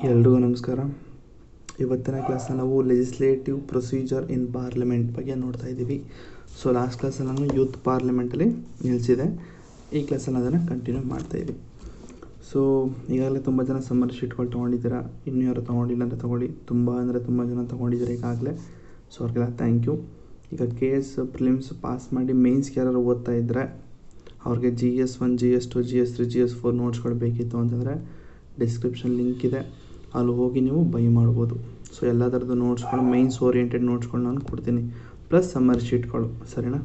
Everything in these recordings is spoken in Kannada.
ಎಲ್ರಿಗೂ ನಮಸ್ಕಾರ. ಇವತ್ತಿನ ಕ್ಲಾಸಲ್ಲಿ ನಾವು ಲೆಜಿಸ್ಲೇಟಿವ್ ಪ್ರೊಸೀಜರ್ ಇನ್ ಪಾರ್ಲಿಮೆಂಟ್ ಬಗ್ಗೆ ನೋಡ್ತಾ ಇದ್ದೀವಿ. ಸೊ ಲಾಸ್ಟ್ ಕ್ಲಾಸಲ್ಲಿ ನಾನು ಯೂತ್ ಪಾರ್ಲಿಮೆಂಟಲ್ಲಿ ನಿಲ್ಲಿಸಿದೆ. ಈ ಕ್ಲಾಸಲ್ಲಿ ಅದನ್ನು ಕಂಟಿನ್ಯೂ ಮಾಡ್ತಾಯಿದ್ವಿ. ಸೊ ಈಗಾಗಲೇ ತುಂಬ ಜನ ಸಮ್ಮರ್ ಶೀಟ್ಗಳು ತೊಗೊಂಡಿದ್ದೀರಾ. ಇನ್ನೂ ಯಾರು ತೊಗೊಂಡಿಲ್ಲ ಅಂದರೆ ತೊಗೊಳ್ಳಿ. ತುಂಬ ಜನ ತೊಗೊಂಡಿದ್ದೀರಾ ಈಗಾಗಲೇ. ಸೊ ಅವ್ರಿಗೆಲ್ಲ ಥ್ಯಾಂಕ್ ಯು. ಈಗ KS ಪ್ರಿಲಿಮ್ಸ್ ಪಾಸ್ ಮಾಡಿ ಮೇನ್ಸ್ಗೆ ಯಾರು ಓದ್ತಾ ಇದ್ದರೆ ಅವ್ರಿಗೆ GS1, GS2, GS3, GS4 ನೋಟ್ಸ್ಗಳು ಬೇಕಿತ್ತು ಅಂತಂದರೆ ಡಿಸ್ಕ್ರಿಪ್ಷನ್ ಲಿಂಕ್ ಇದೆ, ಅಲ್ಲಿ ಹೋಗಿ ನೀವು ಬೈ ಮಾಡ್ಬೋದು. ಸೊ ಎಲ್ಲ ಥರದ್ದು ನೋಟ್ಸ್ಗಳು, ಮೈನ್ಸ್ ಓರಿಯೆಂಟೆಡ್ ನೋಟ್ಸ್ಗಳು ನಾನು ಕೊಡ್ತೀನಿ, ಪ್ಲಸ್ ಸಮ್ಮರ್ ಶೀಟ್ಗಳು. ಸರಿನಾ?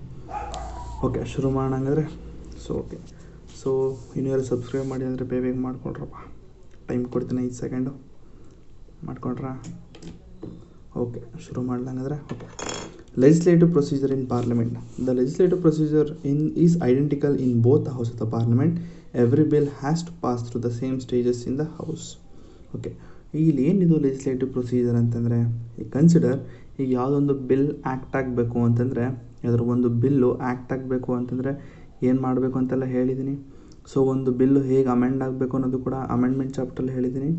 ಓಕೆ, ಶುರು ಮಾಡೋಣ ಹಂಗಾದ್ರೆ. ಸೊ ಇನ್ನೂ ಯಾರು ಸಬ್ಸ್ಕ್ರೈಬ್ ಮಾಡಿ ಅಂದರೆ ಬೇಗ ಮಾಡ್ಕೊಳ್ರಪ್ಪ. ಟೈಮ್ ಕೊಡ್ತೀನಿ 5 ಸೆಕೆಂಡು. ಮಾಡ್ಕೊಳ್ರಾ? ಓಕೆ, ಶುರು ಮಾಡ್ದಂಗಾದ್ರೆ. Okay, legislative procedure in parliament. The legislative procedure is identical in both the house of the parliament. Every bill has to pass through the same stages in the house. Okay, ಇಲ್ಲಿ ಏನಿದು ಲೆಜಿಸ್ಲೇಟಿವ್ ಪ್ರೊಸೀಜರ್ ಅಂತಂದರೆ, ಈಗ ಕನ್ಸಿಡರ್, ಈಗ ಯಾವುದೊಂದು ಬಿಲ್ ಆ್ಯಕ್ಟ್ ಆಗಬೇಕು ಅಂತಂದರೆ, ಅದರ ಒಂದು ಬಿಲ್ಲು ಆ್ಯಕ್ಟ್ ಆಗಬೇಕು ಅಂತಂದರೆ ಏನು ಮಾಡಬೇಕು ಅಂತೆಲ್ಲ ಹೇಳಿದ್ದೀನಿ. ಸೊ ಒಂದು ಬಿಲ್ಲು ಹೇಗೆ ಅಮೆಂಡ್ ಆಗಬೇಕು ಅನ್ನೋದು ಕೂಡ ಅಮೆಂಡ್ಮೆಂಟ್ ಚಾಪ್ಟರ್ಲ್ಲಿ ಹೇಳಿದ್ದೀನಿ.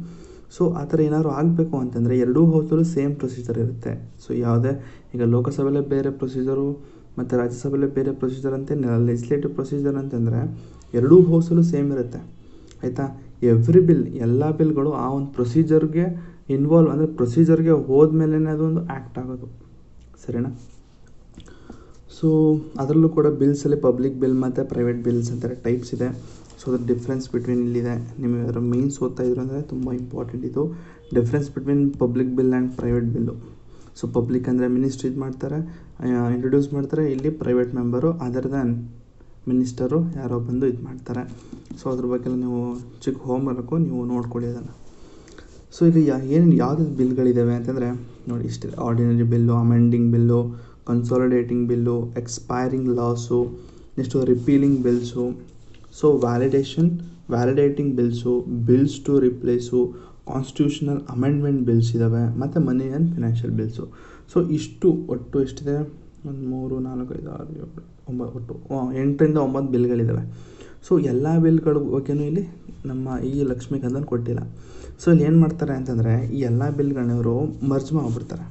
ಸೊ ಆ ಥರ ಏನಾದ್ರು ಆಗಬೇಕು ಅಂತಂದರೆ ಎರಡೂ ಹೌಸಲ್ಲೂ ಸೇಮ್ ಪ್ರೊಸೀಜರ್ ಇರುತ್ತೆ. ಸೊ ಯಾವುದೇ ಈಗ ಲೋಕಸಭೆಯಲ್ಲೇ ಬೇರೆ ಪ್ರೊಸೀಜರು ಮತ್ತು ರಾಜ್ಯಸಭೆಯಲ್ಲೇ ಬೇರೆ ಪ್ರೊಸೀಜರ್ ಅಂತ ಲೆಜಿಸ್ಲೇಟಿವ್ ಪ್ರೊಸೀಜರ್ ಅಂತಂದರೆ ಎರಡೂ ಹೌಸಲ್ಲೂ ಸೇಮ್ ಇರುತ್ತೆ. ಆಯಿತಾ? ಎವ್ರಿ ಬಿಲ್, ಎಲ್ಲ ಬಿಲ್ಗಳು ಆ ಒಂದು ಪ್ರೊಸೀಜರ್ಗೆ ಇನ್ವಾಲ್ವ್, ಅಂದರೆ ಪ್ರೊಸೀಜರ್ಗೆ ಹೋದ್ಮೇಲೆ ಅದೊಂದು ಆ್ಯಕ್ಟ್ ಆಗೋದು. ಸರಿನಾ? ಸೊ ಅದರಲ್ಲೂ ಕೂಡ ಬಿಲ್ಸಲ್ಲಿ ಪಬ್ಲಿಕ್ ಬಿಲ್ ಮತ್ತು ಪ್ರೈವೇಟ್ ಬಿಲ್ಸ್ ಅಂತಾರೆ ಟೈಪ್ಸ್ ಇದೆ. ಸೊ ಅದ್ರ ಡಿಫ್ರೆನ್ಸ್ ಬಿಟ್ವೀನ್ ಇಲ್ಲಿದೆ. ನಿಮಗೆ ಅದರ ಮೇನ್ಸ್ ಓದ್ತಾ ಇದ್ರು ಅಂದರೆ ತುಂಬ ಇಂಪಾರ್ಟೆಂಟ್ ಇದು. Difference between public bill and private bill. So public ಅಂದರೆ ಮಿನಿಸ್ಟ್ರಿ ಇದು ಮಾಡ್ತಾರೆ, ಇಂಟ್ರೊಡ್ಯೂಸ್ ಮಾಡ್ತಾರೆ. ಇಲ್ಲಿ private member other than minister ಯಾರೋ ಬಂದು ಇದು ಮಾಡ್ತಾರೆ. ಸೊ ಅದ್ರ ಬಗ್ಗೆ ನೀವು ಚಿಕ್ಕ ಹೋಮ್ವರ್ಕು ನೀವು ನೋಡ್ಕೊಳ್ಳಿ ಅದನ್ನು. ಸೊ ಈಗ ಯಾವ್ದು ಬಿಲ್ಗಳಿದ್ದಾವೆ ಅಂತಂದರೆ ನೋಡಿ, ಇಷ್ಟಿದೆ. Ordinary bill, amending bill, consolidating bill, expiring laws, next repealing bills, so validating bills, bills to replace, constitutional amendment bills ಇದ್ದಾವೆ, ಮತ್ತು money and financial bills. So ಇಷ್ಟು ಒಟ್ಟು ಎಷ್ಟಿದೆ? 1 3 4 5 6 7 9 ಒಟ್ಟು 8 ರಿಂದ 9 ಬಿಲ್ಗಳಿದ್ದಾವೆ. ಸೊ ಎಲ್ಲ ಬಿಲ್ಗಳ ಬಗ್ಗೆಯೂ ಇಲ್ಲಿ ನಮ್ಮ ಈ ಲಕ್ಷ್ಮೀಕಾಂತಲ್ಲಿ ಕೊಟ್ಟಿಲ್ಲ. ಸೊ ಇಲ್ಲಿ ಏನು ಮಾಡ್ತಾರೆ ಅಂತಂದರೆ ಈ ಎಲ್ಲ ಬಿಲ್ಗಳನ್ನವರು ಮರ್ಜ್ ಮಾಡಿಬಿಡ್ತಾರೆ.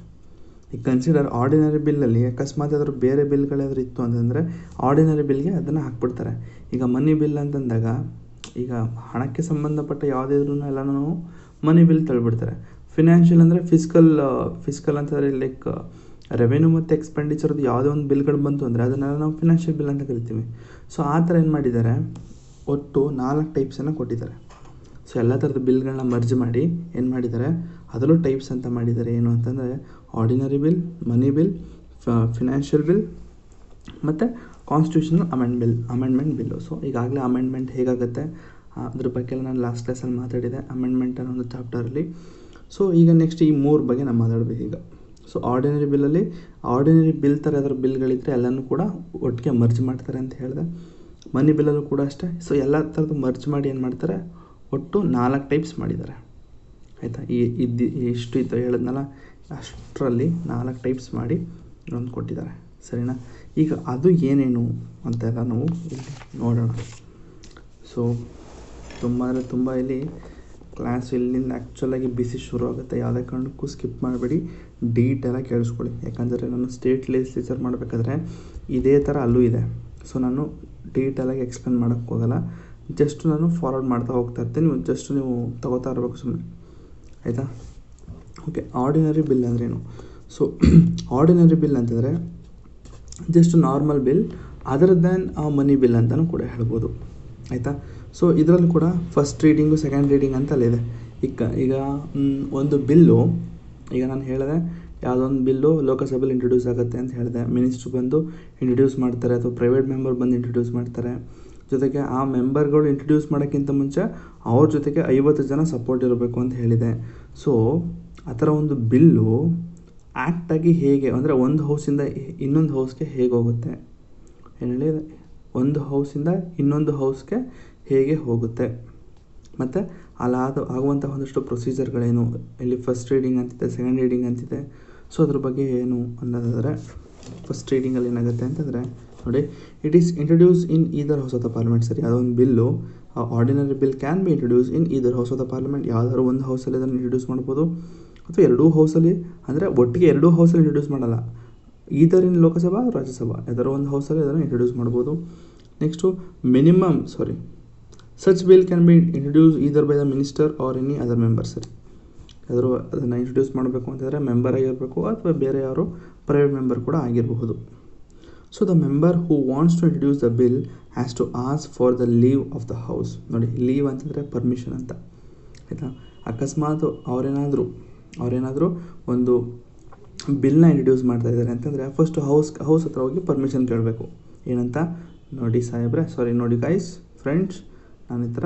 ಈಗ ಕನ್ಸಿಡರ್ ಆರ್ಡಿನರಿ ಬಿಲ್ಲಲ್ಲಿ ಅಕಸ್ಮಾತ್ ಆದರೂ ಬೇರೆ ಬಿಲ್ಗಳಾದ್ರೂ ಇತ್ತು ಅಂತಂದರೆ ಆರ್ಡಿನರಿ ಬಿಲ್ಗೆ ಅದನ್ನು ಹಾಕ್ಬಿಡ್ತಾರೆ. ಈಗ ಮನಿ ಬಿಲ್ ಅಂತಂದಾಗ ಈಗ ಹಣಕ್ಕೆ ಸಂಬಂಧಪಟ್ಟ ಯಾವುದಿದ್ರೂ ಎಲ್ಲನೂ ನಾವು ಮನಿ ಬಿಲ್ ತಳ್ಳಿಬಿಡ್ತಾರೆ. ಫಿನಾನ್ಷಿಯಲ್ ಅಂದರೆ ಫಿಸ್ಕಲ್ ಅಂತಂದರೆ ಲೈಕ್ ರೆವೆನ್ಯೂ ಮತ್ತು ಎಕ್ಸ್ಪೆಂಡಿಚರ್ದು ಯಾವುದೇ ಒಂದು ಬಿಲ್ಗಳು ಬಂತು ಅಂದರೆ ಅದನ್ನೆಲ್ಲ ನಾವು ಫಿನಾನ್ಷಿಯಲ್ ಬಿಲ್ ಅಂತ ಕರಿತೀವಿ. ಸೊ ಆ ಥರ ಏನು ಮಾಡಿದ್ದಾರೆ, ಒಟ್ಟು 4 ಟೈಪ್ಸನ್ನು ಕೊಟ್ಟಿದ್ದಾರೆ. ಸೊ ಎಲ್ಲ ಥರದ ಬಿಲ್ಗಳನ್ನ ಮರ್ಜ್ ಮಾಡಿ ಏನು ಮಾಡಿದ್ದಾರೆ, ಅದರಲ್ಲೂ ಟೈಪ್ಸ್ ಅಂತ ಮಾಡಿದ್ದಾರೆ. ಏನು ಅಂತಂದರೆ ಆರ್ಡಿನರಿ ಬಿಲ್, ಮನಿ ಬಿಲ್, ಫಿನಾನ್ಷಿಯಲ್ ಬಿಲ್ ಮತ್ತು ಕಾನ್ಸ್ಟಿಟ್ಯೂಷನಲ್ ಅಮೆಂಡ್ಮೆಂಟ್ ಬಿಲ್ಲು. ಸೊ ಈಗಾಗಲೇ ಅಮೆಂಡ್ಮೆಂಟ್ ಹೇಗಾಗುತ್ತೆ ಅದ್ರ ಬಗ್ಗೆ ಎಲ್ಲ ನಾನು ಲಾಸ್ಟ್ ಕ್ಲಾಸಲ್ಲಿ ಮಾತಾಡಿದೆ, ಅಮೆಂಡ್ಮೆಂಟ್ ಅನ್ನೋ ಒಂದು ಚಾಪ್ಟರಲ್ಲಿ. ಸೊ ಈಗ ನೆಕ್ಸ್ಟ್ ಈ 3 ಬಗ್ಗೆ ನಾನು ಮಾತಾಡಬೇಕು ಈಗ. ಸೊ ಆರ್ಡಿನರಿ ಬಿಲ್ಲಲ್ಲಿ ಆರ್ಡಿನರಿ ಬಿಲ್ ಥರ ಯಾವ್ದಾದ್ರು ಬಿಲ್ಗಳಿದ್ದರೆ ಎಲ್ಲನೂ ಕೂಡ ಒಟ್ಟಿಗೆ ಮರ್ಜ್ ಮಾಡ್ತಾರೆ ಅಂತ ಹೇಳಿದೆ. ಮನಿ ಬಿಲ್ಲಲ್ಲೂ ಕೂಡ ಅಷ್ಟೇ. ಸೊ ಎಲ್ಲ ಥರದ್ದು ಮರ್ಜ್ ಮಾಡಿ ಏನು ಮಾಡ್ತಾರೆ, ಒಟ್ಟು 4 ಟೈಪ್ಸ್ ಮಾಡಿದ್ದಾರೆ. ಆಯಿತಾ? ಎಷ್ಟು ಇತ್ತು ಹೇಳಿದ್ನಲ್ಲ, ಅಷ್ಟರಲ್ಲಿ 4 ಟೈಪ್ಸ್ ಮಾಡಿ ಒಂದು ಕೊಟ್ಟಿದ್ದಾರೆ. ಸರಿನಾ? ಈಗ ಅದು ಏನೇನು ಅಂತೆಲ್ಲ ನಾವು ಇಲ್ಲಿ ನೋಡೋಣ. ಸೊ ತುಂಬ ಇಲ್ಲಿ ಕ್ಲಾಸ್ ಇಲ್ಲಿಂದ ಆ್ಯಕ್ಚುಲಾಗಿ ಬಿಸಿ ಶುರು ಆಗುತ್ತೆ. ಯಾವುದೇ ಕಾರಣಕ್ಕೂ ಸ್ಕಿಪ್ ಮಾಡಬೇಡಿ, ಡೀಟೇಲಾಗಿ ಕೇಳಿಸ್ಕೊಳ್ಳಿ. ಯಾಕಂದರೆ ನಾನು ಸ್ಟೇಟ್ ಲೆಜಿಸ್ಲೇಚರ್ ಮಾಡಬೇಕಾದ್ರೆ ಇದೇ ಥರ ಅಲ್ಲೂ ಇದೆ. ಸೊ ನಾನು ಡೀಟೇಲಾಗಿ ಎಕ್ಸ್ಪ್ಲೇನ್ ಮಾಡೋಕ್ಕೆ ಹೋಗಲ್ಲ, ಜಸ್ಟ್ ನಾನು ಫಾರ್ವರ್ಡ್ ಮಾಡ್ತಾ ಹೋಗ್ತಾ ಇರ್ತೀನಿ. ನೀವು ತಗೋತಾ ಇರಬೇಕು ಸುಮ್ಮನೆ. ಆಯಿತಾ? ಓಕೆ, ಆರ್ಡಿನರಿ ಬಿಲ್ ಅಂದ್ರೇನು? ಸೊ ಆರ್ಡಿನರಿ ಬಿಲ್ ಅಂತಂದರೆ just normal bill other than ಆ ಮನಿ ಬಿಲ್ ಅಂತಲೂ ಕೂಡ ಹೇಳ್ಬೋದು. ಆಯಿತಾ? ಸೊ ಇದರಲ್ಲೂ ಕೂಡ ಫಸ್ಟ್ ರೀಡಿಂಗು, ಸೆಕೆಂಡ್ ರೀಡಿಂಗ್ ಅಂತ ಅಲ್ಲಿದೆ. ಈಗ ಒಂದು ಬಿಲ್ಲು, ಈಗ ನಾನು ಹೇಳಿದೆ ಯಾವುದೊಂದು ಬಿಲ್ಲು ಲೋಕಸಭೆಯಲ್ಲಿ ಇಂಟ್ರೊಡ್ಯೂಸ್ ಆಗುತ್ತೆ ಅಂತ ಹೇಳಿದೆ. ಮಿನಿಸ್ಟ್ರು ಬಂದು ಇಂಟ್ರೊಡ್ಯೂಸ್ ಮಾಡ್ತಾರೆ ಅಥವಾ ಪ್ರೈವೇಟ್ ಮೆಂಬರ್ ಬಂದು ಇಂಟ್ರೊಡ್ಯೂಸ್ ಮಾಡ್ತಾರೆ. ಜೊತೆಗೆ ಆ ಮೆಂಬರ್ಗಳು ಇಂಟ್ರೊಡ್ಯೂಸ್ ಮಾಡೋಕ್ಕಿಂತ ಮುಂಚೆ ಅವ್ರ ಜೊತೆಗೆ 50 ಜನ ಸಪೋರ್ಟ್ ಇರಬೇಕು ಅಂತ ಹೇಳಿದೆ. ಸೊ ಆ ಥರ ಒಂದು ಬಿಲ್ಲು ಆ್ಯಕ್ಟಾಗಿ ಹೇಗೆ ಅಂದರೆ ಒಂದು ಹೌಸಿಂದ ಇನ್ನೊಂದು ಹೌಸ್ಗೆ ಹೇಗೆ ಹೋಗುತ್ತೆ, ಏನು ಹೇಳಿದೆ, ಒಂದು ಹೌಸಿಂದ ಇನ್ನೊಂದು ಹೌಸ್ಗೆ ಹೇಗೆ ಹೋಗುತ್ತೆ, ಮತ್ತು ಆಗುವಂಥ ಒಂದಷ್ಟು ಪ್ರೊಸೀಜರ್ಗಳೇನು, ಇಲ್ಲಿ ಫಸ್ಟ್ ರೀಡಿಂಗ್ ಅಂತಿದೆ, ಸೆಕೆಂಡ್ ರೀಡಿಂಗ್ ಅಂತಿದೆ. ಸೊ ಅದ್ರ ಬಗ್ಗೆ ಏನು ಅನ್ನೋದಾದರೆ, ಫಸ್ಟ್ ರೀಡಿಂಗಲ್ಲಿ ಏನಾಗುತ್ತೆ ಅಂತಂದರೆ ನೋಡಿ, it is introduce in either house of the parliament. ಸರಿ, ಅದೊಂದು bill ordinary bill can be introduce in either house of the parliament. ಯಾವ್ದಾದ್ರು ಒಂದು ಹೌಸಲ್ಲಿ ಅದನ್ನು ಇಂಟ್ರೊಡ್ಯೂಸ್ ಮಾಡ್ಬೋದು, ಅಥವಾ ಎರಡೂ ಹೌಸಲ್ಲಿ, ಅಂದರೆ ಒಟ್ಟಿಗೆ ಎರಡೂ ಹೌಸಲ್ಲಿ ಇಂಟ್ರೊಡ್ಯೂಸ್ ಮಾಡಲ್ಲ, ಈದರ್ ಇನ್ ಲೋಕಸಭಾ ರಾಜ್ಯಸಭಾ ಯಾವ್ದಾದ್ರು ಒಂದು ಹೌಸಲ್ಲಿ ಅದನ್ನು ಇಂಟ್ರೊಡ್ಯೂಸ್ ಮಾಡ್ಬೋದು. Next such bill can be introduce either by the minister R any other member. ಸರಿ, ಯಾವ್ದಾದ್ರು ಅದನ್ನು ಇಂಟ್ರೊಡ್ಯೂಸ್ ಮಾಡಬೇಕು ಅಂತಂದರೆ ಮೆಂಬರ್ ಆಗಿರಬೇಕು, ಅಥವಾ ಬೇರೆ ಯಾರು ಪ್ರೈವೇಟ್ ಮೆಂಬರ್ ಕೂಡ ಆಗಿರಬಹುದು. So the member who wants to introduce the bill has to ask for the leave of the house. ನೋಡಿ, ಲೀವ್ ಅಂತಂದರೆ ಪರ್ಮಿಷನ್ ಅಂತ, ಆಯಿತಾ. ಅಕಸ್ಮಾತ್ ಅವರೇನಾದರೂ ಒಂದು ಬಿಲ್ನ ಇಂಟ್ರೊಡ್ಯೂಸ್ ಮಾಡ್ತಾ ಇದ್ದಾರೆ ಅಂತಂದರೆ ಫಸ್ಟ್ ಹೌಸ್ ಹತ್ರ ಹೋಗಿ ಪರ್ಮಿಷನ್ ಕೇಳಬೇಕು. ಏನಂತ, ನೋಡಿ ಗೈಸ್ ಫ್ರೆಂಡ್ಸ್, ನಾನು ಈ ಥರ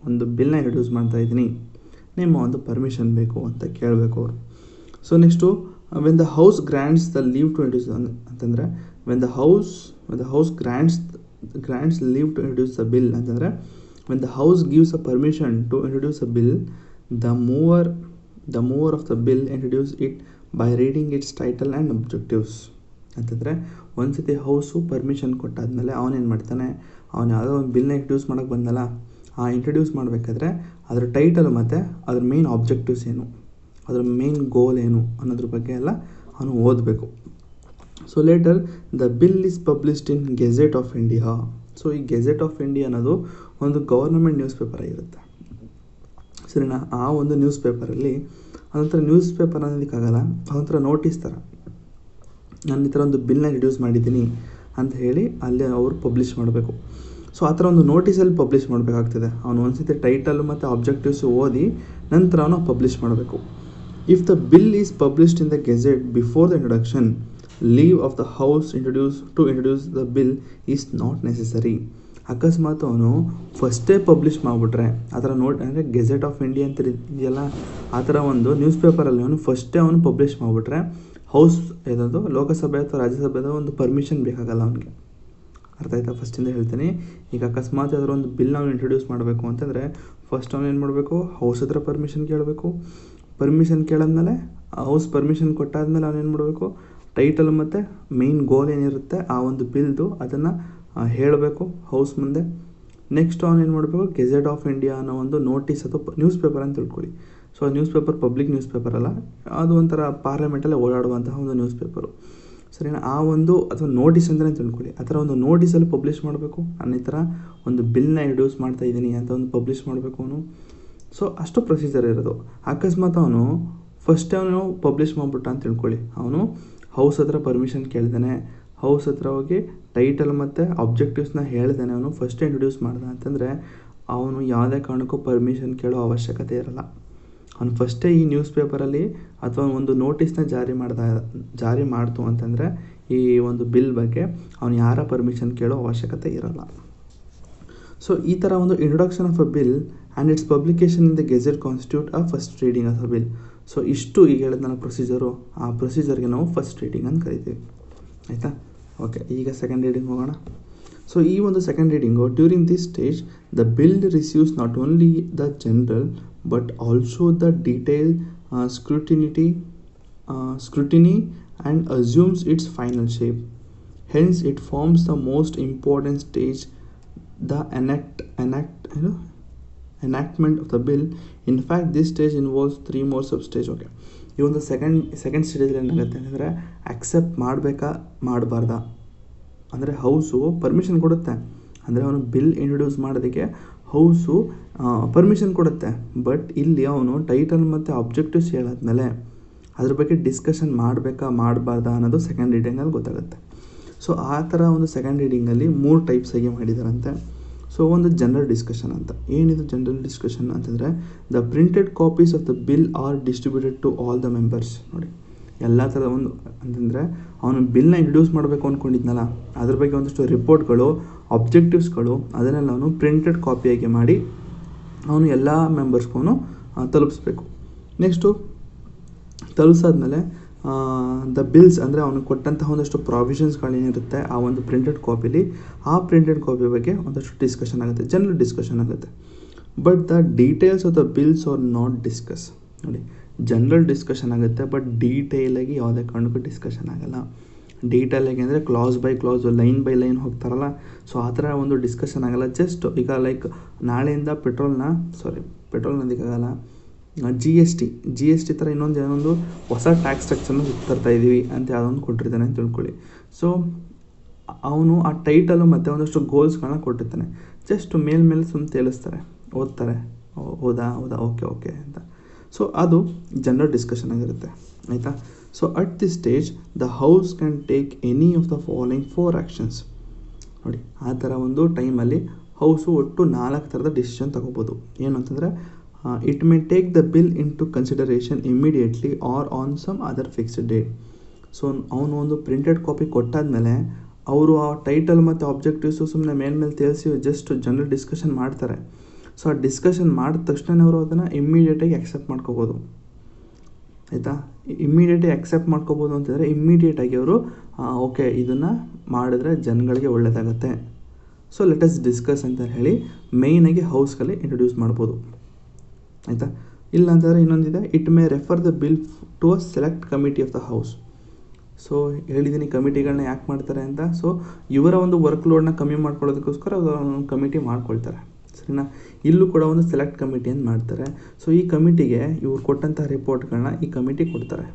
ಒಂದು ಬಿಲ್ನ ಇಂಟ್ರೊಡ್ಯೂಸ್ ಮಾಡ್ತಾ ಇದ್ದೀನಿ, ನಿಮ್ಮ ಒಂದು ಪರ್ಮಿಷನ್ ಬೇಕು ಅಂತ ಕೇಳಬೇಕು ಅವರು. So next when the house grants the leave to introduce ಅಂತಂದರೆ when the house grants leave to introduce the bill ಅಂತಂದರೆ when the house gives a permission to introduce a bill, the mover of the bill introduce it by reading its title and objectives. ಅಂತಂದರೆ ಒಂದು ಸತಿ ಹೌಸು ಪರ್ಮಿಷನ್ ಕೊಟ್ಟಾದಮೇಲೆ ಅವನೇನು ಮಾಡ್ತಾನೆ, ಅವನು ಯಾವುದೋ ಒಂದು ಬಿಲ್ನ ಇಂಟ್ರೊಡ್ಯೂಸ್ ಮಾಡೋಕ್ಕೆ ಬಂದಲ್ಲ, ಆ ಇಂಟ್ರೊಡ್ಯೂಸ್ ಮಾಡಬೇಕಾದ್ರೆ ಅದರ ಟೈಟಲ್ ಮತ್ತು ಅದ್ರ ಮೇನ್ ಆಬ್ಜೆಕ್ಟಿವ್ಸ್ ಏನು, ಅದರ ಮೇನ್ ಗೋಲ್ ಏನು ಅನ್ನೋದ್ರ ಬಗ್ಗೆ ಎಲ್ಲ ಅವನು ಓದಬೇಕು. So litre the bill is published in gazette of India. So ಈ ಗೆಜೆಟ್ ಆಫ್ ಇಂಡಿಯಾ ಅನ್ನೋದು ಒಂದು ಗೌರ್ನಮೆಂಟ್ ನ್ಯೂಸ್ ಪೇಪರ್ ಆಗಿರುತ್ತೆ, ಸರಿನಾ. ಆ ಒಂದು ನ್ಯೂಸ್ ಪೇಪರಲ್ಲಿ ಅದೊಂಥರ ನ್ಯೂಸ್ ಪೇಪರ್ ಅನ್ನೋದಕ್ಕಾಗಲ್ಲ, ಅದೊಂಥರ ನೋಟಿಸ್ ಥರ, ನಾನು ಈ ಥರ ಒಂದು ಬಿಲ್ನ ಇಂಟ್ರೊಡ್ಯೂಸ್ ಮಾಡಿದ್ದೀನಿ ಅಂತ ಹೇಳಿ ಅಲ್ಲಿ ಅವರು ಪಬ್ಲಿಷ್ ಮಾಡಬೇಕು. ಸೊ ಆ ಥರ ಒಂದು ನೋಟಿಸಲ್ಲಿ ಪಬ್ಲಿಷ್ ಮಾಡಬೇಕಾಗ್ತದೆ. ಅವನು ಒಂದ್ಸತಿ ಟೈಟಲ್ ಮತ್ತು ಆಬ್ಜೆಕ್ಟಿವ್ಸ್ ಓದಿ ನಂತರ ಅವನು ಪಬ್ಲಿಷ್ ಮಾಡಬೇಕು. If the bill is published in the gazette before the introduction, leave of the house introduce the bill is not necessary. ಅಕಸ್ಮಾತ್ ಅವನು ಫಸ್ಟೇ ಪಬ್ಲಿಷ್ ಮಾಡಿಬಿಟ್ರೆ, ಆ ಥರ ಅಂದರೆ ಗೆಜೆಟ್ ಆಫ್ ಇಂಡಿಯಾ ಅಂತ ಇದೆಯಲ್ಲ, ಆ ಥರ ಒಂದು ನ್ಯೂಸ್ ಪೇಪರಲ್ಲಿ ಅವನು ಪಬ್ಲಿಷ್ ಮಾಡಿಬಿಟ್ರೆ ಹೌಸ್ ಯಾವುದಾದ್ರು ಲೋಕಸಭೆ ಅಥವಾ ರಾಜ್ಯಸಭೆದ ಒಂದು ಪರ್ಮಿಷನ್ ಬೇಕಾಗಲ್ಲ ಅವನಿಗೆ. ಅರ್ಥ ಆಯ್ತಾ? ಫಸ್ಟಿಂದ ಹೇಳ್ತೀನಿ. ಈಗ ಅಕಸ್ಮಾತ್ ಯಾವ್ದಾದ್ರು ಒಂದು ಬಿಲ್ ಅವನು ಇಂಟ್ರೊಡ್ಯೂಸ್ ಮಾಡಬೇಕು ಅಂತಂದರೆ ಫಸ್ಟ್ ಅವನು ಏನು ಮಾಡಬೇಕು, ಹೌಸ್ ಹತ್ರ ಪರ್ಮಿಷನ್ ಕೇಳಬೇಕು. ಪರ್ಮಿಷನ್ ಕೇಳಾದ್ಮೇಲೆ ಹೌಸ್ ಪರ್ಮಿಷನ್ ಕೊಟ್ಟಾದ್ಮೇಲೆ ಅವನೇನು ಮಾಡಬೇಕು, ಟೈಟಲ್ ಮತ್ತು ಮೇಯ್ನ್ ಗೋಲ್ ಏನಿರುತ್ತೆ ಆ ಒಂದು ಬಿಲ್ದು ಅದನ್ನು ಹೇಳಬೇಕು ಹೌಸ್ ಮುಂದೆ. ನೆಕ್ಸ್ಟ್ ಅವನೇನು ಮಾಡಬೇಕು, ಗೆಜೆಟ್ ಆಫ್ ಇಂಡಿಯಾ ಅನ್ನೋ ಒಂದು ನೋಟಿಸ್ ಅಥವಾ ನ್ಯೂಸ್ ಪೇಪರ್ ಅಂತ ತಿಳ್ಕೊಳ್ಳಿ. ಸೊ ಆ news paper public news paper ಅಲ್ಲ, ಅದು ಒಂಥರ ಪಾರ್ಲಿಮೆಂಟಲ್ಲೇ ಓಡಾಡುವಂತಹ ಒಂದು ನ್ಯೂಸ್ ಪೇಪರು, ಸರಿನಾ. ಆ ಒಂದು ಅಥವಾ ನೋಟಿಸ್ ಅಂತಲೇ ತಿಳ್ಕೊಳ್ಳಿ, ಆ ಥರ ಒಂದು ನೋಟಿಸಲ್ಲಿ ಪಬ್ಲಿಷ್ ಮಾಡಬೇಕು. ನಾನು ಈ ಥರ ಒಂದು ಬಿಲ್ನ ಇಂಟ್ರೊಡ್ಯೂಸ್ ಮಾಡ್ತಾ ಇದ್ದೀನಿ ಅಂತ ಒಂದು ಪಬ್ಲಿಷ್ ಮಾಡಬೇಕು ಅವನು. ಸೊ ಅಷ್ಟು ಪ್ರೊಸೀಜರ್ ಇರೋದು. ಅಕಸ್ಮಾತ್ ಅವನು ಫಸ್ಟೇ ಅವನು ಪಬ್ಲಿಷ್ ಮಾಡಿಬಿಟ್ಟ ಅಂತ ತಿಳ್ಕೊಳ್ಳಿ, ಅವನು ಹೌಸ್ ಹತ್ರ ಪರ್ಮಿಷನ್ ಕೇಳ್ತಾನೆ, ಹೌಸ್ ಹತ್ರ ಹೋಗಿ ಟೈಟಲ್ ಮತ್ತು ಆಬ್ಜೆಕ್ಟಿವ್ಸ್ನ ಹೇಳ್ತಾನೆ, ಅವನು ಫಸ್ಟೇ ಇಂಟ್ರೊಡ್ಯೂಸ್ ಮಾಡ್ದ ಅಂತಂದರೆ ಅವನು ಯಾವುದೇ ಕಾರಣಕ್ಕೂ ಪರ್ಮಿಷನ್ ಕೇಳೋ ಅವಶ್ಯಕತೆ ಇರಲ್ಲ. ಅವನು ಫಸ್ಟೇ ಈ ನ್ಯೂಸ್ ಪೇಪರಲ್ಲಿ ಅಥವಾ ಒಂದು ನೋಟಿಸ್ನ ಜಾರಿ ಮಾಡ್ತು ಅಂತಂದರೆ ಈ ಒಂದು ಬಿಲ್ ಬಗ್ಗೆ ಅವನು ಯಾರ ಪರ್ಮಿಷನ್ ಕೇಳೋ ಅವಶ್ಯಕತೆ ಇರಲ್ಲ. ಸೊ ಈ ಥರ ಒಂದು introduction of a bill and it's publication in the gazette constitute a first reading of a bill. So ಇಷ್ಟು ಈಗ ಹೇಳಿದ್ನಲ್ಲ ಪ್ರೊಸೀಜರು, ಆ ಪ್ರೊಸೀಜರ್ಗೆ ನಾವು ಫಸ್ಟ್ ರೀಡಿಂಗ್ ಅಂತ ಕರಿತೀವಿ, ಆಯಿತಾ. ಓಕೆ, ಈಗ ಸೆಕೆಂಡ್ ರೀಡಿಂಗ್ ಹೋಗೋಣ. ಸೊ ಈ ಒಂದು second reading, during this stage the bill receives not only the general but also the detailed scrutiny and assumes its final shape. Hence, it forms the most important stage, the enactment of the bill. In fact, this stage involves 3 more sub-stage. Okay, ಈ ಒಂದು ಸೆಕೆಂಡ್ ಸ್ಟೇಜಲ್ಲಿ ಏನಾಗುತ್ತೆ ಅಂದರೆ ಆಕ್ಸೆಪ್ಟ್ ಮಾಡಬೇಕಾ ಮಾಡಬಾರ್ದಾ, ಅಂದರೆ ಹೌಸು ಪರ್ಮಿಷನ್ ಕೊಡುತ್ತೆ, ಅಂದರೆ ಅವನು ಬಿಲ್ ಇಂಟ್ರೊಡ್ಯೂಸ್ ಮಾಡೋದಕ್ಕೆ ಹೌಸು ಪರ್ಮಿಷನ್ ಕೊಡುತ್ತೆ. ಬಟ್ ಇಲ್ಲಿ ಅವನು ಟೈಟಲ್ ಮತ್ತು ಆಬ್ಜೆಕ್ಟಿವ್ಸ್ ಹೇಳಾದ್ಮೇಲೆ ಅದ್ರ ಬಗ್ಗೆ ಡಿಸ್ಕಷನ್ ಮಾಡಬೇಕಾ ಮಾಡಬಾರ್ದಾ ಅನ್ನೋದು ಸೆಕೆಂಡ್ ರೀಡಿಂಗಲ್ಲಿ ಗೊತ್ತಾಗುತ್ತೆ. ಸೊ ಆ ಥರ ಒಂದು ಸೆಕೆಂಡ್ ರೀಡಿಂಗಲ್ಲಿ 3 ಟೈಪ್ಸಾಗಿ ಮಾಡಿದಾರಂತೆ. ಸೊ ಒಂದು ಜನರಲ್ ಡಿಸ್ಕಷನ್ ಅಂತ. ಏನಿದು ಜನರಲ್ ಡಿಸ್ಕಷನ್ ಅಂತಂದರೆ, the printed copies of the bill are distributed to all the members. ನೋಡಿ, ಎಲ್ಲ ಥರದ ಒಂದು ಅಂತಂದರೆ ಅವನು ಬಿಲ್ನ ಇಂಟ್ರೊಡ್ಯೂಸ್ ಮಾಡಬೇಕು ಅಂದ್ಕೊಂಡಿದ್ನಲ್ಲ, ಅದ್ರ ಬಗ್ಗೆ ಒಂದಷ್ಟು ರಿಪೋರ್ಟ್ಗಳು, ಆಬ್ಜೆಕ್ಟಿವ್ಸ್ಗಳು, ಅದನ್ನೆಲ್ಲ ಅವನು ಪ್ರಿಂಟೆಡ್ ಕಾಪಿಯಾಗಿ ಮಾಡಿ ಅವನು ಎಲ್ಲ ಮೆಂಬರ್ಸ್ಗೂ ತಲುಪಿಸ್ಬೇಕು. ನೆಕ್ಸ್ಟು ತಲುಪಿಸಾದ್ಮೇಲೆ ದ ಬಿಲ್ಸ್ ಅಂದರೆ ಅವನು ಕೊಟ್ಟಂತಹ ಒಂದಷ್ಟು ಪ್ರಾವಿಷನ್ಸ್ಗಳೇನಿರುತ್ತೆ ಆ ಒಂದು ಪ್ರಿಂಟೆಡ್ ಕಾಪಿಲಿ, ಆ ಪ್ರಿಂಟೆಡ್ ಕಾಪಿ ಬಗ್ಗೆ ಒಂದಷ್ಟು ಡಿಸ್ಕಷನ್ ಆಗುತ್ತೆ, ಜನರಲ್ ಡಿಸ್ಕಷನ್ ಆಗುತ್ತೆ. But the details of the bills are not discuss. ನೋಡಿ, ಜನರಲ್ ಡಿಸ್ಕಷನ್ ಆಗುತ್ತೆ, ಬಟ್ ಡೀಟೇಲಾಗಿ ಯಾವುದೇ ಕಾರಣಕ್ಕೂ ಡಿಸ್ಕಷನ್ ಆಗಲ್ಲ. ಡೀಟೇಲಾಗಿ ಅಂದರೆ clause by clause line by line ಹೋಗ್ತಾರಲ್ಲ, ಸೊ ಆ ಥರ ಒಂದು ಡಿಸ್ಕಷನ್ ಆಗಲ್ಲ. ಜಸ್ಟ್ ಈಗ ಲೈಕ್ ನಾಳೆಯಿಂದ ಪೆಟ್ರೋಲ್ನದಕ್ಕಾಗಲ್ಲ, ಜಿ ಎಸ್ ಟಿ ಥರ ಏನೊಂದು ಹೊಸ ಟ್ಯಾಕ್ಸ್ ಸ್ಟ್ರಕ್ಚರ್ನ ತರ್ತಾ ಇದ್ದೀವಿ ಅಂತ ಯಾವುದೊಂದು ಕೊಟ್ಟಿರ್ತಾನೆ ಅಂತ ತಿಳ್ಕೊಳ್ಳಿ. ಸೊ ಅವನು ಆ ಟೈಟಲು ಮತ್ತು ಒಂದಷ್ಟು ಗೋಲ್ಸ್ಗಳನ್ನ ಕೊಟ್ಟಿರ್ತಾನೆ. ಜಸ್ಟ್ ಮೇಲೆ ಸುಮ್ಮನೆ ತೇಲಿಸ್ತಾರೆ, ಓದ್ತಾರೆ, ಹೌದಾ ಓಕೆ ಅಂತ. ಸೊ ಅದು ಜನರಲ್ ಡಿಸ್ಕಷನ್ ಆಗಿರುತ್ತೆ, ಆಯಿತಾ. So at this stage the house can take any of the following 4 actions. ನೋಡಿ, ಆ ಥರ ಒಂದು ಟೈಮಲ್ಲಿ ಹೌಸು ಒಟ್ಟು 4 ಥರದ ಡಿಸಿಷನ್ ತಗೋಬೋದು. ಏನು ಅಂತಂದರೆ, it may take the bill into consideration immediately or on some other fixed date. So ಅವನು ಒಂದು ಪ್ರಿಂಟೆಡ್ ಕಾಪಿ ಕೊಟ್ಟಾದಮೇಲೆ ಅವರು ಆ ಟೈಟಲ್ ಮತ್ತು ಆಬ್ಜೆಕ್ಟಿವ್ಸು ಸುಮ್ಮನೆ ಮೇಲೆ ತೇಲಿಸಿ ಜಸ್ಟ್ ಜನರಲ್ ಡಿಸ್ಕಷನ್ ಮಾಡ್ತಾರೆ. ಸೊ ಆ ಡಿಸ್ಕಷನ್ ಮಾಡಿದ ತಕ್ಷಣ ಅವರು ಅದನ್ನು ಇಮ್ಮಿಡಿಯೇಟಾಗಿ ಆಕ್ಸೆಪ್ಟ್ ಮಾಡ್ಕೋಬೋದು, ಆಯಿತಾ. ಇಮ್ಮಿಡಿಯೇಟಾಗಿ ಆಕ್ಸೆಪ್ಟ್ ಮಾಡ್ಕೋಬೋದು ಅಂತಂದರೆ ಇಮ್ಮಿಡಿಯೇಟಾಗಿ ಅವರು ಓಕೆ ಇದನ್ನು ಮಾಡಿದ್ರೆ ಜನಗಳಿಗೆ ಒಳ್ಳೆಯದಾಗತ್ತೆ, ಸೊ ಲೆಟ್ ಅಸ್ ಡಿಸ್ಕಸ್ ಅಂತ ಹೇಳಿ ಮೇಯ್ನಾಗಿ ಹೌಸ್ಗಳಲ್ಲಿ ಇಂಟ್ರೊಡ್ಯೂಸ್ ಮಾಡ್ಬೋದು, ಆಯಿತಾ. ಇಲ್ಲ ಅಂತಂದರೆ ಇನ್ನೊಂದಿದೆ, it may refer the bill to a select committee of the house. So ಹೇಳಿದ್ದೀನಿ ಕಮಿಟಿಗಳನ್ನ ಯಾಕೆ ಮಾಡ್ತಾರೆ ಅಂತ. ಸೊ ಇವರ ಒಂದು ವರ್ಕ್ ಲೋಡ್ನ ಕಮ್ಮಿ ಮಾಡ್ಕೊಳ್ಳೋದಕ್ಕೋಸ್ಕರ ಒಂದು ಕಮಿಟಿ ಮಾಡ್ಕೊಳ್ತಾರೆ, ಸರಿನಾ. ಇಲ್ಲೂ ಕೂಡ ಒಂದು ಸೆಲೆಕ್ಟ್ ಕಮಿಟಿ ಅಂತ ಮಾಡ್ತಾರೆ. ಸೊ ಈ ಕಮಿಟಿಗೆ ಇವ್ರು ಕೊಟ್ಟಂಥ ರಿಪೋರ್ಟ್ಗಳನ್ನ ಈ ಕಮಿಟಿ ಕೊಡ್ತಾರೆ.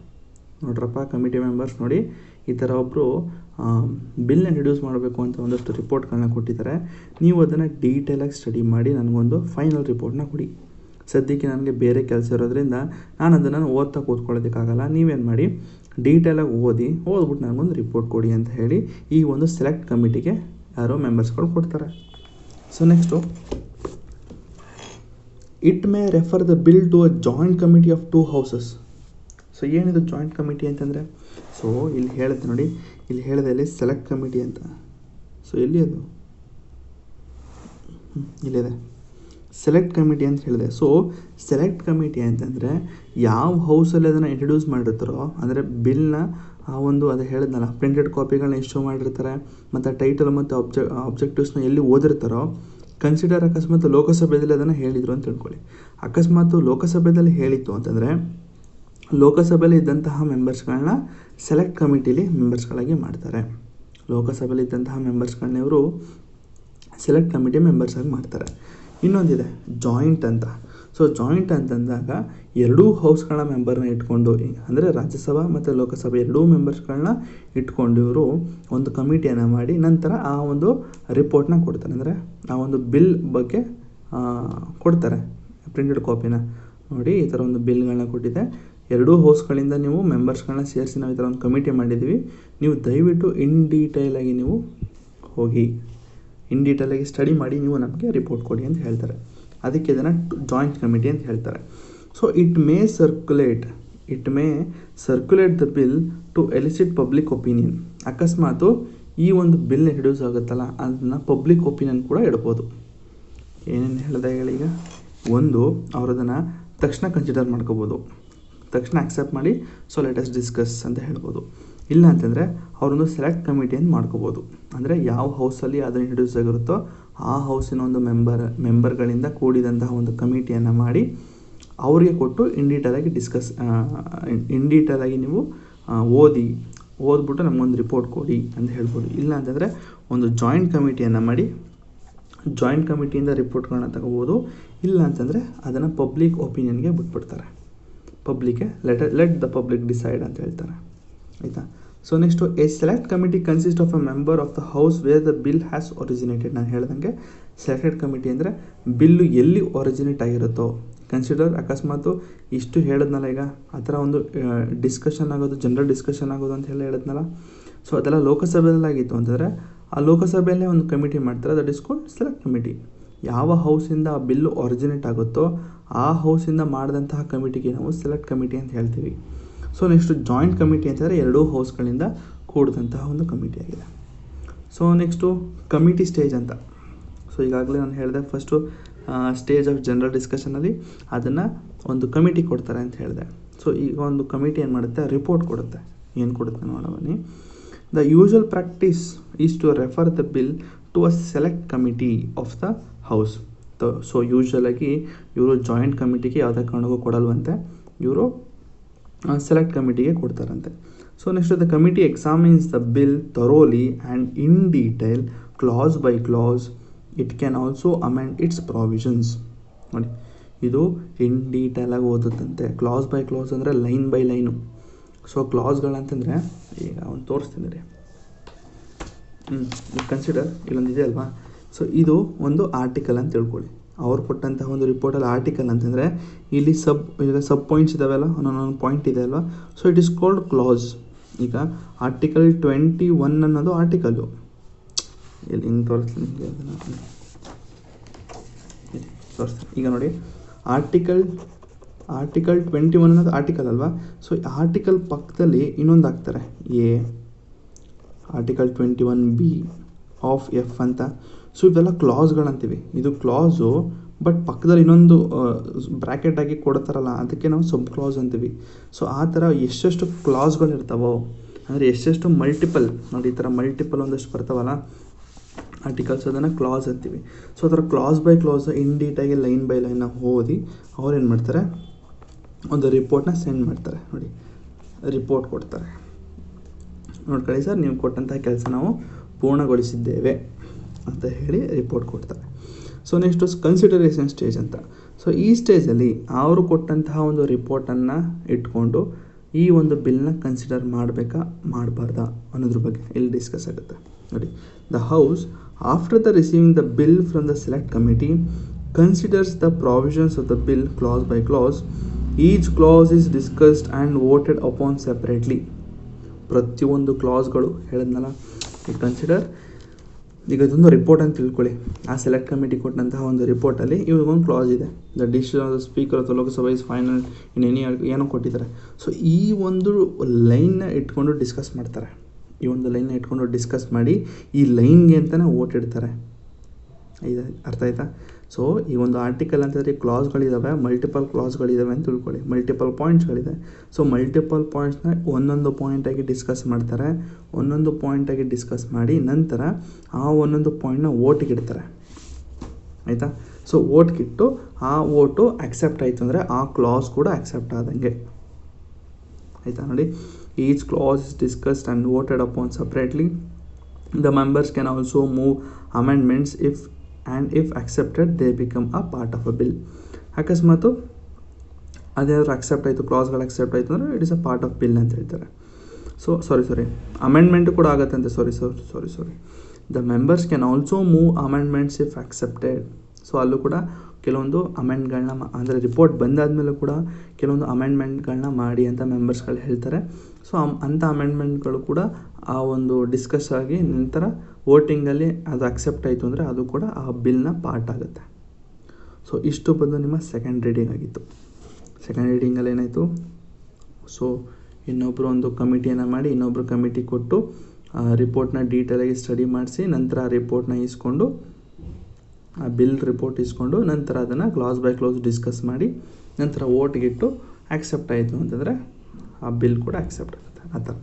ನೋಡ್ರಪ್ಪ ಕಮಿಟಿ ಮೆಂಬರ್ಸ್ ನೋಡಿ, ಈ ಥರ ಒಬ್ಬರು ಬಿಲ್ನ ಇಂಟ್ರೊಡ್ಯೂಸ್ ಮಾಡಬೇಕು ಅಂತ ಒಂದಷ್ಟು ರಿಪೋರ್ಟ್ಗಳನ್ನ ಕೊಟ್ಟಿದ್ದಾರೆ. ನೀವು ಅದನ್ನು ಡೀಟೇಲಾಗಿ ಸ್ಟಡಿ ಮಾಡಿ ನನಗೊಂದು ಫೈನಲ್ ರಿಪೋರ್ಟ್ನ ಕೊಡಿ. ಸದ್ಯಕ್ಕೆ ನನಗೆ ಬೇರೆ ಕೆಲಸ ಇರೋದ್ರಿಂದ ನಾನು ಅದನ್ನು ಓದ್ತಾ ಕೂತ್ಕೊಳ್ಳೋದಕ್ಕಾಗಲ್ಲ. ನೀವೇನು ಮಾಡಿ, ಡೀಟೇಲಾಗಿ ಓದ್ಬಿಟ್ಟು ನನಗೊಂದು ರಿಪೋರ್ಟ್ ಕೊಡಿ ಅಂತ ಹೇಳಿ ಈ ಒಂದು ಸೆಲೆಕ್ಟ್ ಕಮಿಟಿಗೆ ಯಾರೋ ಮೆಂಬರ್ಸ್ಗಳು ಕೊಡ್ತಾರೆ. So next, it may refer the bill to a joint committee of 2 houses. So ಏನಿದು ಜಾಯಿಂಟ್ ಕಮಿಟಿ ಅಂತಂದರೆ, ಸೊ ಇಲ್ಲಿ ಹೇಳುತ್ತೆ ನೋಡಿ, ಇಲ್ಲಿ ಹೇಳಿದೆ ಇಲ್ಲಿ ಸೆಲೆಕ್ಟ್ ಕಮಿಟಿ ಅಂತ. ಸೊ ಎಲ್ಲಿ ಅದು ಇಲ್ಲಿದೆ ಸೆಲೆಕ್ಟ್ ಕಮಿಟಿ ಅಂತ ಹೇಳಿದೆ. ಸೊ ಸೆಲೆಕ್ಟ್ ಕಮಿಟಿ ಅಂತಂದರೆ ಯಾವ ಹೌಸಲ್ಲಿ ಅದನ್ನು ಇಂಟ್ರೊಡ್ಯೂಸ್ ಮಾಡಿರ್ತಾರೋ, ಅಂದರೆ ಬಿಲ್ನ ಆ ಒಂದು ಅದು ಹೇಳಿದ್ನಲ್ಲ ಪ್ರಿಂಟೆಡ್ ಕಾಪಿಗಳನ್ನ ಇಶ್ಯೂ ಮಾಡಿರ್ತಾರೆ ಮತ್ತು ಟೈಟಲ್ ಮತ್ತು ಆಬ್ಜೆಕ್ಟಿವ್ಸ್ನ ಎಲ್ಲಿ ಓದಿರ್ತಾರೋ, ಕನ್ಸಿಡರ್ ಅಕಸ್ಮಾತ್ ಲೋಕಸಭೆಯಲ್ಲಿ ಅದನ್ನು ಹೇಳಿದರು ಅಂತ ತಿಳ್ಕೊಳ್ಳಿ. ಅಕಸ್ಮಾತ್ ಲೋಕಸಭೆಯಲ್ಲಿ ಹೇಳಿತ್ತು ಅಂತಂದರೆ ಲೋಕಸಭೆಯಲ್ಲಿ ಇದ್ದಂತಹ ಮೆಂಬರ್ಸ್ಗಳನ್ನ ಸೆಲೆಕ್ಟ್ ಕಮಿಟಿಲಿ ಮೆಂಬರ್ಸ್ಗಳಾಗಿ ಮಾಡ್ತಾರೆ. ಲೋಕಸಭೆಯಲ್ಲಿ ಇದ್ದಂತಹ ಮೆಂಬರ್ಸ್ಗಳನ್ನ ಇವರು ಸೆಲೆಕ್ಟ್ ಕಮಿಟಿ ಮೆಂಬರ್ಸಾಗಿ ಮಾಡ್ತಾರೆ. ಇನ್ನೊಂದಿದೆ ಜಾಯಿಂಟ್ ಅಂತ. ಸೊ ಜಾಯಿಂಟ್ ಅಂತಂದಾಗ ಎರಡೂ ಹೌಸ್ಗಳ ಮೆಂಬರ್ನ ಇಟ್ಕೊಂಡು, ಅಂದರೆ ರಾಜ್ಯಸಭಾ ಮತ್ತು ಲೋಕಸಭೆ ಎರಡೂ ಮೆಂಬರ್ಸ್ಗಳನ್ನ ಇಟ್ಕೊಂಡು ಇವರು ಒಂದು ಕಮಿಟಿಯನ್ನು ಮಾಡಿ ನಂತರ ಆ ಒಂದು ರಿಪೋರ್ಟ್ನ ಕೊಡ್ತಾರೆ. ಅಂದರೆ ಆ ಒಂದು ಬಿಲ್ ಬಗ್ಗೆ ಕೊಡ್ತಾರೆ ಪ್ರಿಂಟೆಡ್ ಕಾಪಿನ. ನೋಡಿ ಈ ಥರ ಒಂದು ಬಿಲ್ಗಳನ್ನ ಕೊಟ್ಟಿದೆ, ಎರಡೂ ಹೌಸ್ಗಳಿಂದ ನೀವು ಮೆಂಬರ್ಸ್ಗಳನ್ನ ಸೇರಿಸಿ ನಾವು ಈ ಥರ ಒಂದು ಕಮಿಟಿ ಮಾಡಿದ್ದೀವಿ, ನೀವು ದಯವಿಟ್ಟು ಇನ್ ಡೀಟೇಲಾಗಿ ನೀವು ಹೋಗಿ ಇನ್ ಡೀಟೇಲಾಗಿ ಸ್ಟಡಿ ಮಾಡಿ ನೀವು ನಮಗೆ ರಿಪೋರ್ಟ್ ಕೊಡಿ ಅಂತ ಹೇಳ್ತಾರೆ. ಅದಕ್ಕೆ ಇದನ್ನು ಜಾಯಿಂಟ್ ಕಮಿಟಿ ಅಂತ ಹೇಳ್ತಾರೆ. So it may circulate the bill to elicit public opinion. ಅಕಸ್ಮಾತು ಈ ಒಂದು ಬಿಲ್ ಇಂಟ್ರೊಡ್ಯೂಸ್ ಆಗುತ್ತಲ್ಲ ಅದನ್ನು ಪಬ್ಲಿಕ್ ಒಪಿನಿಯನ್ ಕೂಡ ಇಡ್ಬೋದು. ಏನೇನು ಹೇಳಿದೆ ಈಗ, ಒಂದು ಅವ್ರು ಅದನ್ನು ತಕ್ಷಣ ಕನ್ಸಿಡರ್ ಮಾಡ್ಕೋಬೋದು, ತಕ್ಷಣ ಆಕ್ಸೆಪ್ಟ್ ಮಾಡಿ ಸೊ ಲೆಟ್ ಅಸ್ ಡಿಸ್ಕಸ್ ಅಂತ ಹೇಳ್ಬೋದು. ಇಲ್ಲ ಅಂತಂದರೆ ಅವರೊಂದು ಸೆಲೆಕ್ಟ್ ಕಮಿಟಿಯನ್ನು ಮಾಡ್ಕೋಬೋದು. ಅಂದರೆ ಯಾವ ಹೌಸಲ್ಲಿ ಅದನ್ನು ಇಂಟ್ರೊಡ್ಯೂಸ್ ಆಗಿರುತ್ತೋ ಆ ಹೌಸಿನ ಒಂದು ಮೆಂಬರ್ಗಳಿಂದ ಕೂಡಿದಂತಹ ಒಂದು ಕಮಿಟಿಯನ್ನು ಮಾಡಿ ಅವರಿಗೆ ಕೊಟ್ಟು ಇನ್ ಡೀಟೇಲಾಗಿ ನೀವು ಓದ್ಬಿಟ್ಟು ನಮಗೊಂದು ರಿಪೋರ್ಟ್ ಕೊಡಿ ಅಂತ ಹೇಳ್ಬೋದು. ಇಲ್ಲ ಅಂತಂದರೆ ಒಂದು ಜಾಯಿಂಟ್ ಕಮಿಟಿಯನ್ನು ಮಾಡಿ ಜಾಯಿಂಟ್ ಕಮಿಟಿಯಿಂದ ರಿಪೋರ್ಟ್ಗಳನ್ನ ತಗೋಬೋದು. ಇಲ್ಲ ಅಂತಂದರೆ ಅದನ್ನು ಪಬ್ಲಿಕ್ ಒಪಿನಿಯನ್ಗೆ ಬಿಟ್ಬಿಡ್ತಾರೆ. ಪಬ್ಲಿಕ್ಗೆ ಲೆಟ್ ದ ಪಬ್ಲಿಕ್ ಡಿಸೈಡ್ ಅಂತ ಹೇಳ್ತಾರೆ, ಆಯಿತಾ. So next, a select committee consist of a member of the house where the bill has originated. ನಾನು ಹೇಳ್ದಂಗೆ ಸೆಲೆಕ್ಟೆಡ್ ಕಮಿಟಿ ಅಂದರೆ ಬಿಲ್ಲು ಎಲ್ಲಿ ಒರಿಜಿನೇಟ್ ಆಗಿರುತ್ತೋ, ಕನ್ಸಿಡರ್ ಅಕಸ್ಮಾತು ಇಷ್ಟು ಹೇಳಿದ್ನಲ್ಲ ಈಗ ಆ ಥರ ಒಂದು ಡಿಸ್ಕಷನ್ ಆಗೋದು, ಜನರಲ್ ಡಿಸ್ಕಷನ್ ಆಗೋದು ಅಂತ ಹೇಳಿದ್ನಲ್ಲ, ಸೊ ಅದೆಲ್ಲ ಲೋಕಸಭೆಯಲ್ಲಾಗಿತ್ತು ಅಂತಂದರೆ ಆ ಲೋಕಸಭೆಯಲ್ಲೇ ಒಂದು ಕಮಿಟಿ ಮಾಡ್ತಾರೆ, that is called select committee. ಯಾವ ಹೌಸಿಂದ ಆ ಬಿಲ್ಲು ಒರಿಜಿನೇಟ್ ಆಗುತ್ತೋ ಆ ಹೌಸಿಂದ ಮಾಡಿದಂತಹ ಕಮಿಟಿಗೆ ನಾವು ಸೆಲೆಕ್ಟ್ ಕಮಿಟಿ ಅಂತ ಹೇಳ್ತೀವಿ. ಸೊ ನೆಕ್ಸ್ಟು ಜಾಯಿಂಟ್ ಕಮಿಟಿ ಅಂತಂದರೆ ಎರಡೂ ಹೌಸ್ಗಳಿಂದ ಕೂಡಿದಂತಹ ಒಂದು ಕಮಿಟಿ ಆಗಿದೆ. ಸೊ ನೆಕ್ಸ್ಟು ಕಮಿಟಿ ಸ್ಟೇಜ್ ಅಂತ. ಸೊ ಈಗಾಗಲೇ ನಾನು ಹೇಳಿದೆ ಫಸ್ಟು ಸ್ಟೇಜ್ ಆಫ್ ಜನರಲ್ ಡಿಸ್ಕಷನಲ್ಲಿ ಅದನ್ನು ಒಂದು ಕಮಿಟಿ ಕೊಡ್ತಾರೆ ಅಂತ ಹೇಳಿದೆ. ಸೊ ಈಗ ಒಂದು ಕಮಿಟಿ ಏನು ಮಾಡುತ್ತೆ, ರಿಪೋರ್ಟ್ ಕೊಡುತ್ತೆ. ಏನು ಕೊಡುತ್ತೆ ನೋಡೋಣ. The usual practice is to refer the bill to a select committee of the house. So ಯೂಶ್ವಲಾಗಿ ಇವರು ಜಾಯಿಂಟ್ ಕಮಿಟಿಗೆ ಯಾವುದೇ ಕಾರಣಕ್ಕೂ ಕೊಡಲ್ವಂತೆ, ಇವರು ಸೆಲೆಕ್ಟ್ ಕಮಿಟಿಗೆ ಕೊಡ್ತಾರಂತೆ. So next the committee examines the bill thoroughly and in detail clause by clause. It can also amend its provisions. ನೋಡಿ, ಇದು ಇನ್ ಡೀಟೇಲಾಗಿ ಓದುತ್ತಂತೆ. ಕ್ಲಾಸ್ ಬೈ ಕ್ಲಾಸ್ ಅಂದರೆ ಲೈನ್ ಬೈ ಲೈನು. ಸೊ ಕ್ಲಾಸ್ಗಳಂತಂದರೆ ಈಗ ಒಂದು ತೋರಿಸ್ತೀನಿ ರೀ. ಕನ್ಸಿಡರ್ ಇಲ್ಲೊಂದಿದೆ ಅಲ್ವಾ. ಸೊ ಇದು ಒಂದು ಆರ್ಟಿಕಲ್ ಅಂತ ತಿಳ್ಕೊಳ್ಳಿ. ಅವ್ರು ಕೊಟ್ಟಂತಹ ಒಂದು ರಿಪೋರ್ಟಲ್ಲಿ ಆರ್ಟಿಕಲ್ ಅಂತಂದರೆ ಇಲ್ಲಿ ಸಬ್ ಪಾಯಿಂಟ್ಸ್ ಇದ್ದಾವೆಲ್ಲ, ಒಂದೊಂದು ಪಾಯಿಂಟ್ ಇದೆ ಅಲ್ವಾ. So it is called class. ಈಗ ಆರ್ಟಿಕಲ್ 21 ಅನ್ನೋದು ಆರ್ಟಿಕಲ್ಲು. ಇಲ್ಲಿ ಹಿಂಗೆ ತೋರಿಸ್ತೀನಿ ನಿಮಗೆ ಅದನ್ನು ತೋರಿಸ್ತೀನಿ. ಈಗ ನೋಡಿ, ಆರ್ಟಿಕಲ್ 21 ಅನ್ನೋದು ಆರ್ಟಿಕಲ್ ಅಲ್ವಾ. ಸೊ ಆರ್ಟಿಕಲ್ ಪಕ್ಕದಲ್ಲಿ ಇನ್ನೊಂದು ಹಾಕ್ತಾರೆ, ಆರ್ಟಿಕಲ್ 21B ಆಫ್ ಎಫ್ ಅಂತ. ಸೊ ಇವೆಲ್ಲ ಕ್ಲಾಸ್ಗಳಂತೀವಿ. ಇದು ಕ್ಲಾಸು, ಬಟ್ ಪಕ್ಕದಲ್ಲಿ ಇನ್ನೊಂದು ಬ್ರ್ಯಾಕೆಟ್ ಆಗಿ ಕೊಡ್ತಾರಲ್ಲ, ಅದಕ್ಕೆ ನಾವು ಸಬ್ ಕ್ಲಾಸ್ ಅಂತೀವಿ. ಸೊ ಆ ಥರ ಎಷ್ಟೆಷ್ಟು ಕ್ಲಾಸ್ಗಳಿರ್ತಾವೋ, ಅಂದರೆ ಎಷ್ಟೆಷ್ಟು ಮಲ್ಟಿಪಲ್, ನೋಡಿ ಈ ಥರ ಮಲ್ಟಿಪಲ್ ಒಂದಷ್ಟು ಬರ್ತಾವಲ್ಲ ಆರ್ಟಿಕಲ್ಸ್, ಅದನ್ನು ಕ್ಲಾಸ್ ಅಂತೀವಿ. ಸೊ ಆ ಥರ ಕ್ಲಾಸ್ ಬೈ ಕ್ಲಾಸ್ ಇನ್ ಡೀಟಾಗಿ ಲೈನ್ ಬೈ ಲೈನ್ನ ಓದಿ ಅವ್ರೇನು ಮಾಡ್ತಾರೆ, ಒಂದು ರಿಪೋರ್ಟ್ನ ಸೆಂಡ್ ಮಾಡ್ತಾರೆ. ನೋಡಿ, ರಿಪೋರ್ಟ್ ಕೊಡ್ತಾರೆ. ನೋಡ್ಕೊಳ್ಳಿ ಸರ್, ನೀವು ಕೊಟ್ಟಂತಹ ಕೆಲಸ ನಾವು ಪೂರ್ಣಗೊಳಿಸಿದ್ದೇವೆ ಅಂತ ಹೇಳಿ ರಿಪೋರ್ಟ್ ಕೊಡ್ತಾರೆ. ಸೊ ನೆಕ್ಸ್ಟು ಕನ್ಸಿಡರೇಷನ್ ಸ್ಟೇಜ್ ಅಂತ. ಸೊ ಈ ಸ್ಟೇಜಲ್ಲಿ ಅವರು ಕೊಟ್ಟಂತಹ ಒಂದು ರಿಪೋರ್ಟನ್ನು ಇಟ್ಕೊಂಡು ಈ ಒಂದು ಬಿಲ್ನ ಕನ್ಸಿಡರ್ ಮಾಡಬೇಕಾ ಮಾಡಬಾರ್ದಾ ಅನ್ನೋದ್ರ ಬಗ್ಗೆ ಇಲ್ಲಿ ಡಿಸ್ಕಸ್ ಆಗುತ್ತೆ. ನೋಡಿ, the house after the receiving the bill from the select committee considers the provisions of the bill clause by clause. Each clause is discussed and voted upon separately. ಪ್ರತಿಯೊಂದು ಕ್ಲಾಸ್ಗಳು ಹೇಳಿದ್ನಲ್ಲ, ಈ ಕನ್ಸಿಡರ್. ಈಗ ಇದೊಂದು ರಿಪೋರ್ಟ್ ಅಂತ ತಿಳ್ಕೊಳ್ಳಿ. ಆ ಸೆಲೆಕ್ಟ್ ಕಮಿಟಿ ಕೊಟ್ಟಂತಹ ಒಂದು ರಿಪೋರ್ಟಲ್ಲಿ ಇವಾಗೊಂದು ಕ್ಲಾಸ್ ಇದೆ, the decision of the speaker of the Lok Sabha is final in any, ಏನೋ ಕೊಟ್ಟಿದ್ದಾರೆ. ಸೊ ಈ ಒಂದು ಲೈನ್ನ ಇಟ್ಕೊಂಡು ಡಿಸ್ಕಸ್ ಮಾಡ್ತಾರೆ. ಈ ಒಂದು ಲೈನ್ನ ಇಟ್ಕೊಂಡು ಡಿಸ್ಕಸ್ ಮಾಡಿ ಈ ಲೈನ್ಗೆ ಅಂತಲೇ ಓಟ್ ಇಡ್ತಾರೆ. ಇದು ಅರ್ಥ ಆಯ್ತಾ. ಸೊ ಈ ಒಂದು ಆರ್ಟಿಕಲ್ ಅಂತಂದರೆ ಕ್ಲಾಸ್ಗಳಿದ್ದಾವೆ, ಮಲ್ಟಿಪಲ್ ಕ್ಲಾಸ್ಗಳಿದ್ದಾವೆ ಅಂತ ತಿಳ್ಕೊಳ್ಳಿ, ಮಲ್ಟಿಪಲ್ ಪಾಯಿಂಟ್ಸ್ಗಳಿದೆ. ಸೊ ಮಲ್ಟಿಪಲ್ ಪಾಯಿಂಟ್ಸ್ನ ಒಂದೊಂದು ಪಾಯಿಂಟಾಗಿ ಡಿಸ್ಕಸ್ ಮಾಡ್ತಾರೆ. ಒಂದೊಂದು ಪಾಯಿಂಟಾಗಿ ಡಿಸ್ಕಸ್ ಮಾಡಿ ನಂತರ ಆ ಒಂದೊಂದು ಪಾಯಿಂಟ್ನ ಓಟಿಗೆ ಇಡ್ತಾರೆ. ಆಯಿತಾ. ಸೊ ಓಟ್ಗಿಟ್ಟು ಆ ಓಟು ಆಕ್ಸೆಪ್ಟ್ ಆಯಿತು ಅಂದರೆ ಆ ಕ್ಲಾಸ್ ಕೂಡ ಆಕ್ಸೆಪ್ಟ್ ಆದಂಗೆ. ಆಯಿತಾ. ನೋಡಿ, each clause is discussed and voted upon separately. The members can also move amendments if accepted they become a part of a bill. ಅಕಸ್ಮಾತು ಅದೇನಾದ್ರು ಅಕ್ಸೆಪ್ಟ್ ಆಯಿತು, ಕ್ಲಾಸ್ಗಳು ಅಕ್ಸೆಪ್ಟ್ ಆಯಿತು ಅಂದರೆ it is a part of bill ಅಂತ ಹೇಳ್ತಾರೆ. ಸೊ ಸಾರಿ ಅಮೆಂಡ್ಮೆಂಟು ಕೂಡ ಆಗುತ್ತಂತೆ. Sorry the members can also move amendments if accepted. So ಅಲ್ಲೂ ಕೂಡ ಕೆಲವೊಂದು ಅಮೆಂಡ್ಗಳನ್ನ ಅಂದರೆ ರಿಪೋರ್ಟ್ ಬಂದಾದಮೇಲೂ ಕೂಡ ಕೆಲವೊಂದು ಅಮೆಂಡ್ಮೆಂಟ್ಗಳನ್ನ ಮಾಡಿ ಅಂತ ಮೆಂಬರ್ಸ್ಗಳು ಹೇಳ್ತಾರೆ. ಸೊ ಅಂಥ ಅಮೆಂಡ್ಮೆಂಟ್ಗಳು ಕೂಡ ಆ ಒಂದು ಡಿಸ್ಕಸ್ ಆಗಿ ನಂತರ ವೋಟಿಂಗಲ್ಲಿ ಅದು ಅಕ್ಸೆಪ್ಟ್ ಆಯಿತು ಅಂದರೆ ಅದು ಕೂಡ ಆ ಬಿಲ್ನ ಪಾರ್ಟ್ ಆಗುತ್ತೆ. ಸೊ ಇಷ್ಟು ಬಂದು ನಿಮ್ಮ ಸೆಕೆಂಡ್ ರೀಡಿಂಗ್ ಆಗಿತ್ತು. ಸೆಕೆಂಡ್ ರೀಡಿಂಗಲ್ಲಿ ಏನಾಯಿತು, ಸೊ ಇನ್ನೊಬ್ಬರು ಒಂದು ಕಮಿಟಿಯನ್ನು ಮಾಡಿ ಇನ್ನೊಬ್ಬರು ಕಮಿಟಿ ಕೊಟ್ಟು ರಿಪೋರ್ಟ್ನ ಡೀಟೇಲಾಗಿ ಸ್ಟಡಿ ಮಾಡಿಸಿ ನಂತರ ಆ ರಿಪೋರ್ಟ್ನ ಇಸ್ಕೊಂಡು, ಆ ಬಿಲ್ ರಿಪೋರ್ಟ್ ಇಸ್ಕೊಂಡು ನಂತರ ಅದನ್ನು ಕ್ಲಾಸ್ ಬೈ ಕ್ಲಾಸ್ ಡಿಸ್ಕಸ್ ಮಾಡಿ ನಂತರ ವೋಟ್ಗಿಟ್ಟು ಆಕ್ಸೆಪ್ಟ್ ಆಯಿತು ಅಂತಂದರೆ ಆ ಬಿಲ್ ಕೂಡ ಆಕ್ಸೆಪ್ಟ್ ಆಗುತ್ತೆ ಆ ಥರ.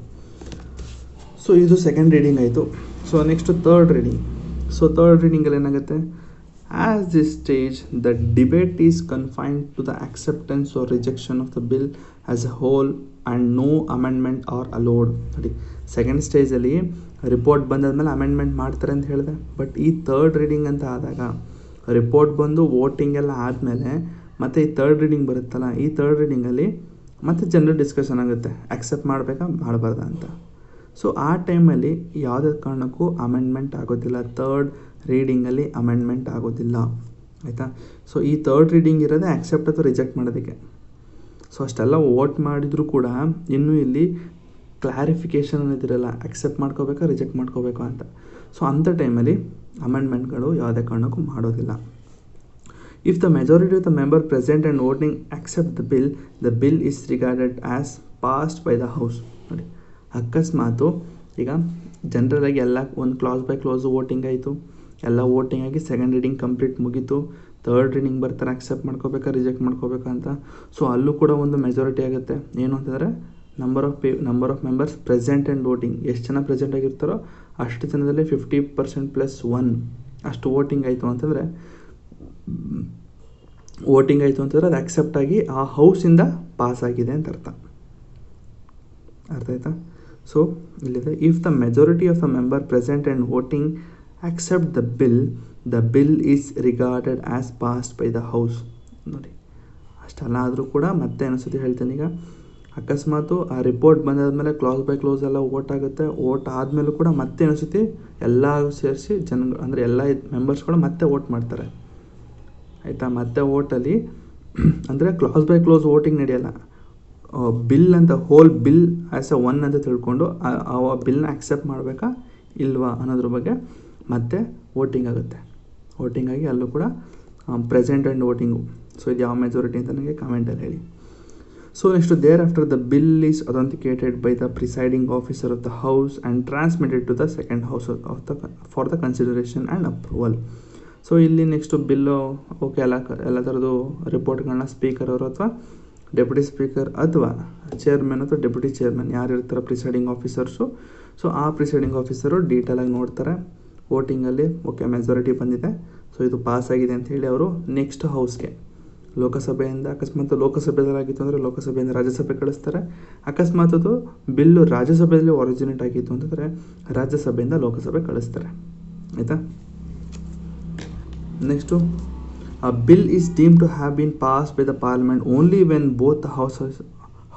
ಸೊ ಇದು ಸೆಕೆಂಡ್ ರೀಡಿಂಗ್ ಆಯಿತು. So next third reading. So third ರೀಡಿಂಗಲ್ಲಿ ಏನಾಗುತ್ತೆ, as this stage the debate is confined to the acceptance or rejection of the bill as a whole and no amendment are allowed. ನೋಡಿ, ಸೆಕೆಂಡ್ ಸ್ಟೇಜಲ್ಲಿ ರಿಪೋರ್ಟ್ ಬಂದಾದ್ಮೇಲೆ ಅಮೆಂಡ್ಮೆಂಟ್ ಮಾಡ್ತಾರೆ ಅಂತ ಹೇಳಿದೆ. ಬಟ್ ಈ ಥರ್ಡ್ ರೀಡಿಂಗ್ ಅಂತ ಆದಾಗ ರಿಪೋರ್ಟ್ ಬಂದು ವೋಟಿಂಗ್ ಎಲ್ಲ ಆದಮೇಲೆ ಮತ್ತು ಈ ಥರ್ಡ್ ರೀಡಿಂಗ್ ಬರುತ್ತಲ್ಲ, ಈ ಥರ್ಡ್ ರೀಡಿಂಗಲ್ಲಿ ಮತ್ತು ಜನರಲ್ ಡಿಸ್ಕಷನ್ ಆಗುತ್ತೆ, ಆಕ್ಸೆಪ್ಟ್ ಮಾಡಬೇಕಾ ಮಾಡಬಾರ್ದ ಅಂತ. ಸೊ ಆ ಟೈಮಲ್ಲಿ ಯಾವುದೇ ಕಾರಣಕ್ಕೂ ಅಮೆಂಡ್ಮೆಂಟ್ ಆಗೋದಿಲ್ಲ. ಥರ್ಡ್ ರೀಡಿಂಗಲ್ಲಿ ಅಮೆಂಡ್ಮೆಂಟ್ ಆಗೋದಿಲ್ಲ. ಆಯಿತಾ. ಸೊ ಈ ಥರ್ಡ್ ರೀಡಿಂಗ್ ಇರೋದೇ ಆಕ್ಸೆಪ್ಟ್ ಅಥವಾ ರಿಜೆಕ್ಟ್ ಮಾಡೋದಕ್ಕೆ. ಸೊ ಅಷ್ಟೆಲ್ಲ ವೋಟ್ ಮಾಡಿದರೂ ಕೂಡ ಇನ್ನೂ ಇಲ್ಲಿ ಕ್ಲಾರಿಫಿಕೇಷನ್ ಅನ್ನೋದಿರಲ್ಲ, ಆಕ್ಸೆಪ್ಟ್ ಮಾಡ್ಕೋಬೇಕಾ ರಿಜೆಕ್ಟ್ ಮಾಡ್ಕೋಬೇಕಾ ಅಂತ. ಸೊ ಅಂಥ ಟೈಮಲ್ಲಿ ಅಮೆಂಡ್ಮೆಂಟ್ಗಳು ಯಾವುದೇ ಕಾರಣಕ್ಕೂ ಮಾಡೋದಿಲ್ಲ. If the majority of the member present and voting accept the bill is regarded as passed by the house. ನೋಡಿ, ಅಕಸ್ಮಾತು ಈಗ ಜನರಲಾಗಿ ಎಲ್ಲ ಒಂದು ಕ್ಲಾಸ್ ಬೈ ಕ್ಲಾಸ್ ವೋಟಿಂಗ್ ಆಯಿತು, ಎಲ್ಲ ವೋಟಿಂಗ್ ಆಗಿ ಸೆಕೆಂಡ್ ರೀಡಿಂಗ್ ಕಂಪ್ಲೀಟ್ ಮುಗೀತು, ಥರ್ಡ್ ರೀಡಿಂಗ್ ಬರ್ತಾರೆ ಆಕ್ಸೆಪ್ಟ್ ಮಾಡ್ಕೋಬೇಕಾ ರಿಜೆಕ್ಟ್ ಮಾಡ್ಕೋಬೇಕಾ ಅಂತ. ಸೊ ಅಲ್ಲೂ ಕೂಡ ಒಂದು ಮೆಜಾರಿಟಿ ಆಗುತ್ತೆ. ಏನು ಅಂತಂದರೆ number of members present and voting. ಎಷ್ಟು ಜನ ಪ್ರೆಸೆಂಟ್ ಆಗಿರ್ತಾರೋ ಅಷ್ಟು ಜನದಲ್ಲಿ 50% + 1 ಅಷ್ಟು ವೋಟಿಂಗ್ ಆಯಿತು ಅಂತಂದರೆ ಅದು ಆಕ್ಸೆಪ್ಟ್ ಆಗಿ ಆ ಹೌಸಿಂದ ಪಾಸ್ ಆಗಿದೆ ಅಂತ ಅರ್ಥ ಆಯ್ತಾ. ಸೊ ಇಲ್ಲಿದೆ, if the majority of the member present and voting accept the bill is regarded as passed by the house. ನೋಡಿ ಅಷ್ಟೆಲ್ಲ ಆದರೂ ಕೂಡ ಮತ್ತೆ ಅನಿಸುತ್ತೆ ಹೇಳ್ತೇನೆ. ಈಗ ಅಕಸ್ಮಾತು ಆ ರಿಪೋರ್ಟ್ ಬಂದಾದ್ಮೇಲೆ ಕ್ಲಾಸ್ ಬೈ ಕ್ಲೋಸ್ ಎಲ್ಲ ವೋಟ್ ಆಗುತ್ತೆ. ವೋಟ್ ಆದಮೇಲೂ ಕೂಡ ಮತ್ತೆ ಅನಿಸುತ್ತೆ ಎಲ್ಲ ಸೇರಿಸಿ ಅಂದರೆ ಎಲ್ಲ ಮೆಂಬರ್ಸ್ಗಳು ಮತ್ತೆ ವೋಟ್ ಮಾಡ್ತಾರೆ, ಆಯಿತಾ. ಮತ್ತೆ ವೋಟಲ್ಲಿ ಅಂದರೆ ಕ್ಲಾಸ್ ಬೈ ಕ್ಲೋಸ್ ವೋಟಿಂಗ್ ನಡೆಯಲ್ಲ. ಬಿಲ್ ಅಂತ whole bill as a one ಅಂತ ತಿಳ್ಕೊಂಡು ಆ ಬಿಲ್ನ ಆಕ್ಸೆಪ್ಟ್ ಮಾಡಬೇಕಾ ಇಲ್ವಾ ಅನ್ನೋದ್ರ ಬಗ್ಗೆ ಮತ್ತೆ ವೋಟಿಂಗ್ ಆಗುತ್ತೆ. ವೋಟಿಂಗ್ ಆಗಿ ಅಲ್ಲೂ ಕೂಡ ಪ್ರೆಸೆಂಟ್ ಆ್ಯಂಡ್ ವೋಟಿಂಗು. ಸೊ ಇದು ಯಾವ ಮೆಜಾರಿಟಿ ಅಂತ ನನಗೆ ಕಮೆಂಟಲ್ಲಿ ಹೇಳಿ. So next, thereafter the bill is authenticated by the presiding officer of the house and transmitted to the second house for the consideration and approval. So ಇಲ್ಲಿ ನೆಕ್ಸ್ಟು ಬಿಲ್ಲು ಓಕೆ ಎಲ್ಲ ಥರದ್ದು ರಿಪೋರ್ಟ್ಗಳನ್ನ ಸ್ಪೀಕರ್ ಅವರು ಅಥವಾ ಡೆಪ್ಯೂಟಿ ಸ್ಪೀಕರ್ ಅಥವಾ ಚೇರ್ಮನ್ ಅಥವಾ ಡೆಪ್ಯೂಟಿ ಚೇರ್ಮನ್ ಯಾರು ಇರ್ತಾರೆ ಪ್ರಿಸೈಡಿಂಗ್ ಆಫೀಸರ್ಸು, ಸೊ ಆ ಪ್ರಿಸೈಡಿಂಗ್ ಆಫೀಸರು ಡೀಟೇಲಾಗಿ ನೋಡ್ತಾರೆ. ವೋಟಿಂಗಲ್ಲಿ ಓಕೆ ಮೆಜಾರಿಟಿ ಬಂದಿದೆ, ಸೊ ಇದು ಪಾಸ್ ಆಗಿದೆ ಅಂತ ಹೇಳಿ ಅವರು ನೆಕ್ಸ್ಟ್ ಹೌಸ್ಗೆ ಲೋಕಸಭೆಯಿಂದ, ಅಕಸ್ಮಾತ್ ಲೋಕಸಭೆಯಲ್ಲಾಗಿತ್ತು ಅಂದರೆ ಲೋಕಸಭೆಯಿಂದ ರಾಜ್ಯಸಭೆ ಕಳಿಸ್ತಾರೆ. ಅಕಸ್ಮಾತ್ ಅದು ಬಿಲ್ಲು ರಾಜ್ಯಸಭೆಯಲ್ಲಿ ಒರಿಜಿನೇಟ್ ಆಗಿತ್ತು ಅಂತಂದರೆ ರಾಜ್ಯಸಭೆಯಿಂದ ಲೋಕಸಭೆ ಕಳಿಸ್ತಾರೆ, ಆಯಿತಾ. Next, a bill is deemed to have been passed by the parliament only when both the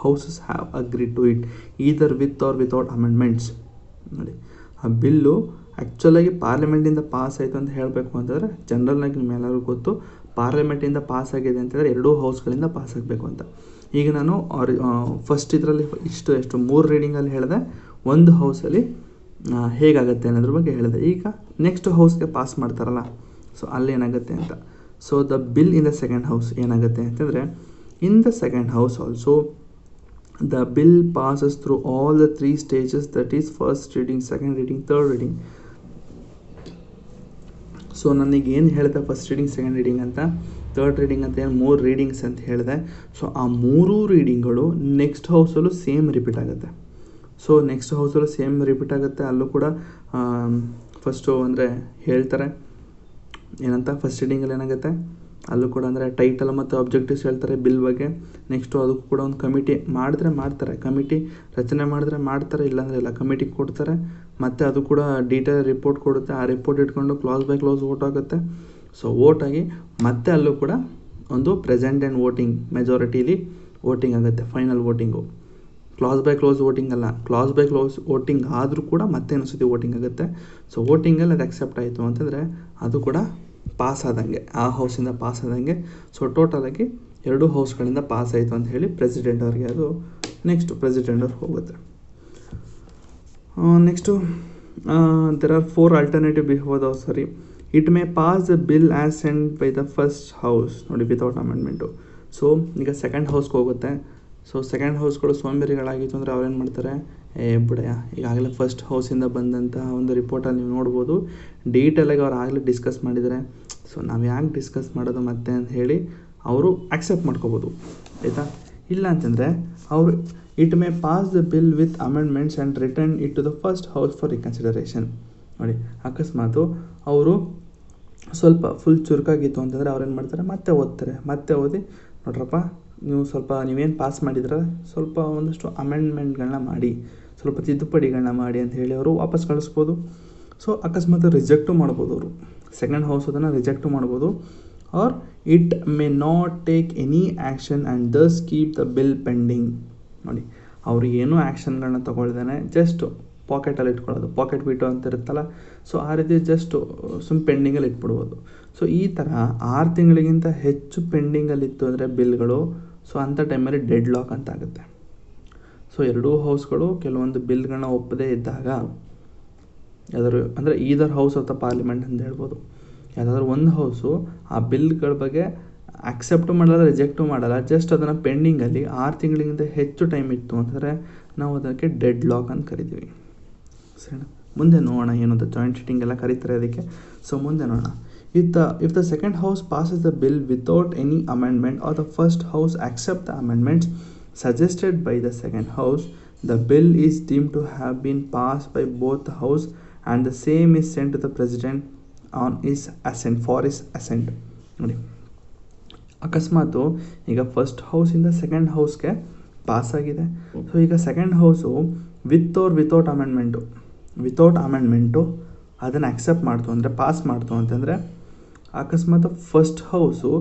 houses have agreed to it, either with or without amendments. ನೋಡಿ, ಆ ಬಿಲ್ಲು ಆ್ಯಕ್ಚುಲಾಗಿ ಪಾರ್ಲಿಮೆಂಟಿಂದ ಪಾಸ್ ಆಯಿತು ಅಂತ ಹೇಳಬೇಕು ಅಂತಂದರೆ ಜನರಲ್ನಾಗಿ ನಿಮ್ಮೆಲ್ಲರಿಗೂ ಗೊತ್ತು, ಪಾರ್ಲಿಮೆಂಟಿಂದ ಪಾಸ್ ಆಗಿದೆ ಅಂತಂದರೆ ಎರಡೂ ಹೌಸ್ಗಳಿಂದ ಪಾಸ್ ಆಗಬೇಕು ಅಂತ. ಈಗ ನಾನು ಫಸ್ಟ್ ಇದರಲ್ಲಿ ಎಷ್ಟು 3 ರೀಡಿಂಗಲ್ಲಿ ಹೇಳಿದೆ, ಒಂದು ಹೌಸಲ್ಲಿ ಹೇಗಾಗುತ್ತೆ ಅನ್ನೋದ್ರ ಬಗ್ಗೆ ಹೇಳಿದೆ. ಈಗ ನೆಕ್ಸ್ಟ್ ಹೌಸ್ಗೆ ಪಾಸ್ ಮಾಡ್ತಾರಲ್ಲ, ಸೊ ಅಲ್ಲಿ ಏನಾಗುತ್ತೆ ಅಂತ. So the bill in the second house ಏನಾಗುತ್ತೆ ಅಂತಂದರೆ, in the second house also the bill passes through all the 3 stages, that is first reading, second reading, third reading. So ನನಗೆ ಏನು ಹೇಳಿದೆ ಫಸ್ಟ್ ರೀಡಿಂಗ್, ಸೆಕೆಂಡ್ ರೀಡಿಂಗ್ ಅಂತ, ಥರ್ಡ್ ರೀಡಿಂಗ್ ಅಂತ ಏನು 3 ರೀಡಿಂಗ್ಸ್ ಅಂತ ಹೇಳಿದೆ. ಸೊ ಆ 3 ರೀಡಿಂಗ್ಗಳು ನೆಕ್ಸ್ಟ್ ಹೌಸಲ್ಲೂ ಸೇಮ್ ರಿಪೀಟ್ ಆಗುತ್ತೆ. ಸೊ ನೆಕ್ಸ್ಟ್ ಹೌಸಲ್ಲೂ ಸೇಮ್ ರಿಪೀಟ್ ಆಗುತ್ತೆ. ಅಲ್ಲೂ ಕೂಡ ಫಸ್ಟು ಅಂದರೆ ಹೇಳ್ತಾರೆ ಏನಂತ, ಫಸ್ಟ್ ರೀಡಿಂಗಲ್ಲಿ ಏನಾಗುತ್ತೆ ಅಲ್ಲೂ ಕೂಡ ಅಂದರೆ ಟೈಟಲ್ ಮತ್ತು ಆಬ್ಜೆಕ್ಟಿವ್ಸ್ ಹೇಳ್ತಾರೆ ಬಿಲ್ ಬಗ್ಗೆ. ನೆಕ್ಸ್ಟು ಅದಕ್ಕೂ ಕೂಡ ಒಂದು ಕಮಿಟಿ ಮಾಡ್ತಾರೆ, ಕಮಿಟಿ ರಚನೆ ಮಾಡ್ತಾರೆ, ಇಲ್ಲಾಂದರೆ ಇಲ್ಲ, ಕಮಿಟಿ ಕೊಡ್ತಾರೆ. ಮತ್ತು ಅದು ಕೂಡ ಡೀಟೇಲ್ ರಿಪೋರ್ಟ್ ಕೊಡುತ್ತೆ. ಆ ರಿಪೋರ್ಟ್ ಇಟ್ಕೊಂಡು ಕ್ಲಾಸ್ ಬೈ ಕ್ಲಾಸ್ ವೋಟ್ ಆಗುತ್ತೆ. ಸೊ ವೋಟ್ ಆಗಿ ಮತ್ತೆ ಅಲ್ಲೂ ಕೂಡ ಒಂದು ಪ್ರೆಸೆಂಟ್ ಆ್ಯಂಡ್ ವೋಟಿಂಗ್ ಮೆಜಾರಿಟಿಲಿ ವೋಟಿಂಗ್ ಆಗುತ್ತೆ, final voting. Class by class voting ಅಲ್ಲ, ಕ್ಲಾಸ್ ಬೈ ಕ್ಲಾಸ್ ವೋಟಿಂಗ್ ಆದರೂ ಕೂಡ ಮತ್ತೆ ಅನಿಸುತ್ತೆ ವೋಟಿಂಗ್ ಆಗುತ್ತೆ. ಸೊ ವೋಟಿಂಗಲ್ಲಿ ಅದು ಅಕ್ಸೆಪ್ಟ್ ಆಯಿತು ಅಂತಂದರೆ ಅದು ಕೂಡ ಪಾಸ್ ಆದಂಗೆ, ಆ ಹೌಸಿಂದ ಪಾಸ್ ಆದಂಗೆ. ಸೊ ಟೋಟಲಾಗಿ 2 ಹೌಸ್ಗಳಿಂದ ಪಾಸ್ ಆಯಿತು ಅಂತ ಹೇಳಿ ಪ್ರೆಸಿಡೆಂಟ್ ಅವ್ರಿಗೆ ಅದು ನೆಕ್ಸ್ಟು ಪ್ರೆಸಿಡೆಂಟ್ ಅವ್ರಿಗೆ ಹೋಗುತ್ತೆ. Next there are 4 alternative before the sorry it may pass the bill as send by the first house, ನೋಡಿ ವಿತೌಟ್ ಅಮೆಂಡ್ಮೆಂಟು. ಸೊ ಈಗ ಸೆಕೆಂಡ್ ಹೌಸ್ಗೆ ಹೋಗುತ್ತೆ. ಸೊ ಸೆಕೆಂಡ್ ಹೌಸ್ಗಳು ಸೋಂಬೇರಿಗಳಾಗಿತ್ತು ಅಂದರೆ ಅವ್ರೇನು ಮಾಡ್ತಾರೆ, ಬಿಡಯ್ಯ ಈಗಾಗಲೇ ಫಸ್ಟ್ ಹೌಸಿಂದ ಬಂದಂಥ ಒಂದು ರಿಪೋರ್ಟಲ್ಲಿ ನೀವು ನೋಡ್ಬೋದು ಡೀಟೇಲಾಗಿ ಅವ್ರು ಆಗಲೇ ಡಿಸ್ಕಸ್ ಮಾಡಿದ್ದಾರೆ. ಸೊ ನಾವು ಯಾಕೆ ಡಿಸ್ಕಸ್ ಮಾಡೋದು ಮತ್ತೆ ಅಂತ ಹೇಳಿ ಅವರು ಆಕ್ಸೆಪ್ಟ್ ಮಾಡ್ಕೋಬೋದು, ಆಯಿತಾ. ಇಲ್ಲ ಅಂತಂದರೆ ಅವರು it may pass the bill with amendments and return it to the first house for reconsideration. ನೋಡಿ, ಅಕಸ್ಮಾತು ಅವರು ಸ್ವಲ್ಪ ಫುಲ್ ಚುರುಕಾಗಿತ್ತು ಅಂತಂದರೆ ಅವ್ರೇನು ಮಾಡ್ತಾರೆ, ಮತ್ತೆ ಓದ್ತಾರೆ. ಮತ್ತೆ ಓದಿ ನೋಡ್ರಪ್ಪ ನೀವೇನು ಪಾಸ್ ಮಾಡಿದ್ರೆ ಸ್ವಲ್ಪ ಒಂದಷ್ಟು ಅಮೆಂಡ್ಮೆಂಟ್ಗಳನ್ನ ಮಾಡಿ, ಸ್ವಲ್ಪ ತಿದ್ದುಪಡಿಗಳನ್ನ ಮಾಡಿ ಅಂತ ಹೇಳಿ ಅವರು ವಾಪಸ್ ಕಳಿಸ್ಬೋದು. ಸೊ ಅಕಸ್ಮಾತ್ ರಿಜೆಕ್ಟು ಮಾಡ್ಬೋದು, ಅವರು ಸೆಕೆಂಡ್ ಹೌಸ್ ಅದನ್ನು ರಿಜೆಕ್ಟು ಮಾಡ್ಬೋದು. Or it may not take any action and thus keep the bill pending. ನೋಡಿ, ಅವರು ಏನೂ ಆ್ಯಕ್ಷನ್ಗಳನ್ನ ತೊಗೊಳ್ದೇನೆ ಜಸ್ಟ್ ಪಾಕೆಟಲ್ಲಿ ಇಟ್ಕೊಳ್ಳೋದು, ಪಾಕೆಟ್ ಬಿಟ್ಟು ಅಂತ ಇರುತ್ತಲ್ಲ, ಸೊ ಆ ರೀತಿ ಜಸ್ಟ್ ಪೆಂಡಿಂಗಲ್ಲಿ ಇಟ್ಬಿಡ್ಬೋದು. ಸೊ ಈ ಥರ 6 ತಿಂಗಳಿಗಿಂತ ಹೆಚ್ಚು ಪೆಂಡಿಂಗಲ್ಲಿತ್ತು ಅಂದರೆ ಬಿಲ್ಗಳು, ಸೊ ಅಂಥ ಟೈಮಲ್ಲಿ ಡೆಡ್ ಲಾಕ್ ಅಂತ ಆಗುತ್ತೆ. ಸೊ 2 ಹೌಸ್ಗಳು ಕೆಲವೊಂದು ಬಿಲ್ಗಳನ್ನ ಒಪ್ಪದೇ ಇದ್ದಾಗ, ಯಾವ್ದಾದ್ರು ಅಂದರೆ either house of the parliament ಅಂತ ಹೇಳ್ಬೋದು, ಯಾವುದಾದ್ರೂ ಒಂದು ಹೌಸು ಆ ಬಿಲ್ಗಳ ಬಗ್ಗೆ ಆಕ್ಸೆಪ್ಟು ಮಾಡಲ್ಲ, ರಿಜೆಕ್ಟು ಮಾಡಲ್ಲ, ಜಸ್ಟ್ ಅದನ್ನು ಪೆಂಡಿಂಗಲ್ಲಿ 6 ತಿಂಗಳಿಗಿಂತ ಹೆಚ್ಚು ಟೈಮ್ ಇತ್ತು ಅಂತಂದರೆ ನಾವು ಅದಕ್ಕೆ ಡೆಡ್ ಲಾಕ್ ಅಂತ ಕರಿತೀವಿ. ಸರಿನಾ, ಮುಂದೆ ನೋಡೋಣ ಏನು ಅಂತ, ಜಾಯಿಂಟ್ ಸಿಟ್ಟಿಂಗ್ ಎಲ್ಲ ಕರೀತಾರೆ ಅದಕ್ಕೆ. ಸೊ ಮುಂದೆ ನೋಡೋಣ. If the second house passes the bill without any amendment or the first house accept the amendments suggested by the second house, the bill is deemed to have been passed by both the house and the same is sent to the president on his assent for his assent. ನೋಡಿ, ಅಕಸ್ಮಾತು ಈಗ ಫಸ್ಟ್ ಹೌಸಿಂದ ಸೆಕೆಂಡ್ ಹೌಸ್ಗೆ ಪಾಸ್ ಆಗಿದೆ. ಸೊ ಈಗ ಸೆಕೆಂಡ್ ಹೌಸು ವಿತೌಟ್ ಅಮೆಂಡ್ಮೆಂಟು ಅದನ್ನು ಅಕ್ಸೆಪ್ಟ್ ಮಾಡ್ತು ಅಂದರೆ ಪಾಸ್ ಮಾಡ್ತು ಅಂತಂದರೆ ಅಕಸ್ಮಾತ್ ಫಸ್ಟ್ ಹೌಸು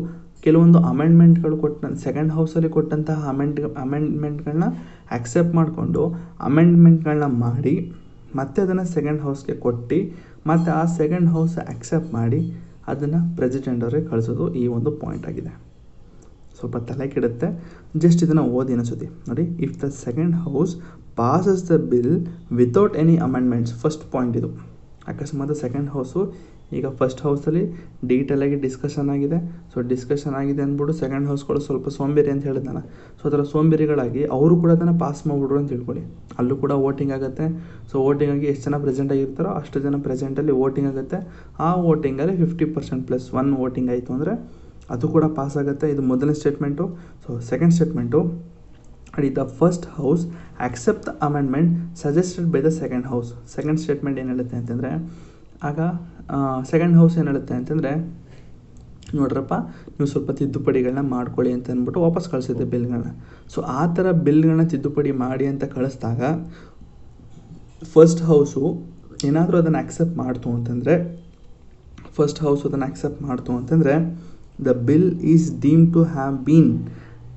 ಕೆಲವೊಂದು ಅಮೆಂಡ್ಮೆಂಟ್ಗಳು ಸೆಕೆಂಡ್ ಹೌಸಲ್ಲಿ ಕೊಟ್ಟಂತಹ ಅಮೆಂಡ್ಮೆಂಟ್ಗಳನ್ನ ಅಕ್ಸೆಪ್ಟ್ ಮಾಡಿಕೊಂಡು ಅಮೆಂಡ್ಮೆಂಟ್ಗಳನ್ನ ಮಾಡಿ ಮತ್ತೆ ಅದನ್ನು ಸೆಕೆಂಡ್ ಹೌಸ್ಗೆ ಕೊಟ್ಟು ಮತ್ತು ಆ ಸೆಕೆಂಡ್ ಹೌಸ್ ಅಕ್ಸೆಪ್ಟ್ ಮಾಡಿ ಅದನ್ನು ಪ್ರೆಸಿಡೆಂಟ್ ಅವರಿಗೆ ಕಳಿಸೋದು ಈ ಒಂದು ಪಾಯಿಂಟ್ ಆಗಿದೆ. ಸ್ವಲ್ಪ ತಲೆ ಕೆಡುತ್ತೆ, ಜಸ್ಟ್ ಇದನ್ನು ಓದಿ ಅನಿಸುತ್ತೆ ನೋಡಿ. If the second house passes the bill without any amendments, first point ಇದು. ಅಕಸ್ಮಾತ್ ಸೆಕೆಂಡ್ ಹೌಸು ಈಗ ಫಸ್ಟ್ ಹೌಸಲ್ಲಿ ಡೀಟೇಲಾಗಿ ಡಿಸ್ಕಷನ್ ಆಗಿದೆ. ಸೊ ಡಿಸ್ಕಷನ್ ಆಗಿದೆ ಅಂದ್ಬಿಟ್ಟು ಸೆಕೆಂಡ್ ಹೌಸ್ಗಳು ಸ್ವಲ್ಪ ಸೋಂಬೇರಿ ಅಂತ ಹೇಳಿದ್ನಲ್ಲ, ಸೊ ಅದರ ಸೋಂಬೇರಿಗಳಾಗಿ ಅವರು ಕೂಡ ಅದನ್ನು ಪಾಸ್ ಮಾಡಿಬಿಡ್ರು ಅಂತ ತಿಳ್ಕೊಳ್ಳಿ. ಅಲ್ಲೂ ಕೂಡ ವೋಟಿಂಗ್ ಆಗುತ್ತೆ. ಸೊ ವೋಟಿಂಗ್ ಆಗಿ ಎಷ್ಟು ಜನ ಪ್ರೆಸೆಂಟ್ ಆಗಿರ್ತಾರೋ ಅಷ್ಟು ಜನ ಪ್ರೆಸೆಂಟಲ್ಲಿ ವೋಟಿಂಗ್ ಆಗುತ್ತೆ. ಆ ವೋಟಿಂಗಲ್ಲಿ 50%+1 ವೋಟಿಂಗ್ ಆಯಿತು ಅಂದರೆ ಅದು ಕೂಡ ಪಾಸ್ ಆಗುತ್ತೆ. ಇದು ಮೊದಲನೇ statement. So second statement, the first house accept the amendment suggested by the second house. Second statement ಏನು ಹೇಳುತ್ತೆ ಅಂತಂದರೆ, ಆಗ ಸೆಕೆಂಡ್ ಹೌಸ್ ಏನು ಹೇಳುತ್ತೆ ಅಂತಂದರೆ, ನೋಡ್ರಪ್ಪ ನೀವು ಸ್ವಲ್ಪ ತಿದ್ದುಪಡಿಗಳನ್ನ ಮಾಡ್ಕೊಳ್ಳಿ ಅಂತ ಅಂದ್ಬಿಟ್ಟು ವಾಪಸ್ ಕಳಿಸುತ್ತೆ ಬಿಲ್ಗಳನ್ನ. ಸೊ ಆ ಥರ ಬಿಲ್ಗಳನ್ನ ತಿದ್ದುಪಡಿ ಮಾಡಿ ಅಂತ ಕಳಿಸಿದಾಗ ಫಸ್ಟ್ ಹೌಸು ಏನಾದರೂ ಅದನ್ನು ಆಕ್ಸೆಪ್ಟ್ ಮಾಡ್ತು ಅಂತಂದರೆ the bill is deemed to have been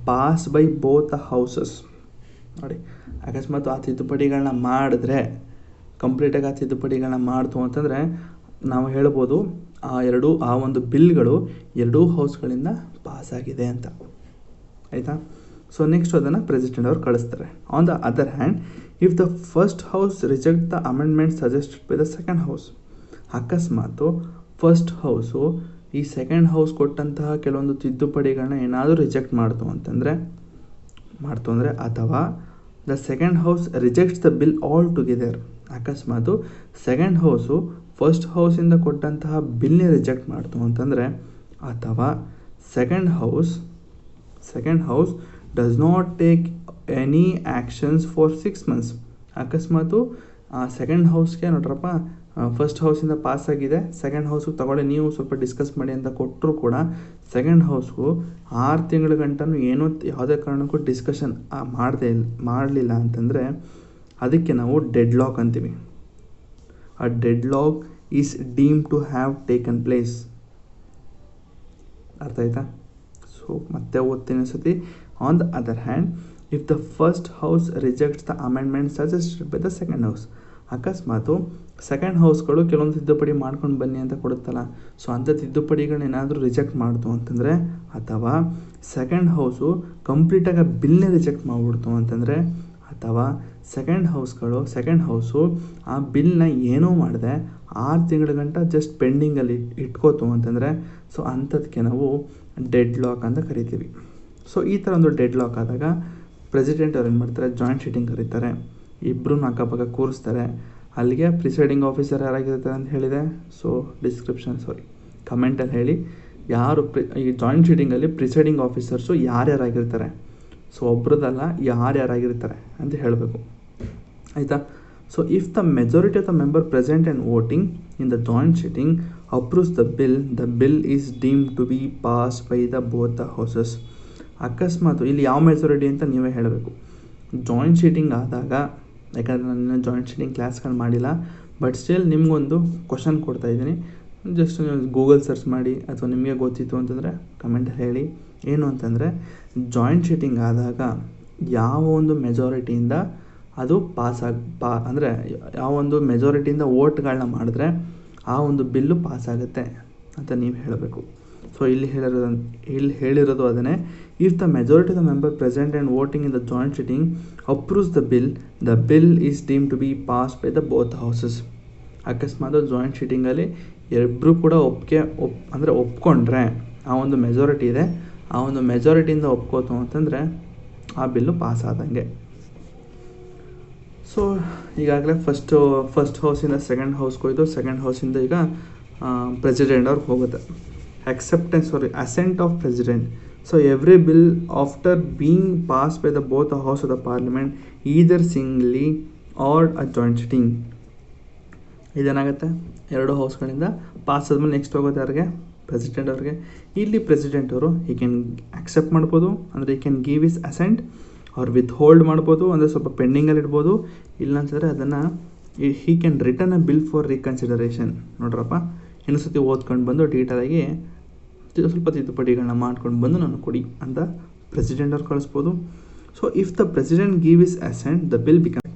pass by both the houses. ನೋಡಿ, ಅಕಸ್ಮಾತ್ ಆ ತಿದ್ದುಪಡಿಗಳನ್ನ ಮಾಡಿದ್ರೆ, ಕಂಪ್ಲೀಟಾಗಿ ಆ ತಿದ್ದುಪಡಿಗಳನ್ನ ಮಾಡ್ತು ಅಂತಂದರೆ ನಾವು ಹೇಳ್ಬೋದು ಆ ಒಂದು ಬಿಲ್ಗಳು ಎರಡೂ ಹೌಸ್ಗಳಿಂದ ಪಾಸ್ ಆಗಿದೆ ಅಂತ. ಆಯಿತಾ? ಸೊ ನೆಕ್ಸ್ಟ್ ಅದನ್ನು ಪ್ರೆಸಿಡೆಂಟ್ ಅವರು ಕಳಿಸ್ತಾರೆ. On the other hand, if the first house reject the amendment suggested by the second house, ಅಕಸ್ಮಾತು ಫಸ್ಟ್ ಹೌಸು ಈ ಸೆಕೆಂಡ್ ಹೌಸ್ ಕೊಟ್ಟಂತಹ ಕೆಲವೊಂದು ತಿದ್ದುಪಡಿಗಳನ್ನ ಏನಾದರೂ ರಿಜೆಕ್ಟ್ ಮಾಡ್ತು ಅಂತಂದರೆ ಅಥವಾ the second house rejects the bill altogether, ಅಕಸ್ಮಾತು ಸೆಕೆಂಡ್ ಹೌಸು ಫಸ್ಟ್ ಹೌಸಿಂದ ಕೊಟ್ಟಂತಹ ಬಿಲ್ನೇ ರಿಜೆಕ್ಟ್ ಮಾಡ್ತು ಅಂತಂದರೆ, ಅಥವಾ second house does not take any actions for 6 months. ಅಕಸ್ಮಾತು ಸೆಕೆಂಡ್ ಹೌಸ್ಗೆ ನೋಡ್ರಪ್ಪ ಫಸ್ಟ್ ಹೌಸಿಂದ ಪಾಸ್ ಆಗಿದೆ, ಸೆಕೆಂಡ್ ಹೌಸ್ಗೆ ತಗೊಳ್ಳಿ ನೀವು ಸ್ವಲ್ಪ ಡಿಸ್ಕಸ್ ಮಾಡಿ ಅಂತ ಕೊಟ್ಟರು ಕೂಡ ಸೆಕೆಂಡ್ ಹೌಸ್ಗೂ 6 ತಿಂಗಳ ಗಂಟನೂ ಯಾವುದೇ ಕಾರಣಕ್ಕೂ ಡಿಸ್ಕಷನ್ ಮಾಡಲಿಲ್ಲ ಅಂತಂದರೆ ಅದಕ್ಕೆ ನಾವು ಡೆಡ್ ಲಾಕ್ ಅಂತೀವಿ. ಆ deadlock is deemed to have taken place. ಅರ್ಥ ಆಯ್ತಾ? ಸೊ ಮತ್ತೆ ಓದ್ತೀನಿ ಸತಿ. On the other hand, if the first house rejects the amendment suggested by the second house, ಅಕಸ್ಮಾತು ಸೆಕೆಂಡ್ ಹೌಸ್ಗಳು ಕೆಲವೊಂದು ತಿದ್ದುಪಡಿ ಮಾಡ್ಕೊಂಡು ಬನ್ನಿ ಅಂತ ಕೊಡುತ್ತಲ್ಲ, ಸೊ ಅಂಥ ತಿದ್ದುಪಡಿಗಳನ್ನೇನಾದರೂ ರಿಜೆಕ್ಟ್ ಮಾಡ್ತು ಅಂತಂದರೆ, ಅಥವಾ ಸೆಕೆಂಡ್ ಹೌಸು ಕಂಪ್ಲೀಟಾಗಿ ಬಿಲ್ನೇ ರಿಜೆಕ್ಟ್ ಮಾಡಿಬಿಡ್ತು ಅಂತಂದರೆ, ಅಥವಾ ಸೆಕೆಂಡ್ ಹೌಸು ಆ ಬಿಲ್ನ ಏನೂ ಮಾಡದೆ 6 ತಿಂಗಳ ಗಂಟ ಜಸ್ಟ್ ಪೆಂಡಿಂಗಲ್ಲಿ ಇಟ್ಕೋತು ಅಂತಂದರೆ, ಸೊ ಅಂಥದಕ್ಕೆ ನಾವು ಡೆಡ್ ಲಾಕ್ ಅಂತ ಕರಿತೀವಿ. ಸೊ ಈ ಥರ ಒಂದು ಡೆಡ್ ಲಾಕ್ ಆದಾಗ ಪ್ರೆಸಿಡೆಂಟ್ ಅವ್ರು ಏನು ಮಾಡ್ತಾರೆ, ಜಾಯಿಂಟ್ ಸೀಟಿಂಗ್ ಕರೀತಾರೆ, ಇಬ್ಬರೂ ಅಕ್ಕಪಕ್ಕ ಕೂರಿಸ್ತಾರೆ. ಅಲ್ಲಿಗೆ ಪ್ರಿಸೈಡಿಂಗ್ ಆಫೀಸರ್ ಯಾರಾಗಿರ್ತಾರೆ ಅಂತ ಹೇಳಿದೆ. ಸೊ ಕಮೆಂಟಲ್ಲಿ ಹೇಳಿ ಯಾರು ಈ ಜಾಯಿಂಟ್ ಸೀಟಿಂಗಲ್ಲಿ ಪ್ರಿಸೈಡಿಂಗ್ ಆಫೀಸರ್ಸು ಯಾರ್ಯಾರಾಗಿರ್ತಾರೆ. ಸೊ ಒಬ್ರದಲ್ಲ, ಯಾರ್ಯಾರಾಗಿರ್ತಾರೆ ಅಂತ ಹೇಳಬೇಕು. ಆಯಿತಾ? So if the majority of the member present and voting in the joint sitting approves the bill is deemed to be pass by the both the houses. ಅಕಸ್ಮಾತ್ ಇಲ್ಲಿ ಯಾವ ಮೆಜಾರಿಟಿ ಅಂತ ನೀವೇ ಹೇಳಬೇಕು. ಜಾಯಿಂಟ್ ಸೀಟಿಂಗ್ ಆದಾಗ, ಯಾಕಂದರೆ ನಾನು ಜಾಯಿಂಟ್ ಸೀಟಿಂಗ್ ಕ್ಲಾಸ್ಗಳು ಮಾಡಿಲ್ಲ, ಬಟ್ ಸ್ಟಿಲ್ ನಿಮಗೊಂದು ಕ್ವಶನ್ ಕೊಡ್ತಾಯಿದ್ದೀನಿ, ಜಸ್ಟ್ ನೀವು ಗೂಗಲ್ ಸರ್ಚ್ ಮಾಡಿ ಅಥವಾ ನಿಮಗೆ ಗೊತ್ತಿತ್ತು ಅಂತಂದರೆ ಕಮೆಂಟಲ್ಲಿ ಹೇಳಿ. ಏನು ಅಂತಂದರೆ, ಜಾಯಿಂಟ್ ಸೀಟಿಂಗ್ ಆದಾಗ ಯಾವ ಒಂದು ಮೆಜಾರಿಟಿಯಿಂದ ಅದು ಅಂದರೆ ಯಾವ ಒಂದು ಮೆಜಾರಿಟಿಯಿಂದ ವೋಟ್ಗಳನ್ನ ಮಾಡಿದ್ರೆ ಆ ಒಂದು ಬಿಲ್ಲು ಪಾಸ್ ಆಗುತ್ತೆ ಅಂತ ನೀವು ಹೇಳಬೇಕು. ಸೊ ಇಲ್ಲಿ ಹೇಳಿರೋದು ಅದನ್ನೇ. If the majority of the member present and voting in the joint sitting approves the bill is deemed to be pass by the both houses. ಅಕಸ್ಮಾತ್ ಜಾಯಿಂಟ್ ಸೀಟಿಂಗಲ್ಲಿ ಇಬ್ಬರು ಕೂಡ ಒಪ್ಕೊಂಡ್ರೆ, ಆ ಒಂದು ಮೆಜಾರಿಟಿ ಇದೆ, ಆ ಒಂದು ಮೆಜಾರಿಟಿಯಿಂದ ಒಪ್ಕೋತು ಅಂತಂದರೆ ಆ ಬಿಲ್ಲು ಪಾಸ್ ಆದಂಗೆ. ಸೊ ಈಗಾಗಲೇ ಫಸ್ಟ್ ಹೌಸಿಂದ ಸೆಕೆಂಡ್ ಹೌಸ್ಗೆ ಹೋಯ್ತು, ಸೆಕೆಂಡ್ ಹೌಸಿಂದ ಈಗ ಪ್ರೆಸಿಡೆಂಟ್ ಅವ್ರಿಗೆ ಹೋಗುತ್ತೆ. Assent of president. So every bill after being pass by the both house of the parliament either singly or a joint sitting. ಇದೇನಾಗುತ್ತೆ, ಎರಡು ಹೌಸ್ಗಳಿಂದ ಪಾಸ್ ಆದಮೇಲೆ ನೆಕ್ಸ್ಟ್ ಹೋಗೋದು ಯಾರಿಗೆ, ಪ್ರೆಸಿಡೆಂಟ್ ಅವ್ರಿಗೆ. ಇಲ್ಲಿ ಪ್ರೆಸಿಡೆಂಟ್ ಅವರು ಈ ಕ್ಯಾನ್ ಅಕ್ಸೆಪ್ಟ್ ಮಾಡ್ಬೋದು, ಅಂದರೆ ಈ ಕ್ಯಾನ್ ಗಿವ್ ಇಸ್ ಅಸೆಂಟ್, ಅವ್ರು ವಿತ್ ಹೋಲ್ಡ್ ಮಾಡ್ಬೋದು, ಅಂದರೆ ಸ್ವಲ್ಪ ಪೆಂಡಿಂಗಲ್ಲಿ ಇಡ್ಬೋದು. ಇಲ್ಲ ಅಂತಂದರೆ ಅದನ್ನು he can return a bill for reconsideration. ನೋಡ್ರಪ್ಪ, ಇನ್ನೊಂದ್ಸತಿ ಓದ್ಕೊಂಡು ಬಂದು ಡೀಟೇಲಾಗಿ ಸ್ವಲ್ಪ ತಿದ್ದುಪಡಿಗಳನ್ನ ಮಾಡ್ಕೊಂಡು ಬಂದು ನಾನು ಕೊಡಿ ಅಂತ ಪ್ರೆಸಿಡೆಂಟ್ ಅವ್ರು ಕಳಿಸ್ಬೋದು. So if the president give is asset the bill become.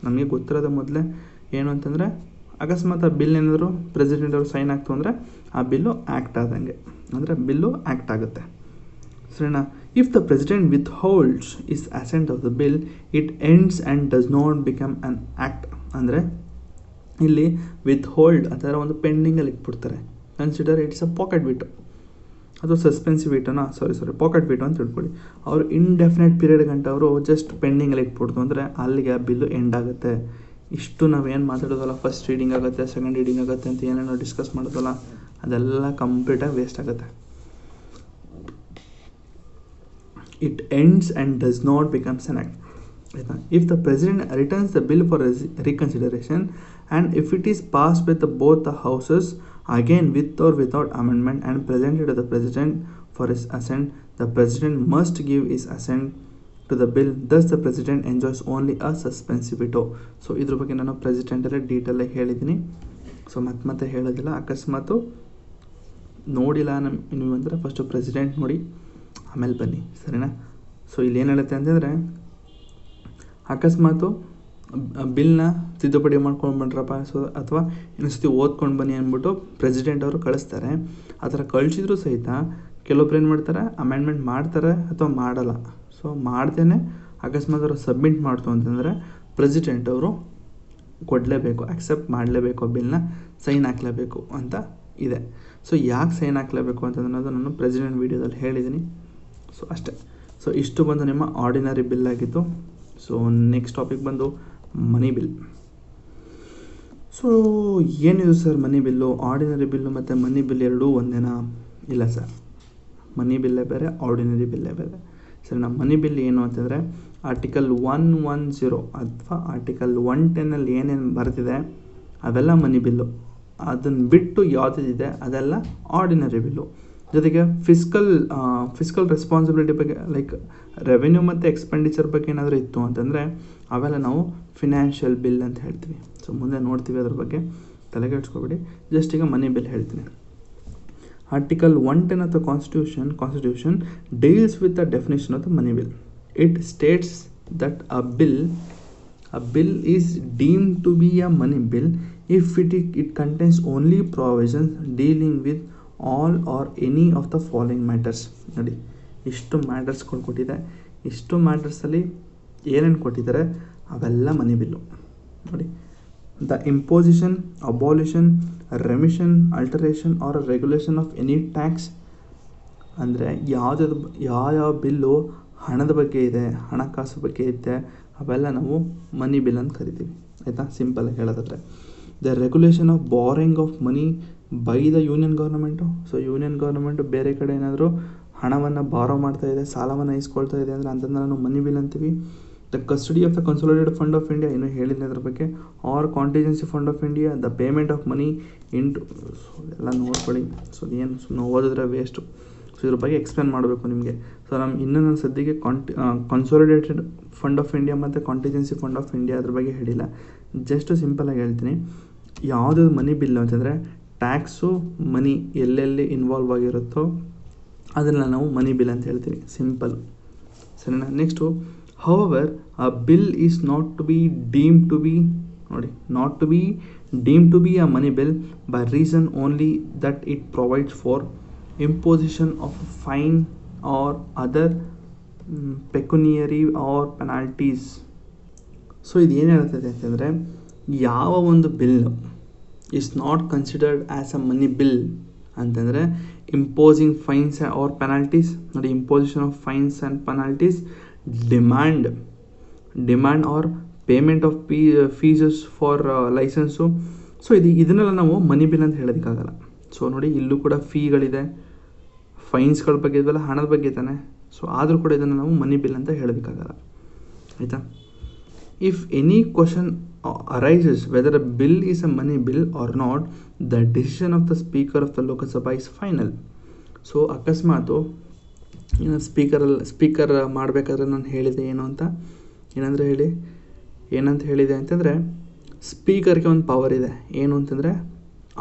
ನಮಗೆ ಗೊತ್ತಿರೋದ ಮೊದಲೇ ಏನು ಅಂತಂದರೆ, ಅಕಸ್ಮಾತ್ ಆ ಬಿಲ್ ಏನಾದರೂ ಪ್ರೆಸಿಡೆಂಟ್ ಅವರು ಸೈನ್ ಆಗ್ತು ಅಂದರೆ ಆ ಬಿಲ್ಲು ಆ್ಯಕ್ಟ್ ಆದಂಗೆ, ಅಂದರೆ ಬಿಲ್ಲು ಆ್ಯಕ್ಟ್ ಆಗುತ್ತೆ. ಸರಿನಾ? If the president withholds his assent of the bill it ends and does not become an act. ಅಂದರೆ ಇಲ್ಲಿ ವಿತ್ ಹೋಲ್ಡ್ ಅದರ ಒಂದು ಪೆಂಡಿಂಗಲ್ಲಿ ಇಟ್ಬಿಡ್ತಾರೆ. Consider its a pocket veto ಅಥವಾ ಸಸ್ಪೆನ್ಸಿವ್ ವೀಟೋನ ಸಾರಿ ಪಾಕೆಟ್ ವೀಟೋ ಅಂತ ತಿಳ್ಕೊಳ್ಳಿ. ಅವರು ಇಂಡೆಫಿನೆಟ್ ಪೀರಿಯಡ್ ಗಂಟೆ ಅವರು ಜಸ್ಟ್ ಪೆಂಡಿಂಗಲ್ಲಿ ಇಟ್ಬಿಡ್ತು ಅಂದರೆ ಅಲ್ಲಿಗೆ ಆ ಬಿಲ್ಲು ಎಂಡ್ ಆಗುತ್ತೆ. ಇಷ್ಟು ನಾವೇನು ಮಾತಾಡೋದಲ್ಲ, ಫಸ್ಟ್ ರೀಡಿಂಗ್ ಆಗುತ್ತೆ, ಸೆಕೆಂಡ್ ರೀಡಿಂಗ್ ಆಗುತ್ತೆ ಅಂತ ಏನೇನೋ ಡಿಸ್ಕಸ್ ಮಾಡೋದಲ್ಲ, ಅದೆಲ್ಲ ಕಂಪ್ಲೀಟಾಗಿ ವೇಸ್ಟ್ ಆಗುತ್ತೆ. It ends and does not becomes an act. ಆಯಿತಾ? If the president returns the bill for reconsideration and if it is pass with both the houses again with or without amendment and presented to the president for his assent, the president must give his assent to the bill. Thus the president enjoys only a suspensive veto. So ಇದ್ರ ಬಗ್ಗೆ ನಾನು ಪ್ರೆಸಿಡೆಂಟಲ್ಲೇ ಡೀಟೇಲಾಗಿ ಹೇಳಿದ್ದೀನಿ. ಸೊ ಮತ್ತೆ ಹೇಳೋದಿಲ್ಲ. ಅಕಸ್ಮಾತು ನೋಡಿಲ್ಲ ನೀವು ಅಂದರೆ ಫಸ್ಟು ಪ್ರೆಸಿಡೆಂಟ್ ನೋಡಿ ಆಮೇಲೆ ಬನ್ನಿ, ಸರಿನಾ? ಸೊ ಇಲ್ಲಿ ಏನು ಹೇಳುತ್ತೆ ಅಂತಂದರೆ, ಅಕಸ್ಮಾತು ಬಿಲ್ನ ತಿದ್ದುಪಡಿ ಮಾಡ್ಕೊಂಡು ಬಂದ್ರಪ್ಪ, ಸೊ ಅಥವಾ ಇನ್ನೊಂದ್ಸತಿ ಓದ್ಕೊಂಡು ಬನ್ನಿ ಅಂದ್ಬಿಟ್ಟು ಪ್ರೆಸಿಡೆಂಟ್ ಅವರು ಕಳಿಸ್ತಾರೆ. ಆ ಥರ ಕಳಿಸಿದ್ರು ಸಹಿತ ಕೆಲವೊಬ್ರು ಏನು ಮಾಡ್ತಾರೆ, ಅಮೆಂಡ್ಮೆಂಟ್ ಮಾಡ್ತಾರೆ ಅಥವಾ ಮಾಡಲ್ಲ. ಸೊ ಮಾಡ್ದೇನೆ ಅಕಸ್ಮಾತ್ ಅವರು ಸಬ್ಮಿಟ್ ಮಾಡ್ತು ಅಂತಂದರೆ ಪ್ರೆಸಿಡೆಂಟ್ ಅವರು ಕೊಡಲೇಬೇಕು, ಆಕ್ಸೆಪ್ಟ್ ಮಾಡಲೇಬೇಕು, ಬಿಲ್ನ ಸೈನ್ ಹಾಕಲೇಬೇಕು ಅಂತ ಇದೆ. ಸೊ ಯಾಕೆ ಸೈನ್ ಹಾಕಲೇಬೇಕು ಅಂತಂದ್ರೆ ನಾನು ಪ್ರೆಸಿಡೆಂಟ್ ವೀಡಿಯೋದಲ್ಲಿ ಹೇಳಿದ್ದೀನಿ. ಸೊ ಅಷ್ಟೇ. ಸೊ ಇಷ್ಟು ಬಂದು ನಿಮ್ಮ ಆರ್ಡಿನರಿ ಬಿಲ್ ಆಗಿತ್ತು. ಸೊ ನೆಕ್ಸ್ಟ್ ಟಾಪಿಕ್ ಬಂದು ಮನಿ ಬಿಲ್. ಸೊ ಏನಿದು ಸರ್ ಮನಿ ಬಿಲ್ಲು? ಆರ್ಡಿನರಿ ಬಿಲ್ಲು ಮತ್ತು ಮನಿ ಬಿಲ್ ಎರಡೂ ಒಂದೇನಾ? ಇಲ್ಲ ಸರ್, ಮನಿ ಬಿಲ್ಲೇ ಬೇರೆ, ಆರ್ಡಿನರಿ ಬಿಲ್ಲೇ ಬೇರೆ. ಸರಿ, ನಮ್ಮ ಮನಿ ಬಿಲ್ ಏನು ಅಂತಂದರೆ ಆರ್ಟಿಕಲ್ 110 ಅಥವಾ ಆರ್ಟಿಕಲ್ 110 ಏನೇನು ಬರ್ತಿದೆ ಅವೆಲ್ಲ ಮನಿ ಬಿಲ್ಲು. ಅದನ್ನು ಬಿಟ್ಟು ಯಾವುದಿದೆ ಅದೆಲ್ಲ ಆರ್ಡಿನರಿ ಬಿಲ್ಲು. ಜೊತೆಗೆ ಫಿಸ್ಕಲ್ ರೆಸ್ಪಾನ್ಸಿಬಿಲಿಟಿ ಬಗ್ಗೆ, ಲೈಕ್ ರೆವೆನ್ಯೂ ಮತ್ತು ಎಕ್ಸ್ಪೆಂಡಿಚರ್ ಬಗ್ಗೆ ಏನಾದರೂ ಇತ್ತು ಅಂತಂದರೆ ಅವೆಲ್ಲ ನಾವು ಫಿನಾನ್ಷಿಯಲ್ ಬಿಲ್ ಅಂತ ಹೇಳ್ತೀವಿ. ಸೊ ಮುಂದೆ ನೋಡ್ತೀವಿ, ಅದ್ರ ಬಗ್ಗೆ ತಲೆಗೆಡ್ಸ್ಕೊಬೇಡಿ. ಜಸ್ಟ್ ಈಗ ಮನಿ ಬಿಲ್ ಹೇಳ್ತೀನಿ. Article 110 of the Constitution deals with the definition of the money bill. It states that a bill is deemed to be a money bill if it contains only provisions dealing with all or any of the following matters. ನೋಡಿ, ಇಷ್ಟು ಮ್ಯಾಟರ್ಸ್ಗಳು ಕೊಟ್ಟಿದೆ. ಇಷ್ಟು ಮ್ಯಾಟರ್ಸಲ್ಲಿ ಏನೇನು ಕೊಟ್ಟಿದ್ದಾರೆ ಅವೆಲ್ಲ ಮನಿ ಬಿಲ್ಲು. ನೋಡಿ, the imposition, abolition, remission, alteration or regulation of any tax. ಅಂದರೆ ಯಾವ ಬಿಲ್ಲು ಹಣದ ಬಗ್ಗೆ ಇದೆ, ಹಣಕಾಸು ಬಗ್ಗೆ ಇದೆ, ಅವೆಲ್ಲ ನಾವು ಮನಿ ಬಿಲ್ ಅಂತ ಕರಿತೀವಿ. ಆಯಿತಾ? ಸಿಂಪಲಾಗಿ ಹೇಳೋದಾದರೆ the regulation of ಬಾರಿಂಗ್ of money by the union government. So union government ಬೇರೆ ಕಡೆ ಏನಾದರೂ ಹಣವನ್ನು ಬಾರೋ ಮಾಡ್ತಾ ಇದೆ, ಸಾಲವನ್ನು ಇಸ್ಕೊಳ್ತಾ ಇದೆ ಅಂದರೆ ಅಂಥದ್ದು ನಾವು ಮನಿ ಬಿಲ್ ಅಂತೀವಿ. The custody of the consolidated fund of India, ಇನ್ನೂ ಹೇಳಿಲ್ಲ ಅದ್ರ ಬಗ್ಗೆ. Or contingency fund of India, the payment of money into. So ಎಲ್ಲ ನೋಡ್ಕೊಳ್ಳಿ. ಸೊ ಏನು ಸುಮ್ಮನೆ ಓದಿದ್ರೆ ವೇಸ್ಟು. ಸೊ ಇದ್ರ ಬಗ್ಗೆ ಎಕ್ಸ್ಪ್ಲೇನ್ ಮಾಡಬೇಕು ನಿಮಗೆ. ಸೊ ನಾನು ಸದ್ಯಕ್ಕೆ ಕನ್ಸಾಲಿಡೇಟೆಡ್ ಫಂಡ್ ಆಫ್ ಇಂಡಿಯಾ ಮತ್ತು ಕಾಂಟಿಜೆನ್ಸಿ ಫಂಡ್ ಆಫ್ ಇಂಡಿಯಾ ಅದ್ರ ಬಗ್ಗೆ ಹೇಳಿಲ್ಲ. ಜಸ್ಟ್ ಸಿಂಪಲಾಗಿ ಹೇಳ್ತೀನಿ. ಯಾವುದು ಮನಿ ಬಿಲ್ ಅಂತಂದರೆ ಟ್ಯಾಕ್ಸು ಮನಿ ಎಲ್ಲೆಲ್ಲಿ ಇನ್ವಾಲ್ವ್ ಆಗಿರುತ್ತೋ ಅದನ್ನು ನಾವು ಮನಿ ಬಿಲ್ ಅಂತ ಹೇಳ್ತೀವಿ. ಸಿಂಪಲ್, ಸರಿನಾ? Next, however a bill is not to be deemed to be, ನೋಡಿ, not to be deemed to be a money bill by reason only that it provides for imposition of a fine or other pecuniary or penalties. So ಇದು ಏನು ಹೇಳ್ತದೆ ಅಂತಂದರೆ, ಯಾವ ಒಂದು bill is not considered as a money bill ಅಂತಂದರೆ ಇಂಪೋಸಿಂಗ್ ಫೈನ್ಸ್ ಆರ್ ಪೆನಾಲ್ಟೀಸ್. ನೋಡಿ, imposition of fines and penalties, demand or payment of ಫೀಸಸ್ for licence. So ಇದನ್ನೆಲ್ಲ ನಾವು ಮನಿ ಬಿಲ್ ಅಂತ ಹೇಳೋದಕ್ಕಾಗಲ್ಲ. ಸೊ ನೋಡಿ, ಇಲ್ಲೂ ಕೂಡ ಫೀಗಳಿದೆ, ಫೈನ್ಸ್ಗಳ ಬಗ್ಗೆ ಇದೆಲ್ಲ ಹಣದ ಬಗ್ಗೆ ತಾನೆ. ಸೊ ಆದರೂ ಕೂಡ ಇದನ್ನು ನಾವು ಮನಿ ಬಿಲ್ ಅಂತ ಹೇಳೋದಕ್ಕಾಗಲ್ಲ. ಆಯಿತಾ? If any question arises whether a bill is a money bill or not, the decision of the speaker of the Lok Sabha is final. So ಅಕಸ್ಮಾತು ಸ್ಪೀಕರ್ ಮಾಡಬೇಕಾದ್ರೆ ನಾನು ಹೇಳಿದೆ ಏನಂತ ಹೇಳಿದೆ ಅಂತಂದರೆ ಸ್ಪೀಕರ್ಗೆ ಒಂದು ಪವರ್ ಇದೆ. ಏನು ಅಂತಂದರೆ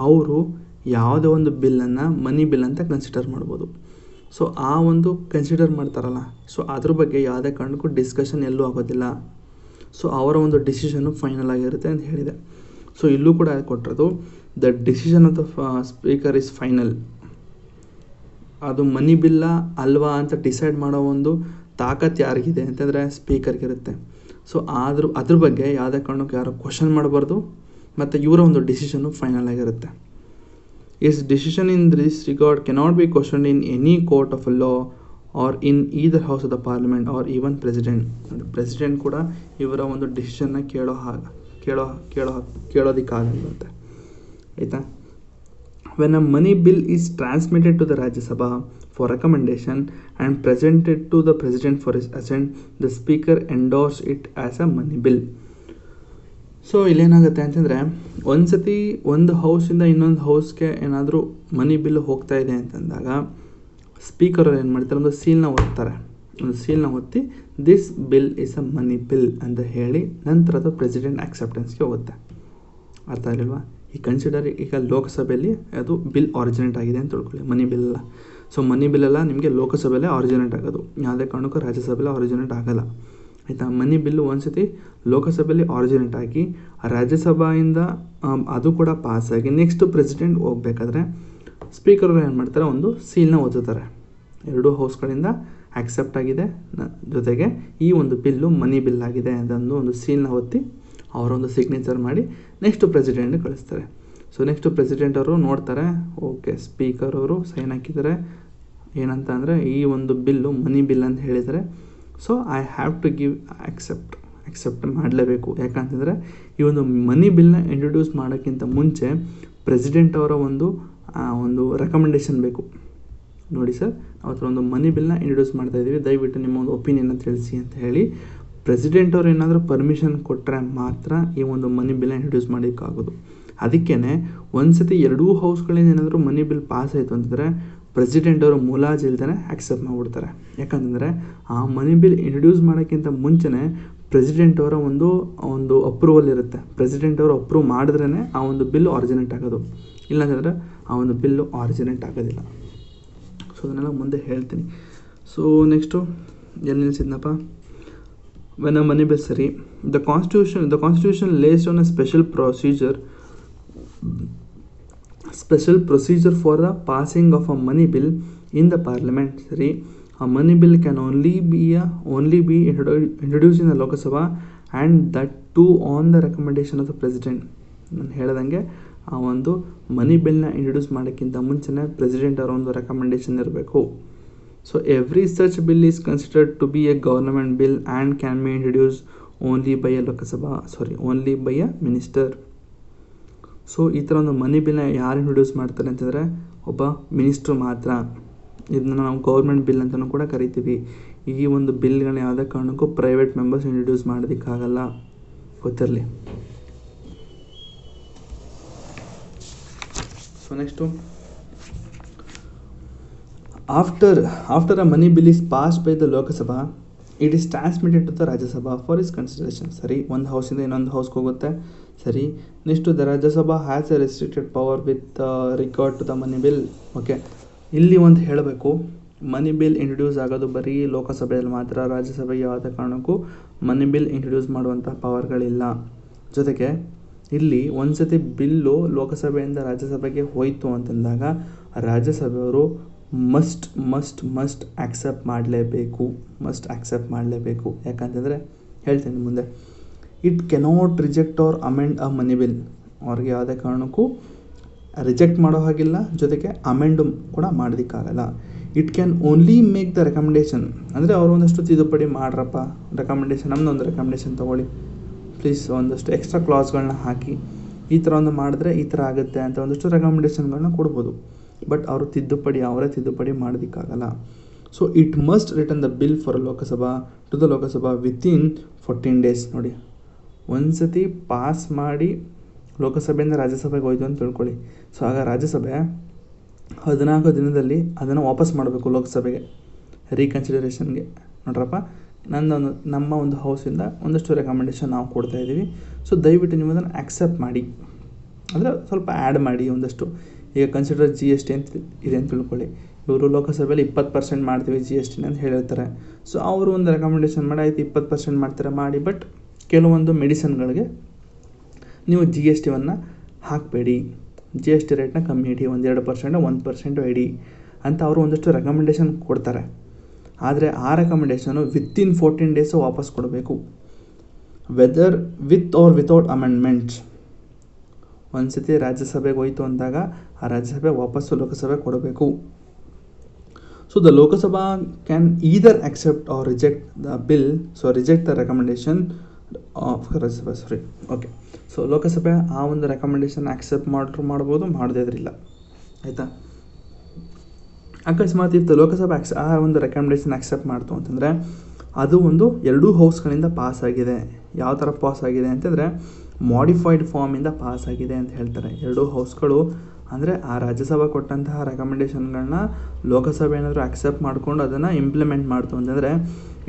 ಅವರು ಯಾವುದೇ ಒಂದು ಬಿಲ್ಲನ್ನು ಮನಿ ಬಿಲ್ ಅಂತ ಕನ್ಸಿಡರ್ ಮಾಡ್ಬೋದು. ಸೊ ಆ ಒಂದು ಕನ್ಸಿಡರ್ ಮಾಡ್ತಾರಲ್ಲ, ಸೊ ಅದ್ರ ಬಗ್ಗೆ ಯಾವುದೇ ಕಾರಣಕ್ಕೂ ಡಿಸ್ಕಷನ್ ಎಲ್ಲೂ ಆಗೋದಿಲ್ಲ. ಸೊ ಅವರ ಒಂದು ಡಿಸಿಷನ್ನು ಫೈನಲ್ ಆಗಿರುತ್ತೆ ಅಂತ ಹೇಳಿದೆ. ಸೊ ಇಲ್ಲೂ ಕೂಡ ಕೊಟ್ಟಿರೋದು the decision of the speaker is final. ಅದು ಮನಿ ಬಿಲ್ಲ ಅಲ್ವಾ ಅಂತ ಡಿಸೈಡ್ ಮಾಡೋ ಒಂದು ತಾಕತ್ತು ಯಾರಿಗಿದೆ ಅಂತಂದರೆ ಸ್ಪೀಕರ್ಗಿರುತ್ತೆ. ಸೊ ಅದ್ರ ಬಗ್ಗೆ ಯಾವುದೇ ಕಾರಣಕ್ಕೂ ಯಾರು ಕ್ವಶನ್ ಮಾಡಬಾರ್ದು ಮತ್ತು ಇವರ ಒಂದು ಡಿಸಿಷನ್ನು ಫೈನಲ್ ಆಗಿರುತ್ತೆ. Is decision in this regard cannot be questioned in any court of law or in either house of the parliament or even president ಕೂಡ ಇವರ ಒಂದು ಡಿಸಿಷನ್ನ ಕೇಳೋದಕ್ಕಾಗಲ್ಲಂತೆ. ಆಯಿತಾ? When a money bill is transmitted to the Rajya Sabha for recommendation and presented to the President for his assent, the Speaker endorses it as a money bill. So ಇಲ್ಲೇನಾಗುತ್ತೆ ಅಂತಂದರೆ ಒಂದ್ಸತಿ ಒಂದು ಹೌಸಿಂದ ಇನ್ನೊಂದು ಹೌಸ್ಗೆ ಏನಾದರೂ ಮನಿ ಬಿಲ್ ಹೋಗ್ತಾ ಇದೆ ಅಂತಂದಾಗ ಸ್ಪೀಕರ್ ಏನು ಮಾಡ್ತಾರೆ, ಒಂದು ಸೀಲ್ನ ಒತ್ತಿ this bill is a money bill ಅಂತ ಹೇಳಿ ನಂತರ ಅದು ಪ್ರೆಸಿಡೆಂಟ್ ಆಕ್ಸೆಪ್ಟೆನ್ಸ್ಗೆ ಹೋಗುತ್ತೆ. ಅರ್ಥ ಆಗಿಲ್ವಾ? ಈಗ ಲೋಕಸಭೆಯಲ್ಲಿ ಅದು ಬಿಲ್ ಆರಿಜಿನೇಟ್ ಆಗಿದೆ ಅಂತ ತಿಳ್ಕೊಳ್ಳಿ, ಮನಿ ಬಿಲ್ ಅಲ್ಲ. ಸೊ ಮನಿ ಬಿಲ್ಲೆಲ್ಲ ನಿಮಗೆ ಲೋಕಸಭೆಯಲ್ಲೇ ಆರಿಜಿನೇಟ್ ಆಗೋದು, ಯಾವುದೇ ಕಾರಣಕ್ಕೂ ರಾಜ್ಯಸಭೆಯಲ್ಲಿ ಆರಿಜಿನೇಟ್ ಆಗಲ್ಲ. ಆಯಿತಾ? ಮನಿ ಬಿಲ್ಲು ಒಂದ್ಸತಿ ಲೋಕಸಭೆಯಲ್ಲಿ ಆರಿಜಿನೇಟ್ ಆಗಿ ರಾಜ್ಯಸಭೆಯಿಂದ ಅದು ಕೂಡ ಪಾಸಾಗಿ ನೆಕ್ಸ್ಟ್ ಪ್ರೆಸಿಡೆಂಟ್ ಹೋಗ್ಬೇಕಾದ್ರೆ ಸ್ಪೀಕರ್ ಏನು ಮಾಡ್ತಾರೆ, ಒಂದು ಸೀಲ್ನ ಓದುತ್ತಾರೆ. ಎರಡೂ ಹೌಸ್ಗಳಿಂದ ಆಕ್ಸೆಪ್ಟ್ ಆಗಿದೆ, ಜೊತೆಗೆ ಈ ಒಂದು ಬಿಲ್ಲು ಮನಿ ಬಿಲ್ ಆಗಿದೆ ಅದೊಂದು ಒಂದು ಸೀಲ್ನ ಒತ್ತಿ ಅವರೊಂದು ಸಿಗ್ನೇಚರ್ ಮಾಡಿ ನೆಕ್ಸ್ಟ್ ಪ್ರೆಸಿಡೆಂಟ್ ಕಳಿಸ್ತಾರೆ. ಸೊ ನೆಕ್ಸ್ಟ್ ಪ್ರೆಸಿಡೆಂಟ್ ಅವರು ನೋಡ್ತಾರೆ, ಓಕೆ ಸ್ಪೀಕರ್ ಅವರು ಸೈನ್ ಹಾಕಿದ್ದಾರೆ ಏನಂತ ಅಂದರೆ ಈ ಒಂದು ಬಿಲ್ಲು ಮನಿ ಬಿಲ್ ಅಂತ ಹೇಳಿದರೆ, so I have to give accept ಮಾಡಲೇಬೇಕು. ಯಾಕಂತಂದರೆ ಈ ಒಂದು ಮನಿ ಬಿಲ್ನ ಇಂಟ್ರೊಡ್ಯೂಸ್ ಮಾಡೋಕ್ಕಿಂತ ಮುಂಚೆ ಪ್ರೆಸಿಡೆಂಟ್ ಅವರ ಒಂದು ರೆಕಮೆಂಡೇಷನ್ ಬೇಕು. ನೋಡಿ ಸರ್, ನಾವು ಒಂದು ಮನಿ ಬಿಲ್ನ ಇಂಟ್ರೊಡ್ಯೂಸ್ ಮಾಡ್ತಾಯಿದ್ದೀವಿ, ದಯವಿಟ್ಟು ನಿಮ್ಮ ಒಂದು ಒಪಿನಿಯನ್ನ ತಿಳಿಸಿ ಅಂತ ಹೇಳಿ ಪ್ರೆಸಿಡೆಂಟ್ ಅವ್ರು ಏನಾದರೂ ಪರ್ಮಿಷನ್ ಕೊಟ್ಟರೆ ಮಾತ್ರ ಈ ಒಂದು ಮನಿ ಬಿಲ್ನ ಇಂಟ್ರೊಡ್ಯೂಸ್ ಮಾಡೋಕ್ಕಾಗೋದು. ಅದಕ್ಕೇ ಒಂದ್ಸತಿ ಎರಡೂ ಹೌಸ್ಗಳಿಂದ ಏನಾದರೂ ಮನಿ ಬಿಲ್ ಪಾಸ್ ಆಯಿತು ಅಂತಂದರೆ ಪ್ರೆಸಿಡೆಂಟ್ ಅವರು ಮುಲಾಜಿಲ್ದೇ ಆಕ್ಸೆಪ್ಟ್ ಮಾಡಿಬಿಡ್ತಾರೆ. ಯಾಕಂತಂದರೆ ಆ ಮನಿ ಬಿಲ್ ಇಂಟ್ರೊಡ್ಯೂಸ್ ಮಾಡೋಕ್ಕಿಂತ ಮುಂಚೆನೇ ಪ್ರೆಸಿಡೆಂಟ್ ಅವರ ಒಂದು ಅಪ್ರೂವಲ್ ಇರುತ್ತೆ. ಪ್ರೆಸಿಡೆಂಟ್ ಅವರು ಅಪ್ರೂವ್ ಮಾಡಿದ್ರೇ ಆ ಒಂದು ಬಿಲ್ ಆರಿಜಿನೇಟ್ ಆಗೋದು, ಇಲ್ಲಾಂತಂದರೆ ಆ ಒಂದು ಬಿಲ್ಲು ಆರಿಜಿನೇಟ್ ಆಗೋದಿಲ್ಲ. ಸೊ ಅದನ್ನೆಲ್ಲ ಮುಂದೆ ಹೇಳ್ತೀನಿ. ಸೊ ನೆಕ್ಸ್ಟು ಎಲ್ಲಿ ನಿಲ್ಲಿಸಿದ್ನಪ್ಪ, when a money bill, the constitution lays down a special procedure for the passing of a money bill in the parliament. A money bill can only be introduced in the Lok Sabha and that too on the recommendation of the president. ನಾನು ಹೇಳ್ದಂಗೆ ಆ ಒಂದು ಮನಿ ಬಿಲ್ನ ಇಂಟ್ರೊಡ್ಯೂಸ್ ಮಾಡೋಕ್ಕಿಂತ ಮುಂಚೆನೇ ಪ್ರೆಸಿಡೆಂಟ್ ಅವರ ಒಂದು ರೆಕಮೆಂಡೇಶನ್ ಇರಬೇಕು. So every such bill is considered to be a government bill and can be introduced only by a minister. So ಈ ಥರ ಒಂದು ಮನಿ ಬಿಲ್ನ ಯಾರು ಇಂಟ್ರೊಡ್ಯೂಸ್ ಮಾಡ್ತಾರೆ ಅಂತಂದರೆ ಒಬ್ಬ ಮಿನಿಸ್ಟ್ರು ಮಾತ್ರ. ಇದನ್ನ ನಾವು ಗೌರ್ಮೆಂಟ್ ಬಿಲ್ ಅಂತಲೂ ಕೂಡ ಕರಿತೀವಿ. ಈ ಒಂದು ಬಿಲ್ಗಳನ್ನ ಯಾವುದೇ ಕಾರಣಕ್ಕೂ ಪ್ರೈವೇಟ್ ಮೆಂಬರ್ಸ್ ಇಂಟ್ರೊಡ್ಯೂಸ್ ಮಾಡೋದಕ್ಕಾಗಲ್ಲ, ಗೊತ್ತಿರಲಿ. So next, after a money bill is passed by the Lok Sabha, it is transmitted to the Rajya Sabha for its consideration. ಸರಿ, ಒಂದು ಹೌಸಿಂದ ಇನ್ನೊಂದು ಹೌಸ್ಗೆ ಹೋಗುತ್ತೆ. ಸರಿ, next the Rajya Sabha has a restricted power with regard to the money bill. Okay, ಇಲ್ಲಿ ಒಂದು ಹೇಳಬೇಕು, ಮನಿ ಬಿಲ್ ಇಂಟ್ರೊಡ್ಯೂಸ್ ಆಗೋದು ಬರೀ ಲೋಕಸಭೆಯಲ್ಲಿ ಮಾತ್ರ, ರಾಜ್ಯಸಭೆಗೆ ಯಾವುದೇ ಕಾರಣಕ್ಕೂ ಮನಿ ಬಿಲ್ ಇಂಟ್ರೊಡ್ಯೂಸ್ ಮಾಡುವಂಥ ಪವರ್ಗಳಿಲ್ಲ. ಜೊತೆಗೆ ಇಲ್ಲಿ ಒಂದ್ಸತಿ ಬಿಲ್ಲು ಲೋಕಸಭೆಯಿಂದ ರಾಜ್ಯಸಭೆಗೆ ಹೋಯಿತು ಅಂತಂದಾಗ ರಾಜ್ಯಸಭೆಯವರು ಮಸ್ಟ್ ಆಕ್ಸೆಪ್ಟ್ ಮಾಡಲೇಬೇಕು. ಯಾಕಂತಂದರೆ ಹೇಳ್ತೀನಿ ಮುಂದೆ, it cannot reject or amend a money bill. ಅವ್ರಿಗೆ ಯಾವುದೇ ಕಾರಣಕ್ಕೂ ರಿಜೆಕ್ಟ್ ಮಾಡೋ ಹಾಗಿಲ್ಲ, ಜೊತೆಗೆ ಅಮೆಂಡು ಕೂಡ ಮಾಡೋದಕ್ಕಾಗಲ್ಲ. It can only make the recommendation, ಅಂದರೆ ಅವರು ಒಂದಷ್ಟು ತಿದ್ದುಪಡಿ ಮಾಡ್ರಪ್ಪ, ರೆಕಮೆಂಡೇಶನ್ ನಮ್ಮದೊಂದು ರೆಕಮೆಂಡೇಶನ್ ತೊಗೊಳ್ಳಿ ಪ್ಲೀಸ್, ಒಂದಷ್ಟು ಎಕ್ಸ್ಟ್ರಾ ಕ್ಲಾಸ್ಗಳನ್ನ ಹಾಕಿ ಈ ಥರ ಒಂದು ಮಾಡಿದ್ರೆ ಈ ಥರ ಆಗುತ್ತೆ ಅಂತ ಒಂದಷ್ಟು ರೆಕಮೆಂಡೇಶನ್ಗಳನ್ನ ಕೊಡ್ಬೋದು. ಬಟ್ ಅವರು ಅವರೇ ತಿದ್ದುಪಡಿ ಮಾಡೋದಕ್ಕಾಗಲ್ಲ. So it must return the bill for Lok Sabha to the Lok Sabha within 14 days. ನೋಡಿ, ಒಂದ್ಸತಿ ಪಾಸ್ ಮಾಡಿ ಲೋಕಸಭೆಯಿಂದ ರಾಜ್ಯಸಭೆಗೆ ಹೋಯ್ತು ಅಂತ ತಿಳ್ಕೊಳ್ಳಿ. ಸೊ ಆಗ ರಾಜ್ಯಸಭೆ 14 ದಿನದಲ್ಲಿ ಅದನ್ನು ವಾಪಸ್ ಮಾಡಬೇಕು ಲೋಕಸಭೆಗೆ. ರೀಕನ್ಸಿಡರೇಷನ್ಗೆ. ನೋಡ್ರಪ್ಪ, ನಮ್ಮ ಒಂದು ಹೌಸಿಂದ ಒಂದಷ್ಟು ರೆಕಮೆಂಡೇಷನ್ ನಾವು ಕೊಡ್ತಾಯಿದ್ದೀವಿ. ಸೊ ದಯವಿಟ್ಟು ನೀವು ಅದನ್ನು ಆಕ್ಸೆಪ್ಟ್ ಮಾಡಿ, ಅಂದರೆ ಸ್ವಲ್ಪ ಆ್ಯಡ್ ಮಾಡಿ ಒಂದಷ್ಟು. ಈಗ ಕನ್ಸಿಡರ್ GST ಅಂತ ಇದೆ ಅಂತ ತಿಳ್ಕೊಳ್ಳಿ. ಇವರು ಲೋಕಸಭೆಯಲ್ಲಿ 20% ಮಾಡ್ತೀವಿ GST ಅಂತ ಹೇಳಿರ್ತಾರೆ. ಸೊ ಅವರು ಒಂದು ರೆಕಮೆಂಡೇಷನ್ ಮಾಡಿ ಆಯ್ತು 20% ಮಾಡ್ತಾರೆ ಮಾಡಿ, ಬಟ್ ಕೆಲವೊಂದು ಮೆಡಿಸನ್ಗಳಿಗೆ ನೀವು GSTವನ್ನು ಹಾಕಬೇಡಿ, GST ರೇಟ್ನ ಕಮ್ಮಿ ಇಡಿ, 1-2%, 1% ಇಡಿ ಅಂತ ಅವರು ಒಂದಷ್ಟು ರೆಕಮೆಂಡೇಷನ್ ಕೊಡ್ತಾರೆ. ಆದರೆ ಆ ರೆಕಮೆಂಡೇಷನು ವಿತಿನ್ 14 ಡೇಸು ವಾಪಸ್ ಕೊಡಬೇಕು, whether with or without amendments. ಒಂದು ಸತಿ ರಾಜ್ಯಸಭೆಗೆ ಹೋಯಿತು ಅಂದಾಗ ಆ ರಾಜ್ಯಸಭೆ ವಾಪಸ್ಸು ಲೋಕಸಭೆ ಕೊಡಬೇಕು. So the Lok Sabha can either accept or reject the bill, so reject the recommendation of ರಾಜ್ಯಸಭೆ. ಓಕೆ. ಸೊ ಲೋಕಸಭೆ ಆ ಒಂದು ರೆಕಮೆಂಡೇಷನ್ ಆಕ್ಸೆಪ್ಟ್ ಮಾಡ್ಬೋದು, ಮಾಡದೇ ಇದ್ರಿಲ್ಲ, ಆಯಿತಾ. ಅಕಸ್ಮಾತ್ ಇತ್ತು ಲೋಕಸಭೆ ಆ ಒಂದು ರೆಕಮೆಂಡೇಷನ್ ಆಕ್ಸೆಪ್ಟ್ ಮಾಡ್ತು ಅಂತಂದರೆ ಅದು ಒಂದು ಎರಡೂ ಹೌಸ್ಗಳಿಂದ ಪಾಸ್ ಆಗಿದೆ. ಯಾವ ಥರ ಪಾಸ್ ಆಗಿದೆ ಅಂತಂದರೆ ಮಾಡಿಫೈಡ್ ಫಾರ್ಮಿಂದ ಪಾಸ್ ಆಗಿದೆ ಅಂತ ಹೇಳ್ತಾರೆ. ಎರಡೂ ಹೌಸ್ಗಳು ಅಂದರೆ ಆ ರಾಜ್ಯಸಭೆ ಕೊಟ್ಟಂತಹ ರೆಕಮೆಂಡೇಷನ್ಗಳನ್ನ ಲೋಕಸಭೆ ಏನಾದರೂ ಆಕ್ಸೆಪ್ಟ್ ಮಾಡಿಕೊಂಡು ಅದನ್ನು ಇಂಪ್ಲಿಮೆಂಟ್ ಮಾಡ್ತು ಅಂತಂದರೆ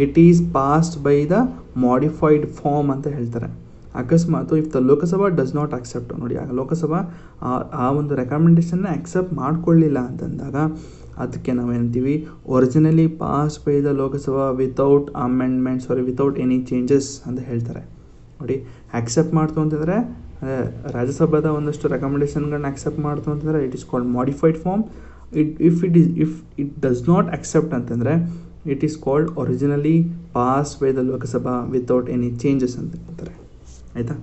it is passed by the modified form ಅಂತ ಹೇಳ್ತಾರೆ. ಅಕಸ್ಮಾತ್ if the Lok Sabha does not accept, ನೋಡಿ ಆಗ ಲೋಕಸಭಾ ಆ ಒಂದು ರೆಕಮೆಂಡೇಷನ್ನ ಆಕ್ಸೆಪ್ಟ್ ಮಾಡ್ಕೊಳ್ಳಿಲ್ಲ ಅಂತಂದಾಗ ಅದಕ್ಕೆ ನಾವೇಂತೀವಿ originally pass by the Lok Sabha without amendments without any changes ಅಂತ ಹೇಳ್ತಾರೆ. ನೋಡಿ, ಆಕ್ಸೆಪ್ಟ್ ಮಾಡ್ತು ಅಂತಂದರೆ ರಾಜ್ಯಸಭಾದ ಒಂದಷ್ಟು ರೆಕಮೆಂಡೇಷನ್ಗಳನ್ನ ಆಕ್ಸೆಪ್ಟ್ ಮಾಡ್ತು ಅಂತಂದರೆ it is called modified form. If it does not accept ಅಂತಂದರೆ it is called originally pass by the Lok Sabha without any changes ಅಂತ ಹೇಳ್ತಾರೆ, ಆಯಿತಾ.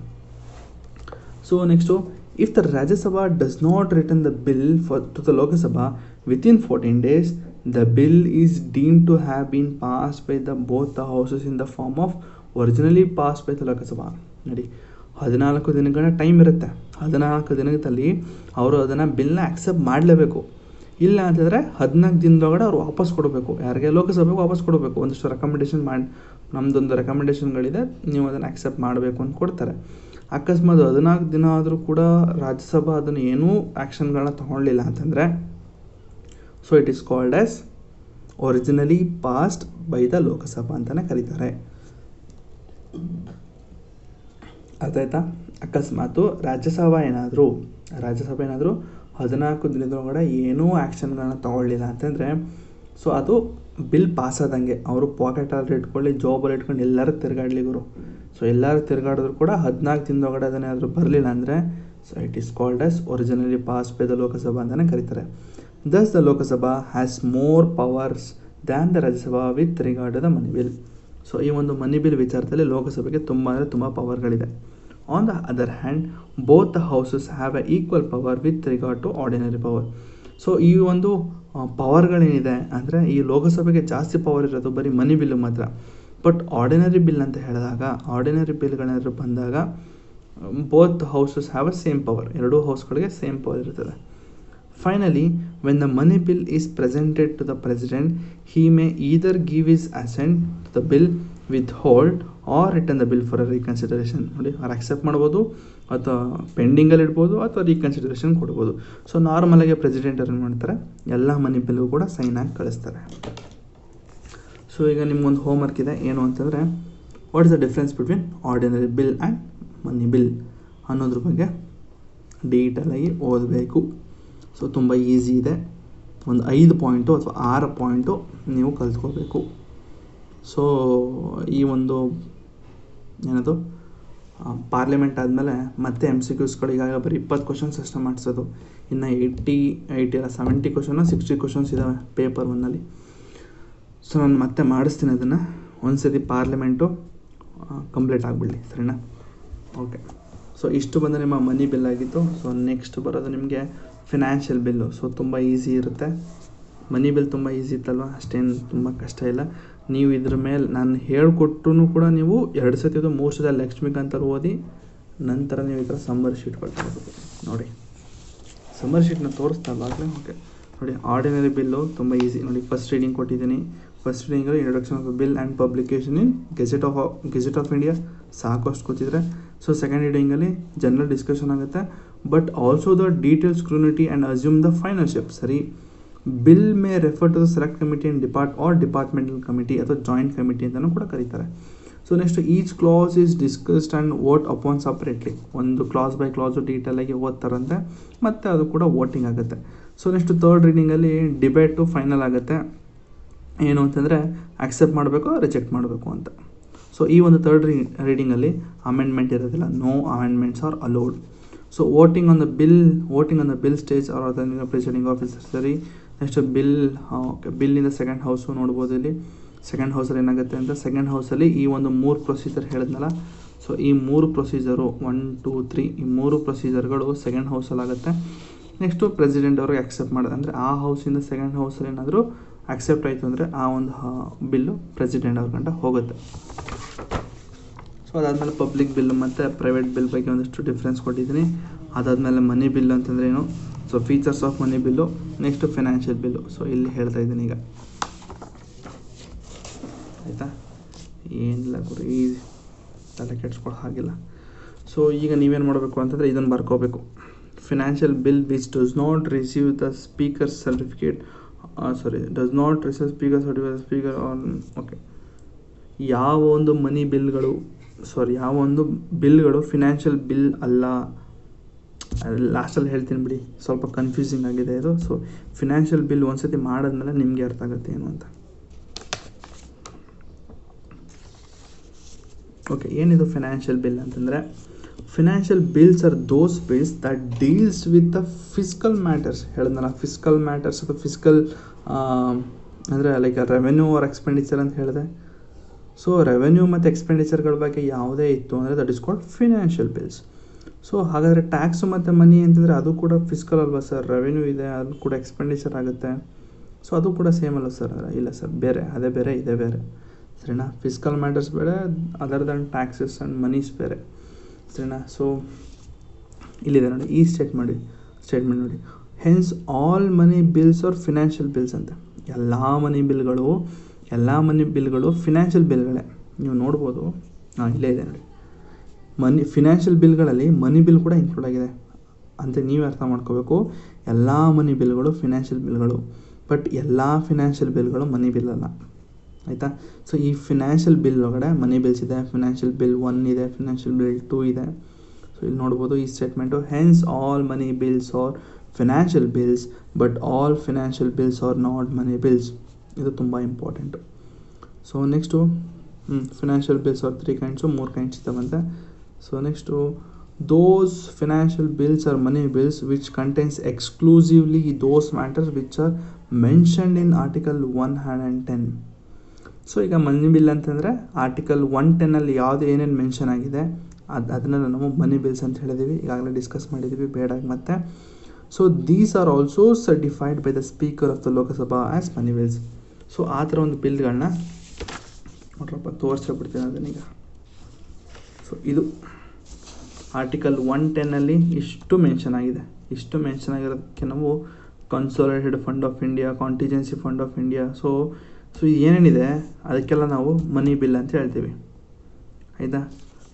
So next, if the Rajya Sabha does not return the bill to the Lok Sabha within 14 days, the bill is deemed to have been passed by both the houses in the form of originally passed by the Lok Sabha. ನೋಡಿ, 14 ದಿನಗಳ ಟೈಮ್ ಇರುತ್ತೆ. 14 ದಿನದಲ್ಲಿ ಅವರು ಅದನ್ನು ಬಿಲ್ನ ಆಕ್ಸೆಪ್ಟ್ ಮಾಡಲೇಬೇಕು. ಇಲ್ಲ ಅಂತಂದರೆ 14 ದಿನದೊಳಗಡೆ ಅವ್ರು ವಾಪಸ್ ಕೊಡಬೇಕು. ಯಾರಿಗೆ? ಲೋಕಸಭೆಗೆ ವಾಪಸ್ ಕೊಡಬೇಕು. ಒಂದಷ್ಟು ರೆಕಮೆಂಡೇಷನ್ ಮಾಡಿ, ನಮ್ಮದೊಂದು ರೆಕಮೆಂಡೇಷನ್ಗಳಿದೆ, ನೀವು ಅದನ್ನು ಆಕ್ಸೆಪ್ಟ್ ಮಾಡಬೇಕು ಅಂತ ಕೊಡ್ತಾರೆ. ಅಕಸ್ಮಾತ್ 14 ದಿನ ಆದರೂ ಕೂಡ ರಾಜ್ಯಸಭಾ ಅದನ್ನು ಏನೂ ಆ್ಯಕ್ಷನ್ಗಳನ್ನ ತೊಗೊಳ್ಳಿಲ್ಲ ಅಂತಂದರೆ so it is called as originally passed by the Lok Sabha ಅಂತಲೇ ಕರೀತಾರೆ. ಅರ್ಥಾಯ್ತಾ? ಅಕಸ್ಮಾತು ರಾಜ್ಯಸಭೆ ಏನಾದರೂ 14 ದಿನದೊಳಗಡೆ ಏನೂ ಆ್ಯಕ್ಷನ್ಗಳನ್ನ ತೊಗೊಳ್ಳಿಲ್ಲ ಅಂತಂದರೆ ಸೊ ಅದು ಬಿಲ್ ಪಾಸ್ ಆದಂಗೆ. ಅವರು ಪಾಕೆಟಲ್ಲಿ ಇಟ್ಕೊಳ್ಳಿ, ಜಾಬಲ್ಲಿ ಇಟ್ಕೊಂಡು ಎಲ್ಲರೂ ತಿರುಗಾಡಲಿ ಗುರು. ಸೊ ಎಲ್ಲರೂ ತಿರುಗಾಡಿದ್ರು ಕೂಡ 14 ದಿನದೊಳಗಡೆ ಅದನ್ನೇನಾದರೂ ಬರಲಿಲ್ಲ ಅಂದರೆ so it is called as originally pass by the Lok Sabha ಅಂತಲೇ ಕರೀತಾರೆ. Thus the Lok Sabha has more powers than the Rajya Sabha with regard to the money bill. So ಈ ಒಂದು ಮನಿ ಬಿಲ್ ವಿಚಾರದಲ್ಲಿ ಲೋಕಸಭೆಗೆ ತುಂಬ ಪವರ್ಗಳಿದೆ. On the other hand both the houses have a equal power with regard to ordinary power. So ಈ ಒಂದು ಪವರ್ಗಳೇನಿದೆ ಅಂದರೆ ಈ ಲೋಕಸಭೆಗೆ ಜಾಸ್ತಿ ಪವರ್ ಇರೋದು ಬರೀ ಮನಿ ಬಿಲ್ಲು ಮಾತ್ರ. ಬಟ್ ಆರ್ಡಿನರಿ ಬಿಲ್ ಅಂತ ಹೇಳಿದಾಗ, ಆರ್ಡಿನರಿ ಬಿಲ್ಗಳೇನಾದ್ರು ಬಂದಾಗ both houses have a same power, ಎರಡೂ ಹೌಸ್ಗಳಿಗೆ ಸೇಮ್ ಪವರ್ ಇರ್ತದೆ. Finally, when the money bill is presented to the president, he may either give his assent to the bill, withhold or return the bill for a reconsideration. ನೋಡಿ, ಅವ್ರು ಆಕ್ಸೆಪ್ಟ್ ಮಾಡ್ಬೋದು ಅಥವಾ ಪೆಂಡಿಂಗಲ್ಲಿ ಇಡ್ಬೋದು ಅಥವಾ ರೀಕನ್ಸಿಡರೇಷನ್ ಕೊಡ್ಬೋದು. ಸೊ ನಾರ್ಮಲಾಗಿ ಪ್ರೆಸಿಡೆಂಟ್ ಏನು ಮಾಡ್ತಾರೆ, ಎಲ್ಲ ಮನಿ ಬಿಲ್ಗೂ ಕೂಡ ಸೈನ್ ಆಗಿ ಕಳಿಸ್ತಾರೆ. ಸೊ ಈಗ ನಿಮ್ಗೊಂದು ಹೋಮ್ವರ್ಕ್ ಇದೆ, ಏನು ಅಂತಂದರೆ what is the difference between ordinary bill and money bill ಅನ್ನೋದ್ರ ಬಗ್ಗೆ ಡೀಟೇಲಾಗಿ ಓದಬೇಕು. ಸೊ ತುಂಬ ಈಸಿ ಇದೆ. ಒಂದು 5 ಪಾಯಿಂಟು ಅಥವಾ 6 ಪಾಯಿಂಟು ನೀವು ಕಲ್ತ್ಕೋಬೇಕು. ಸೊ ಈ ಒಂದು ಏನದು ಪಾರ್ಲಿಮೆಂಟ್ ಆದಮೇಲೆ ಮತ್ತೆ MCQಸ್ಗಳು ಈಗಾಗಲೇ ಬರೀ 20 ಕ್ವಶನ್ಸ್ ಅಷ್ಟೇ ಮಾಡಿಸೋದು. ಇನ್ನು 70 ಕ್ವಶನ್ 60 ಕ್ವಶನ್ಸ್ ಇದ್ದಾವೆ ಪೇಪರ್ 1ನಲ್ಲಿ. ಸೊ ನಾನು ಮತ್ತೆ ಮಾಡಿಸ್ತೀನಿ ಅದನ್ನು. ಒಂದು ಸತಿ ಪಾರ್ಲಿಮೆಂಟು ಕಂಪ್ಲೀಟ್ ಆಗಿಬಿಡಲಿ, ಸರಿನಾ? ಓಕೆ. ಸೊ ಇಷ್ಟು ಬಂದರೆ ನಿಮ್ಮ ಮನಿ ಬಿಲ್ ಆಗಿತ್ತು. ಸೊ ನೆಕ್ಸ್ಟ್ ಬರೋದು ನಿಮಗೆ ಫಿನಾನ್ಷಿಯಲ್ ಬಿಲ್ಲು. ಸೊ ತುಂಬ ಈಸಿ ಇರುತ್ತೆ. ಮನಿ ಬಿಲ್ ತುಂಬ ಈಸಿ ಇತ್ತಲ್ವ, ಅಷ್ಟೇನು ತುಂಬ ಕಷ್ಟ ಇಲ್ಲ. ನೀವು ಇದ್ರ ಮೇಲೆ ನಾನು ಹೇಳಿಕೊಟ್ರು ಕೂಡ ನೀವು 2 ಸತಿ 3 ಸತಿ ಲಕ್ಷ್ಮೀಕಾಂತಲ್ಲಿ ಓದಿ ನಂತರ ನೀವು ಈ ಥರ ಸಮ್ಮರ್ ಶೀಟ್ ಕೊಡ್ತಾರೆ. ನೋಡಿ, ಸಮ್ಮರ್ ಶೀಟ್ನ ತೋರಿಸ್ತಾಗಲೇ. ಓಕೆ ನೋಡಿ, ಆರ್ಡಿನರಿ ಬಿಲ್ಲು ತುಂಬ ಈಸಿ. ನೋಡಿ, ಫಸ್ಟ್ ರೀಡಿಂಗ್ ಕೊಟ್ಟಿದ್ದೀನಿ. ಫಸ್ಟ್ ರೀಡಿಂಗಲ್ಲಿ introduction of bill and publication in gazette of India, ಸಾಕು ಅಷ್ಟು ಗೊತ್ತಿದ್ರೆ. ಸೊ ಸೆಕೆಂಡ್ ರೀಡಿಂಗಲ್ಲಿ ಜನರಲ್ ಡಿಸ್ಕಷನ್ ಆಗುತ್ತೆ, but also the detail scrutiny and assume the final step. ಸರಿ, bill may refer to the select committee in departmental committee ಅಥವಾ ಜಾಯಿಂಟ್ ಕಮಿಟಿ ಅಂತಲೂ ಕೂಡ ಕರೀತಾರೆ. So next each clause is discussed and vote upon separately. ಒಂದು ಕ್ಲಾಸ್ ಬೈ ಕ್ಲಾಸು ಡೀಟೇಲಾಗಿ ಓದ್ತಾರಂತೆ ಮತ್ತು ಅದು ಕೂಡ ವೋಟಿಂಗ್ ಆಗುತ್ತೆ. ಸೊ ನೆಕ್ಸ್ಟ್ ಥರ್ಡ್ ರೀಡಿಂಗಲ್ಲಿ ಡಿಬೇಟು ಫೈನಲ್ ಆಗುತ್ತೆ, ಏನು ಅಂತಂದರೆ ಆಕ್ಸೆಪ್ಟ್ ಮಾಡಬೇಕು ರಿಜೆಕ್ಟ್ ಮಾಡಬೇಕು ಅಂತ. ಸೊ ಈ ಒಂದು ಥರ್ಡ್ ರೀಡಿಂಗಲ್ಲಿ ಅಮೆಂಡ್ಮೆಂಟ್ ಇರೋದಿಲ್ಲ, no amendments are allowed. So voting on the bill stage or the presiding officer. ಸರಿ, ನೆಕ್ಸ್ಟ್ ಬಿಲ್ಲಿಂದ ಸೆಕೆಂಡ್ ಹೌಸು ನೋಡ್ಬೋದು. ಇಲ್ಲಿ ಸೆಕೆಂಡ್ ಹೌಸಲ್ಲಿ ಏನಾಗುತ್ತೆ ಅಂತ, ಸೆಕೆಂಡ್ ಹೌಸಲ್ಲಿ ಈ ಒಂದು 3 ಪ್ರೊಸೀಜರ್ ಹೇಳಿದ್ನಲ್ಲ, ಸೊ ಈ 3 ಪ್ರೊಸೀಜರು 1, 2, 3 ಈ 3 ಪ್ರೊಸೀಜರ್ಗಳು ಸೆಕೆಂಡ್ ಹೌಸಲ್ಲಿ ಆಗುತ್ತೆ. ನೆಕ್ಸ್ಟು ಪ್ರೆಸಿಡೆಂಟ್ ಅವ್ರಿಗೆ ಆಕ್ಸೆಪ್ಟ್ ಮಾಡೋದು, ಅಂದರೆ ಆ ಹೌಸಿಂದ ಸೆಕೆಂಡ್ ಹೌಸಲ್ಲಿ ಏನಾದರೂ ಆಕ್ಸೆಪ್ಟ್ ಆಯಿತು ಅಂದರೆ ಆ ಒಂದು ಬಿಲ್ಲು ಪ್ರೆಸಿಡೆಂಟ್ ಅವ್ರ ಗಂಟ ಹೋಗುತ್ತೆ. ಸೊ ಅದಾದಮೇಲೆ ಪಬ್ಲಿಕ್ ಬಿಲ್ ಮತ್ತು ಪ್ರೈವೇಟ್ ಬಿಲ್ ಬಗ್ಗೆ ಒಂದಷ್ಟು ಡಿಫ್ರೆನ್ಸ್ ಕೊಟ್ಟಿದ್ದೀನಿ. ಅದಾದಮೇಲೆ ಮನಿ ಬಿಲ್ ಅಂತಂದರೆ ಏನು, so features of money bill, next financial bill. So ಇಲ್ಲಿ ಹೇಳ್ತಾ ಇದ್ದೀನಿ ಈಗ, ಆಯಿತಾ, ಏನಿಲ್ಲ ಗುರು, ಈ ತಲೆ ಕೆಡ್ಸ್ಕೊಳ್ಳೋ ಹಾಗಿಲ್ಲ. ಸೊ ಈಗ ನೀವೇನು ಮಾಡಬೇಕು ಅಂತಂದರೆ ಇದನ್ನು ಬರ್ಕೋಬೇಕು. Financial bill which does not receive the speaker certificate speaker on. Okay, ಯಾವ ಒಂದು ಬಿಲ್ಗಳು ಫಿನಾನ್ಷಿಯಲ್ ಬಿಲ್ ಅಲ್ಲ, ಲಾಸ್ಟಲ್ಲಿ ಹೇಳ್ತೀನಿ ಬಿಡಿ, ಸ್ವಲ್ಪ ಕನ್ಫ್ಯೂಸಿಂಗ್ ಆಗಿದೆ ಇದು. ಸೊ ಫಿನಾನ್ಷಿಯಲ್ ಬಿಲ್ ಒಂದ್ಸತಿ ಮಾಡಿದ್ಮೇಲೆ ನಿಮಗೆ ಅರ್ಥ ಆಗುತ್ತೆ ಏನು ಅಂತ. ಓಕೆ, ಏನಿದು ಫಿನಾನ್ಷಿಯಲ್ ಬಿಲ್ ಅಂತಂದರೆ, financial bills are those bills that deals with the fiscal matters. ಹೇಳಿದ್ನಲ್ಲ, ಫಿಸ್ಕಲ್ ಮ್ಯಾಟರ್ಸ್ ಅಥವಾ ಫಿಸ್ಕಲ್ ಅಂದರೆ ಲೈಕ್ ರೆವೆನ್ಯೂ ಆರ್ ಎಕ್ಸ್ಪೆಂಡಿಚರ್ ಅಂತ ಹೇಳಿದೆ. ಸೊ ರೆವೆನ್ಯೂ ಮತ್ತು ಎಕ್ಸ್ಪೆಂಡಿಚರ್ಗಳ ಬಗ್ಗೆ ಯಾವುದೇ ಇತ್ತು ಅಂದರೆ that is called financial bills. So ಹಾಗಾದರೆ ಟ್ಯಾಕ್ಸು ಮತ್ತು ಮನಿ ಅಂತಂದರೆ ಅದು ಕೂಡ ಫಿಸ್ಕಲ್ ಅಲ್ವಾ ಸರ್? ರೆವೆನ್ಯೂ ಇದೆ, ಅದು ಕೂಡ ಎಕ್ಸ್ಪೆಂಡಿಚರ್ ಆಗುತ್ತೆ. ಸೊ ಅದು ಕೂಡ ಸೇಮ್ ಅಲ್ವ ಸರ್? ಇಲ್ಲ ಸರ್, ಬೇರೆ, ಅದೇ ಬೇರೆ ಇದೇ ಬೇರೆ, ಸರಿನಾ? ಫಿಸ್ಕಲ್ ಮ್ಯಾಟರ್ಸ್ ಬೇರೆ, other than taxes and monies ಬೇರೆ, ಸರಿನಾ? ಸೊ ಇಲ್ಲಿದೆ ನೋಡಿ, ಈ ಸ್ಟೇಟ್ಮೆಂಟ್ ನೋಡಿ, hence all money bills are financial bills ಅಂತ. ಎಲ್ಲ ಮನಿ ಬಿಲ್ಗಳು ಫಿನಾನ್ಷಿಯಲ್ ಬಿಲ್ಗಳೇ. ನೀವು ನೋಡ್ಬೋದು, ಇಲ್ಲೇ ಇದೆ ನೋಡಿ, ಫಿನಾನ್ಷಿಯಲ್ ಬಿಲ್ಗಳಲ್ಲಿ ಮನಿ ಬಿಲ್ ಕೂಡ ಇನ್ಕ್ಲೂಡ್ ಆಗಿದೆ ಅಂತ ನೀವೇ ಅರ್ಥ ಮಾಡ್ಕೋಬೇಕು. ಎಲ್ಲ ಮನಿ ಬಿಲ್ಗಳು ಫಿನಾನ್ಷಿಯಲ್ ಬಿಲ್ಗಳು, ಬಟ್ ಎಲ್ಲ ಫಿನಾನ್ಷಿಯಲ್ ಬಿಲ್ಗಳು ಮನಿ ಬಿಲ್ ಅಲ್ಲ, ಆಯಿತಾ? ಸೊ ಈ ಫಿನಾನ್ಷಿಯಲ್ ಬಿಲ್ ಒಳಗಡೆ ಮನಿ ಬಿಲ್ಸ್ ಇದೆ, ಫಿನಾನ್ಷಿಯಲ್ ಬಿಲ್ 1 ಇದೆ, ಫಿನಾನ್ಷಿಯಲ್ ಬಿಲ್ 2 ಇದೆ. ಸೊ ಇಲ್ಲಿ ನೋಡ್ಬೋದು ಈ statement, hence all money bills are financial bills but all financial bills are not money bills. ಇದು ತುಂಬ important. So next financial bills are 3 kinds, 3 kinds ಇದ್ದಾವಂತೆ. So next those financial bills are money bills which contains exclusively those matters which are mentioned in Article 110. So ಈಗ ಮನಿ ಬಿಲ್ ಅಂತಂದರೆ ಆರ್ಟಿಕಲ್ 110 ಯಾವುದು ಏನೇನು ಮೆನ್ಷನ್ ಆಗಿದೆ ಅದನ್ನೆಲ್ಲ ನಾವು ಮನಿ ಬಿಲ್ಸ್ ಅಂತ ಹೇಳಿದ್ದೀವಿ, ಈಗಾಗಲೇ ಡಿಸ್ಕಸ್ ಮಾಡಿದ್ದೀವಿ ಬೇಡಾಗಿ ಮತ್ತೆ. So these are also certified by the speaker of the Lok Sabha as money bills. So ಆ ಥರ ಒಂದು ಬಿಲ್ಗಳನ್ನ ನೋಡ್ರಪ್ಪ ತೋರಿಸ್ಬಿಡ್ತೀನಿ ಅದನ್ನೀಗ. ಸೊ ಇದು ಆರ್ಟಿಕಲ್ 110 ಇಷ್ಟು ಮೆನ್ಷನ್ ಆಗಿದೆ. ಇಷ್ಟು ಮೆನ್ಷನ್ ಆಗಿರೋದಕ್ಕೆ ನಾವು consolidated fund of India, contingency fund of India, so ಏನೇನಿದೆ ಅದಕ್ಕೆಲ್ಲ ನಾವು ಮನಿ ಬಿಲ್ ಅಂತ ಹೇಳ್ತೀವಿ, ಆಯಿತಾ?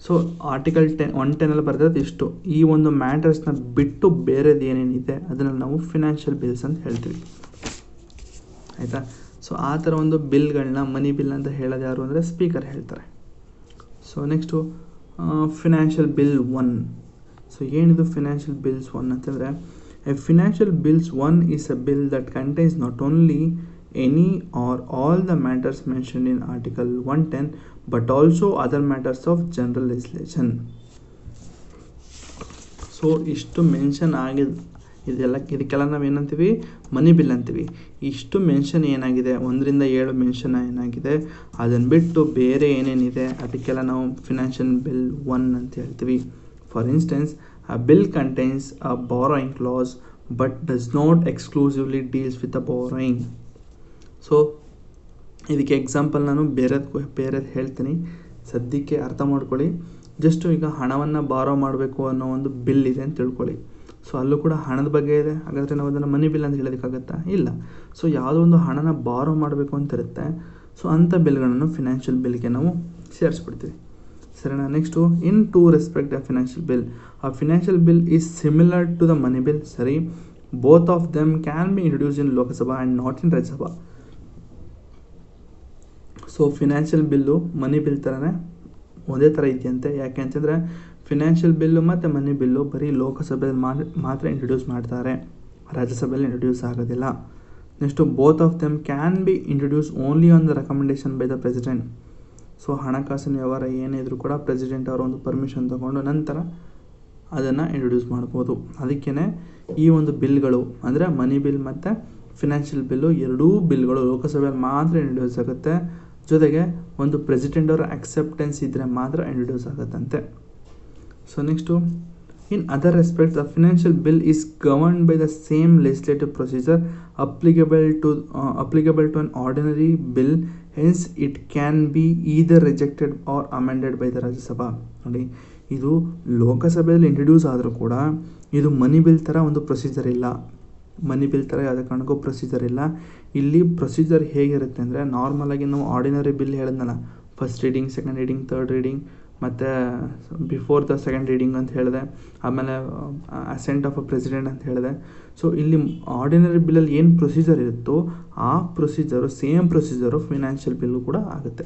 ಸೊ ಆರ್ಟಿಕಲ್ 110 ಬರೆದಿರೋದು ಇಷ್ಟು. ಈ ಒಂದು ಮ್ಯಾಟರ್ಸ್ನ ಬಿಟ್ಟು ಬೇರೆದು ಏನೇನಿದೆ ಅದನ್ನು ನಾವು ಫಿನಾನ್ಷಿಯಲ್ ಬಿಲ್ಸ್ ಅಂತ ಹೇಳ್ತೀವಿ, ಆಯಿತಾ? ಸೊ ಆ ಥರ ಒಂದು ಬಿಲ್ಗಳನ್ನ ಮನಿ ಬಿಲ್ ಅಂತ ಹೇಳೋದು ಯಾರು ಅಂದರೆ ಸ್ಪೀಕರ್ ಹೇಳ್ತಾರೆ. So next financial bill 1. So ಏನಿದು ಫಿನಾನ್ಷಿಯಲ್ ಬಿಲ್ಸ್ 1 ಅಂತಂದರೆ, A financial bills 1 is a bill that contains not only any or all the matters mentioned in Article 110 but also other matters of general legislation. So ಇಷ್ಟು ಮೆನ್ಷನ್ ಇದಕ್ಕೆಲ್ಲ ನಾವು ಏನಂತೀವಿ, ಮನಿ ಬಿಲ್ ಅಂತೀವಿ. ಇಷ್ಟು ಮೆನ್ಷನ್ ಏನಾಗಿದೆ, 1 ರಿಂದ 7 ಮೆನ್ಷನ್ ಏನಾಗಿದೆ ಅದನ್ನು ಬಿಟ್ಟು ಬೇರೆ ಏನೇನಿದೆ ಅದಕ್ಕೆಲ್ಲ ನಾವು ಫಿನಾನ್ಷಿಯಲ್ ಬಿಲ್ 1 ಅಂತ ಹೇಳ್ತೀವಿ. For instance, a bill contains a borrowing clause but does not exclusively deals with the borrowing. So ಇದಕ್ಕೆ ಎಕ್ಸಾಂಪಲ್ ನಾನು ಬೇರೆದು ಹೇಳ್ತೀನಿ, ಸದ್ಯಕ್ಕೆ ಅರ್ಥ ಮಾಡ್ಕೊಳ್ಳಿ. ಜಸ್ಟು ಈಗ ಹಣವನ್ನು ಬಾರೋ ಮಾಡಬೇಕು ಅನ್ನೋ ಒಂದು ಬಿಲ್ ಇದೆ ಅಂತ ತಿಳ್ಕೊಳ್ಳಿ. ಸೊ ಅಲ್ಲೂ ಕೂಡ ಹಣದ ಬಗ್ಗೆ ಇದೆ, ಹಾಗಾದರೆ ನಾವು ಅದನ್ನು ಮನಿ ಬಿಲ್ ಅಂತ ಹೇಳೋದಕ್ಕಾಗತ್ತಾ? ಇಲ್ಲ. ಸೊ ಯಾವುದೋ ಒಂದು ಹಣನ ಬಾರೋ ಮಾಡಬೇಕು ಅಂತ ಇರುತ್ತೆ, ಸೊ ಅಂಥ ಬಿಲ್ಗಳನ್ನು ಫಿನಾನ್ಷಿಯಲ್ ಬಿಲ್ಗೆ ನಾವು ಸೇರಿಸ್ಬಿಡ್ತೀವಿ, ಸರಿನಾ? Next in to respect a financial bill, ಆ financial bill is similar to the money bill, ಸರಿ, both of them can be introduce in Lok Sabha and not in Rajya Sabha. So financial bill money bill ಥರನೇ ಒಂದೇ ಥರ ಇದೆಯಂತೆ. ಯಾಕೆ ಅಂತಂದರೆ ಫಿನಾನ್ಷಿಯಲ್ ಬಿಲ್ಲು ಮತ್ತು ಮನಿ ಬಿಲ್ಲು ಬರೀ ಲೋಕಸಭೆಯಲ್ಲಿ ಮಾತ್ರ ಇಂಟ್ರೊಡ್ಯೂಸ್ ಮಾಡ್ತಾರೆ, ರಾಜ್ಯಸಭೆಯಲ್ಲಿ ಇಂಟ್ರೊಡ್ಯೂಸ್ ಆಗೋದಿಲ್ಲ. Next both of them can be introduce only on the recommendation by the president. So ಹಣಕಾಸಿನ ವ್ಯವಹಾರ ಏನೇ ಇದ್ರೂ ಕೂಡ ಪ್ರೆಸಿಡೆಂಟ್ ಅವರ ಒಂದು ಪರ್ಮಿಷನ್ ತೊಗೊಂಡು ನಂತರ ಅದನ್ನು ಇಂಟ್ರೊಡ್ಯೂಸ್ ಮಾಡ್ಬೋದು. ಅದಕ್ಕೇ ಈ ಒಂದು ಬಿಲ್ಗಳು ಅಂದರೆ ಮನಿ ಬಿಲ್ ಮತ್ತು ಫಿನಾನ್ಷಿಯಲ್ ಬಿಲ್ಲು ಎರಡೂ ಬಿಲ್ಗಳು ಲೋಕಸಭೆಯಲ್ಲಿ ಮಾತ್ರ ಇಂಟ್ರೊಡ್ಯೂಸ್ ಆಗುತ್ತೆ. ಜೊತೆಗೆ ಒಂದು ಪ್ರೆಸಿಡೆಂಟ್ ಅವರ ಅಕ್ಸೆಪ್ಟೆನ್ಸ್ ಇದ್ದರೆ ಮಾತ್ರ ಇಂಟ್ರೊಡ್ಯೂಸ್ ಆಗುತ್ತಂತೆ. So next in other respect the financial bill is governed by the same legislative procedure applicable to an ordinary bill, hence it can be either rejected or amended by the Rajya Sabha. ನೋಡಿ, ಇದು ಲೋಕಸಭೆಯಲ್ಲಿ ಇಂಟ್ರೊಡ್ಯೂಸ್ ಆದರೂ ಕೂಡ ಇದು ಮನಿ ಬಿಲ್ ಥರ ಒಂದು ಪ್ರೊಸೀಜರ್ ಇಲ್ಲ. ಮನಿ ಬಿಲ್ ಥರ ಯಾವುದೇ ಕಾರಣಕ್ಕೂ ಪ್ರೊಸೀಜರ್ ಇಲ್ಲ. ಇಲ್ಲಿ ಪ್ರೊಸೀಜರ್ ಹೇಗಿರುತ್ತೆ ಅಂದರೆ ನಾರ್ಮಲಾಗಿ ನಾವು ಆರ್ಡಿನರಿ ಬಿಲ್ ಹೇಳಿದ್ನಲ್ಲ, first reading, second reading, third reading ಮತ್ತು ಬಿಫೋರ್ ದ ಸೆಕೆಂಡ್ ರೀಡಿಂಗ್ ಅಂತ ಹೇಳಿದೆ, ಆಮೇಲೆ ಅಸೆಂಟ್ ಆಫ್ ಅ ಪ್ರೆಸಿಡೆಂಟ್ ಅಂತ ಹೇಳಿದೆ. ಸೊ ಇಲ್ಲಿ ಆರ್ಡಿನರಿ ಬಿಲ್ಲಲ್ಲಿ ಏನು ಪ್ರೊಸೀಜರ್ ಇರುತ್ತೋ ಆ procedure same procedure financial bill ಕೂಡ ಆಗುತ್ತೆ.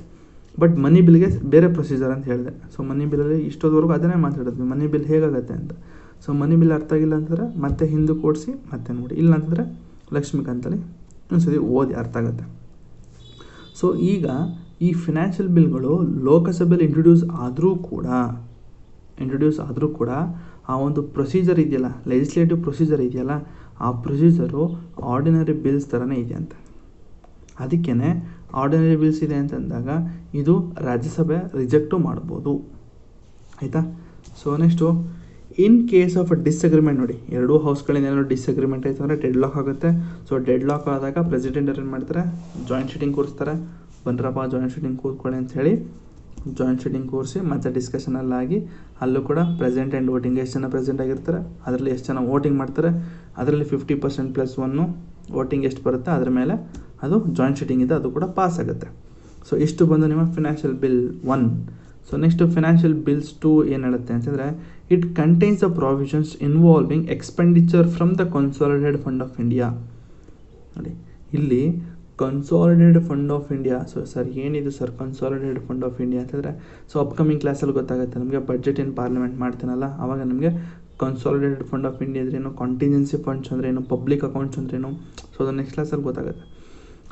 ಬಟ್ ಮನಿ ಬಿಲ್ಗೆ ಬೇರೆ ಪ್ರೊಸೀಜರ್ ಅಂತ ಹೇಳಿದೆ. ಸೊ ಮನಿ ಬಿಲ್ಲಲ್ಲಿ ಇಷ್ಟೊತ್ತವರೆಗೂ ಅದನ್ನೇ ಮಾತಾಡಿದ್ವಿ, ಮನಿ ಬಿಲ್ ಹೇಗಾಗುತ್ತೆ ಅಂತ. ಸೊ ಮನಿ ಬಿಲ್ ಅರ್ಥ ಆಗಿಲ್ಲ ಅಂತಂದರೆ ಮತ್ತೆ ಹಿಂದೆ ಕೊಡಿಸಿ ಮತ್ತೆ ನೋಡಿ, ಇಲ್ಲ ಅಂತಂದರೆ ಲಕ್ಷ್ಮೀಕಾಂತಲ್ಲಿ ಒಂದ್ಸತಿ ಓದಿ ಅರ್ಥ ಆಗುತ್ತೆ. ಸೊ ಈಗ ಈ ಫಿನಾನ್ಷಿಯಲ್ ಬಿಲ್ಗಳು ಲೋಕಸಭೆಯಲ್ಲಿ ಇಂಟ್ರೊಡ್ಯೂಸ್ ಆದರೂ ಕೂಡ ಆ ಒಂದು ಪ್ರೊಸೀಜರ್ ಇದೆಯಲ್ಲ, ಲೆಜಿಸ್ಲೇಟಿವ್ ಪ್ರೊಸೀಜರ್ ಇದೆಯಲ್ಲ, ಆ ಪ್ರೊಸೀಜರು ಆರ್ಡಿನರಿ ಬಿಲ್ಸ್ ಥರನೇ ಇದೆ ಅಂತ. ಅದಕ್ಕೇ ಆರ್ಡಿನರಿ ಬಿಲ್ಸ್ ಇದೆ ಅಂತಂದಾಗ ಇದು ರಾಜ್ಯಸಭೆ ರಿಜೆಕ್ಟು ಮಾಡ್ಬೋದು, ಆಯಿತಾ. So next in case of disagreement, ನೋಡಿ ಎರಡೂ ಹೌಸ್ಗಳಿಂದ ಏನಾದ್ರು ಡಿಸ್ಅಗ್ರಿಮೆಂಟ್ ಆಯಿತು ಅಂದರೆ ಡೆಡ್ ಲಾಕ್ ಆಗುತ್ತೆ. ಸೊ ಡೆಡ್ ಲಾಕ್ ಆದಾಗ ಪ್ರೆಸಿಡೆಂಟ್ ಏನು ಮಾಡ್ತಾರೆ, ಜಾಯಿಂಟ್ ಸೀಟಿಂಗ್ ಕೂರಿಸ್ತಾರೆ. ಬಂದ್ರಪ್ಪ ಜಾಯಿಂಟ್ ಸೀಟಿಂಗ್ ಕೂತ್ಕೊಳ್ಳಿ ಅಂತ ಹೇಳಿ ಜಾಯಿಂಟ್ ಸೀಟಿಂಗ್ ಕೂರಿಸಿ ಮತ್ತೆ ಡಿಸ್ಕಷನಲ್ಲಾಗಿ ಅಲ್ಲೂ ಕೂಡ ಪ್ರೆಸೆಂಟ್ ಆ್ಯಂಡ್ ವೋಟಿಂಗ್ ಎಷ್ಟು ಜನ ಪ್ರೆಸೆಂಟ್ ಆಗಿರ್ತಾರೆ, ಅದರಲ್ಲಿ ಎಷ್ಟು ಜನ ವೋಟಿಂಗ್ ಮಾಡ್ತಾರೆ, ಅದರಲ್ಲಿ 50% +1 ವೋಟಿಂಗ್ ಎಷ್ಟು ಬರುತ್ತೆ ಅದ್ರ ಮೇಲೆ ಅದು ಜಾಯಿಂಟ್ ಸೀಟಿಂಗ್ ಇದೆ, ಅದು ಕೂಡ ಪಾಸ್ ಆಗುತ್ತೆ. ಸೊ ಇಷ್ಟು ಬಂದು ನಿಮ್ಮ financial bill 1. So next financial bills 2 ಏನು ಹೇಳುತ್ತೆ ಅಂತಂದರೆ it contains the provisions involving expenditure from the consolidated fund of India. ನೋಡಿ ಇಲ್ಲಿ consolidated fund of India. So sir ಏನಿದು sir consolidated fund of India ಅಂತಂದರೆ, ಸೊ ಅಪ್ಕಮಿಂಗ್ ಕ್ಲಾಸಲ್ಲಿ ಗೊತ್ತಾಗುತ್ತೆ ನಮಗೆ, ಬಡ್ಜೆಟ್ ಇನ್ ಪಾರ್ಲಿಮೆಂಟ್ ಮಾಡ್ತೀನಲ್ಲ ಆವಾಗ ನಮಗೆ ಕನ್ಸಾಲಿಡೇಟೆಡ್ ಫಂಡ್ ಆಫ್ ಇಂಡಿಯಾ ಅಂದ್ರೇನು, ಕಾಂಟಿಂಜೆನ್ಸಿ ಫಂಡ್ಸ್ ಅಂದ್ರೇನು, ಪಬ್ಲಿಕ್ ಅಕೌಂಟ್ಸ್ ಅಂದ್ರೇನು, ಸೊ ಅದು ನೆಕ್ಸ್ಟ್ ಕ್ಲಾಸಲ್ಲಿ ಗೊತ್ತಾಗುತ್ತೆ.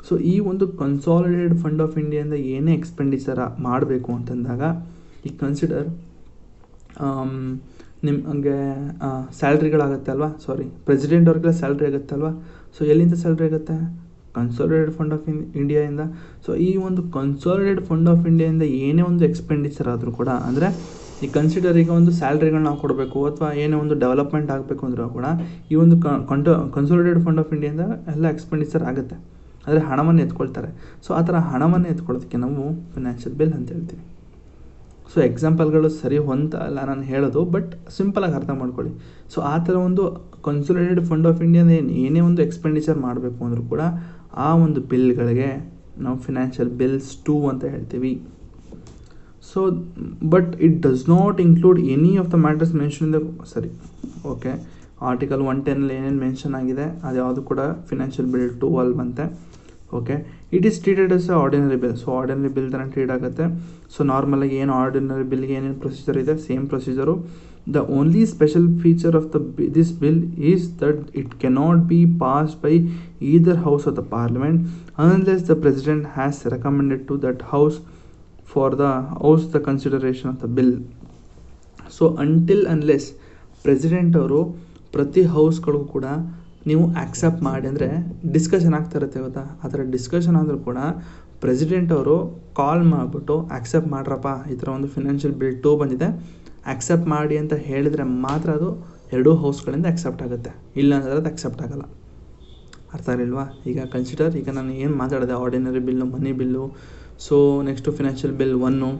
ಸೊ ಈ ಒಂದು ಕನ್ಸಾಲಿಡೇಟೆಡ್ ಫಂಡ್ ಆಫ್ ಇಂಡಿಯಾದಿಂದ ಏನೇ ಎಕ್ಸ್ಪೆಂಡಿಚರ್ ಮಾಡಬೇಕು ಅಂತಂದಾಗ ಈ ಕನ್ಸಿಡರ್ ನಿಮಗೆ ಸ್ಯಾಲ್ರಿಗಳಾಗುತ್ತೆ ಅಲ್ವಾ, ಪ್ರೆಸಿಡೆಂಟ್ ಅವ್ರಿಗೆಲ್ಲ ಸ್ಯಾಲ್ರಿ ಆಗುತ್ತೆ ಅಲ್ವಾ. ಸೊ ಎಲ್ಲಿಂದ ಸ್ಯಾಲ್ರಿ ಆಗುತ್ತೆ, ಕನ್ಸಾಲಿಡೇಟೆಡ್ ಫಂಡ್ ಆಫ್ ಇಂಡಿಯಾಯಿಂದ. ಸೊ ಈ ಒಂದು ಕನ್ಸಾಲಿಡೇಟೆಡ್ ಫಂಡ್ ಆಫ್ ಇಂಡಿಯಾದಿಂದ ಏನೇ ಒಂದು ಎಕ್ಸ್ಪೆಂಡಿಚರ್ ಆದರೂ ಕೂಡ, ಅಂದರೆ ಈ ಕನ್ಸಿಡರ್ ಈಗ ಒಂದು ಸ್ಯಾಲ್ರಿಗಳನ್ನ ನಾವು ಕೊಡಬೇಕು ಅಥವಾ ಏನೇ ಒಂದು ಡೆವಲಪ್ಮೆಂಟ್ ಆಗಬೇಕು ಅಂದರೂ ಕೂಡ ಈ ಒಂದು ಕನ್ಸಾಲಿಡೇಟೆಡ್ ಫಂಡ್ ಆಫ್ ಇಂಡಿಯಾದಿಂದ ಎಲ್ಲ ಎಕ್ಸ್ಪೆಂಡಿಚರ್ ಆಗುತ್ತೆ, ಆದರೆ ಹಣವನ್ನು ಎತ್ಕೊಳ್ತಾರೆ. ಸೊ ಆ ಥರ ಹಣವನ್ನು ಎತ್ಕೊಳ್ಳೋದಕ್ಕೆ ನಾವು ಫಿನಾನ್ಷಿಯಲ್ ಬಿಲ್ ಅಂತ ಹೇಳ್ತೀವಿ. ಸೊ ಎಕ್ಸಾಂಪಲ್ಗಳು ಸರಿ ಹೊಂದಲ್ಲ ನಾನು ಹೇಳೋದು, ಬಟ್ ಸಿಂಪಲಾಗಿ ಅರ್ಥ ಮಾಡ್ಕೊಳ್ಳಿ. ಸೊ ಆ ಥರ ಒಂದು ಕನ್ಸಾಲಿಡೇಟೆಡ್ ಫಂಡ್ ಆಫ್ ಇಂಡಿಯಾದ ಏನೇ ಒಂದು ಎಕ್ಸ್ಪೆಂಡಿಚರ್ ಮಾಡಬೇಕು ಅಂದರೂ ಕೂಡ ಆ ಒಂದು ಬಿಲ್ಗಳಿಗೆ ನಾವು ಫಿನಾನ್ಷಿಯಲ್ ಬಿಲ್ಸ್ 2 ಅಂತ ಹೇಳ್ತೀವಿ. So but it does not include any of the matters mention in the okay article 110 ಏನೇನು ಮೆನ್ಷನ್ ಆಗಿದೆ ಅದು ಯಾವುದು ಕೂಡ ಫಿನಾನ್ಷಿಯಲ್ ಬಿಲ್ 2 ಅಲ್ಲಿ ಬಂತೆ. Okay, it is treated as ordinary bill. So ordinary bill ಥರ ಟ್ರೀಟ್ ಆಗುತ್ತೆ. ಸೊ ನಾರ್ಮಲಾಗಿ ಏನು ಆರ್ಡಿನರಿ ಬಿಲ್ಗೆ ಏನೇನು ಪ್ರೊಸೀಜರ್ ಇದೆ same procedure. The only special feature of this bill is that it cannot be passed by either house of the parliament unless the president has recommended to that house for the consideration of the bill. So unless president ಅವರು ಪ್ರತಿ ಹೌಸ್ಗಳಿಗೂ ಕೂಡ ನೀವು ಆಕ್ಸೆಪ್ಟ್ ಮಾಡಿ, ಅಂದರೆ ಡಿಸ್ಕಷನ್ ಆಗ್ತಾ ಇರುತ್ತೆ ಗೊತ್ತಾ, ಆ ಥರ ಡಿಸ್ಕಷನ್ ಆದರೂ ಕೂಡ ಪ್ರೆಸಿಡೆಂಟ್ ಅವರು ಕಾಲ್ ಮಾಡಿಬಿಟ್ಟು ಆಕ್ಸೆಪ್ಟ್ ಮಾಡ್ರಪ್ಪ ಈ ಥರ ಒಂದು ಫಿನಾನ್ಷಿಯಲ್ ಬಿಲ್ 2 ಬಂದಿದೆ, ಆಕ್ಸೆಪ್ಟ್ ಮಾಡಿ ಅಂತ ಹೇಳಿದರೆ ಮಾತ್ರ ಅದು ಎರಡೂ ಹೌಸ್ಗಳಿಂದ ಆಕ್ಸೆಪ್ಟ್ ಆಗುತ್ತೆ, ಇಲ್ಲ ಅಂದರೆ ಅದು ಆಕ್ಸೆಪ್ಟ್ ಆಗೋಲ್ಲ. ಅರ್ಥ ಆಗಲಿಲ್ವಾ? ಈಗ ನಾನು ಏನು ಮಾತಾಡಿದೆ, ordinary bill, money bill, so next financial bill 1.